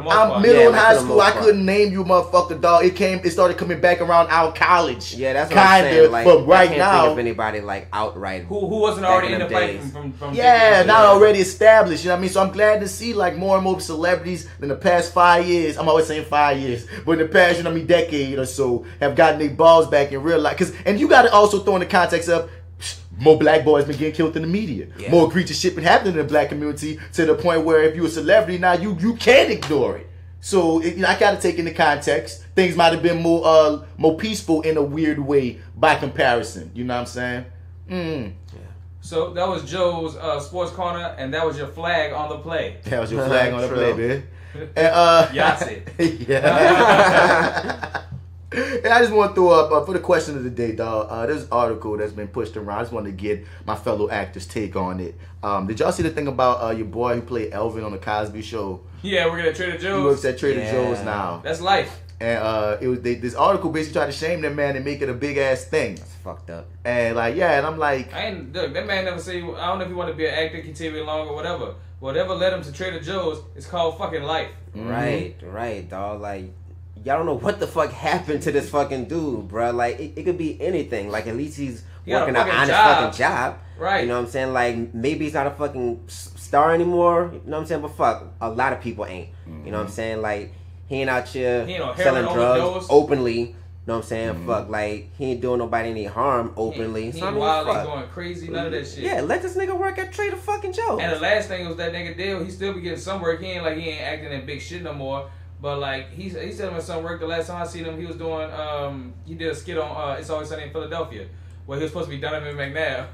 I'm middle and high school. I couldn't name you, motherfucker, dog. It started coming back around our college. Yeah, that's what I'm saying. Like, but right I can't now, think of anybody like outright who wasn't already in the fight from not already established. You know what I mean? So I'm glad to see like more and more celebrities in the past 5 years. I'm always saying 5 years, but in the past, you know what I mean, decade or so, have gotten their balls back in real life. And you got to also throw in the context of. More black boys been getting killed in the media. Yeah. More egregious shit been happening in the black community to the point where if you're a celebrity now, you can't ignore it. So I got to take into context. Things might have been more peaceful in a weird way by comparison. You know what I'm saying? Yeah. So that was Joe's Sports Corner, and that was your flag on the play. That was your flag on the play, man. Yahtzee. Yeah. And I just want to throw up, for the question of the day, dog, there's an article that's been pushed around. I just want to get my fellow actors' take on it. Did y'all see the thing about your boy who played Elvin on the Cosby Show? Yeah, working at Trader Joe's. He works at Trader Joe's now. That's life. And this article basically tried to shame that man and make it a big-ass thing. That's fucked up. And like, yeah, and I'm like... Look, that man never say, I don't know if he want to be an actor, continue along or whatever. whatever led him to Trader Joe's is called fucking life. Right, dog. Like, y'all don't know what the fuck happened to this fucking dude, bro. Like, it could be anything. Like, at least he's working an honest fucking job. Right. You know what I'm saying? Like, maybe he's not a fucking star anymore. You know what I'm saying? But fuck, a lot of people ain't. You know what I'm saying? Like, he ain't out here selling drugs openly. You know what I'm saying? Fuck, like, he ain't doing nobody any harm openly. He ain't wildly going crazy, none of that shit. Yeah, let this nigga work at Trader fucking Joe's. And the last thing was that nigga deal, he still be getting some work. He ain't acting in big shit no more. But like he said him in some work. The last time I seen him, he was doing he did a skit on It's Always Sunny in Philadelphia, where he was supposed to be Donovan McNabb.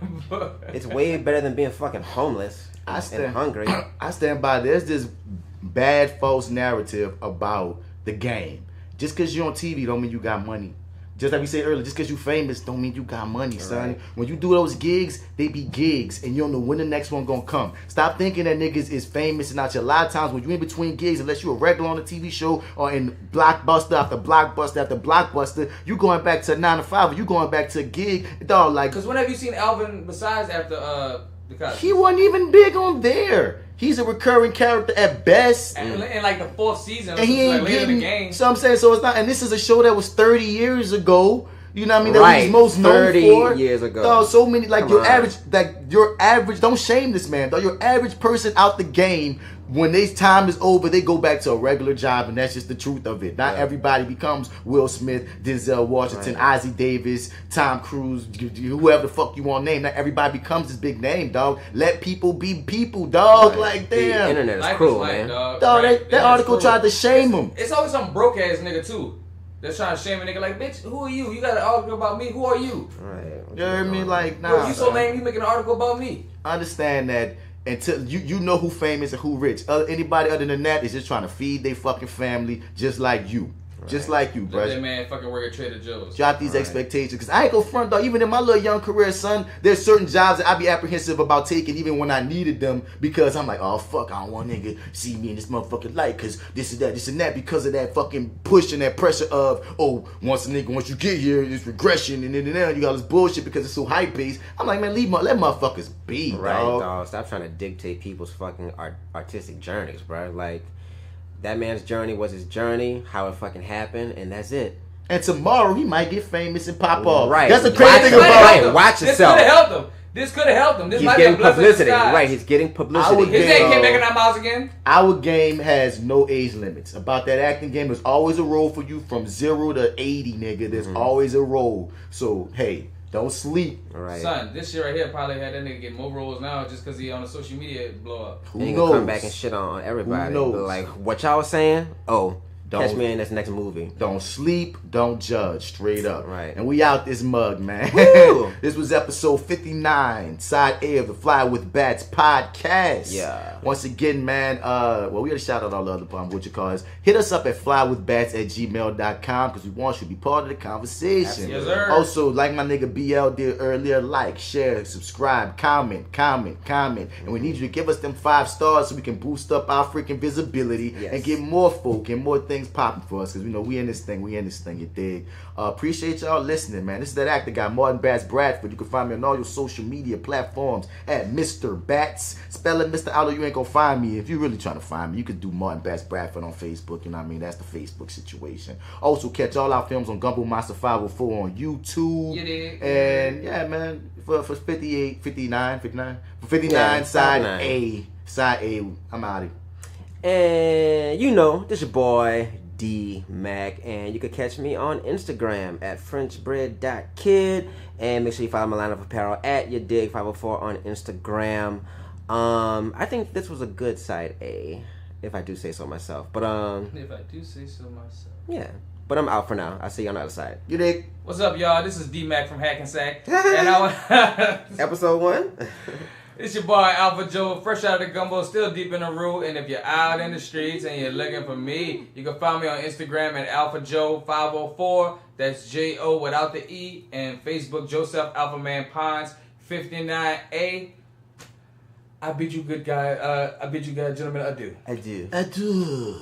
It's way better than being fucking homeless and hungry. I stand by. There's this bad false narrative about the game. Just because you're on TV don't mean you got money. Just like we said earlier, just because you famous don't mean you got money, son. Right. When you do those gigs, they be gigs, and you don't know when the next one gonna come. Stop thinking that niggas is famous and out here. A lot of times when you in between gigs, unless you a regular on a TV show or in blockbuster after blockbuster after blockbuster, you going back to 9 to 5, or you going back to a gig, dog. Like, because when have you seen Alvin besides after the Cosby? He wasn't even big on there. He's a recurring character at best. And in like the 4th season, and he ain't like getting the game. So I'm saying, so it's not. And this is a show that was 30 years ago. You know what I mean? That right. he's most known 30 for. years ago. Dog, so many, like your average. Don't shame this man, dog. Your average person out the game, when their time is over, they go back to a regular job, and that's just the truth of it. Not everybody becomes Will Smith, Denzel Washington, Ozzie Davis, Tom Cruise, whoever the fuck you want to name. Not everybody becomes this big name, dog. Let people be people, dog. Right. Like, damn. The internet is cruel, man. Dog, that article tried to shame him. It's always some broke ass nigga too. They're trying to shame a nigga like, bitch, who are you? You got an article about me? Who are you? Right. You hear me? Like, nah. Yo, you so lame, you making an article about me. Understand that until you know who famous and who rich. Anybody other than that is just trying to feed their fucking family just like you. Right. Just like you, bro. Let that man fucking work at Trader Joe's. Drop these expectations. Because I ain't go front, dog. Even in my little young career, son, there's certain jobs that I be apprehensive about taking even when I needed them. Because I'm like, oh, fuck, I don't want nigga see me in this motherfucking light. Because this and that. Because of that fucking push and that pressure of, once you get here, it's regression. And then you got this bullshit because it's so high-paced. I'm like, man, let motherfuckers be, right, dog. Stop trying to dictate people's fucking artistic journeys, bro. Like, that man's journey was his journey, how it fucking happened, and that's it. And tomorrow he might get famous and pop off. Right. That's the crazy thing about it. Watch yourself. This could have helped him. This he's might getting be a publicity. Right, he's getting publicity. His name came back in that miles again. Our game has no age limits. About that acting game, there's always a role for you from 0 to 80, nigga. There's always a role. So, hey, don't sleep. Right. Son, this shit right here probably had that nigga get more roles now just because he on the social media blow up. Who knows? Gonna come back and shit on everybody. Who knows? But like, what y'all was saying? Catch me in this next movie. Don't sleep, don't judge. Straight up. Right. And we out this mug, man. This was episode 59, side A of the Fly with Bats podcast. Yeah. Once again, man, we gotta shout out all the other hit us up at flywithbats@gmail.com because we want you to be part of the conversation. Yes, sir. Also, like my nigga BL did earlier, like, share, subscribe, comment. And we need you to give us them 5 stars so we can boost up our freaking visibility and get more folk and more things popping for us because we know we in this thing, you dig. Appreciate y'all listening, man. This is that actor guy, Martin Bats Bradford. You can find me on all your social media platforms at Mr. Bats. Spell it Mr. Aldo, you ain't gonna find me. If you're really trying to find me, you could do Martin Bats Bradford on Facebook, you know what I mean? That's the Facebook situation. Also, catch all our films on Gumbo Monster 504 on YouTube. You dig? And yeah, man, for 59, side A. Side A, I'm out of here. And you know, this your boy D Mac, and you can catch me on Instagram at FrenchBread.kid, and make sure you follow my line of apparel at YourDig504 on Instagram. I think this was a good side A, if I do say so myself. But if I do say so myself. Yeah. But I'm out for now. I'll see you on the other side. You dig? What's up, y'all? This is D Mac from Hack and Sack, and Episode 1. It's your boy AlphaJo, fresh out of the gumbo, still deep in the root. And if you're out in the streets and you're looking for me, you can find me on Instagram at AlphaJo504. That's J-O without the E. And Facebook, Joseph Alphaman Pines 59A. I bid you good guy, gentlemen, adieu. Adieu. Adieu.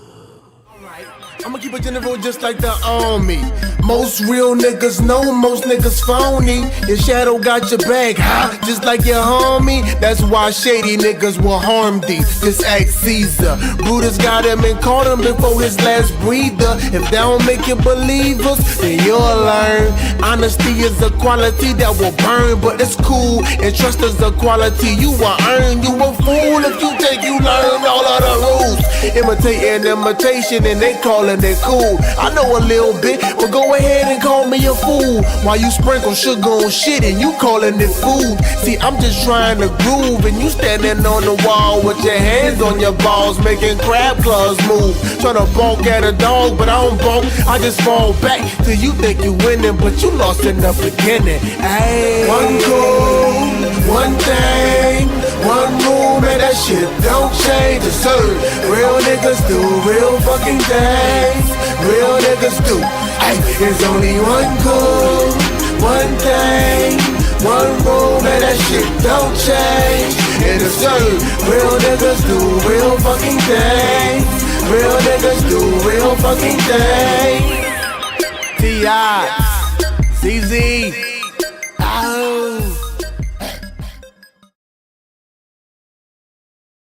I'ma keep it general just like the army. Most real niggas know most niggas phony. Your shadow got your back, huh? Just like your homie. That's why shady niggas will harm thee. Just ask Caesar. Brutus got him and caught him before his last breather. If that don't make you believe us, then you'll learn. Honesty is a quality that will burn, but it's cool. And trust is a quality you will earn. You a fool if you think you learn all of the rules. Imitating imitation and they calling it cool. I know a little bit, but go ahead and call me a fool. While you sprinkle sugar on shit and you calling it food. See, I'm just trying to groove and you standing on the wall with your hands on your balls, making crab claws move. Tryna bonk at a dog, but I don't bonk, I just fall back till you think you winning, but you lost in the beginning. Ay. One goal, one thing, one rule, man, that shit don't change. It's serve. Real niggas do real fucking things. Real niggas do. Ay, there's only one goal, one thing, one rule, man, that shit don't change. And it's serve. Real niggas do real fucking things. Real niggas do real fucking things. T.I. CZ.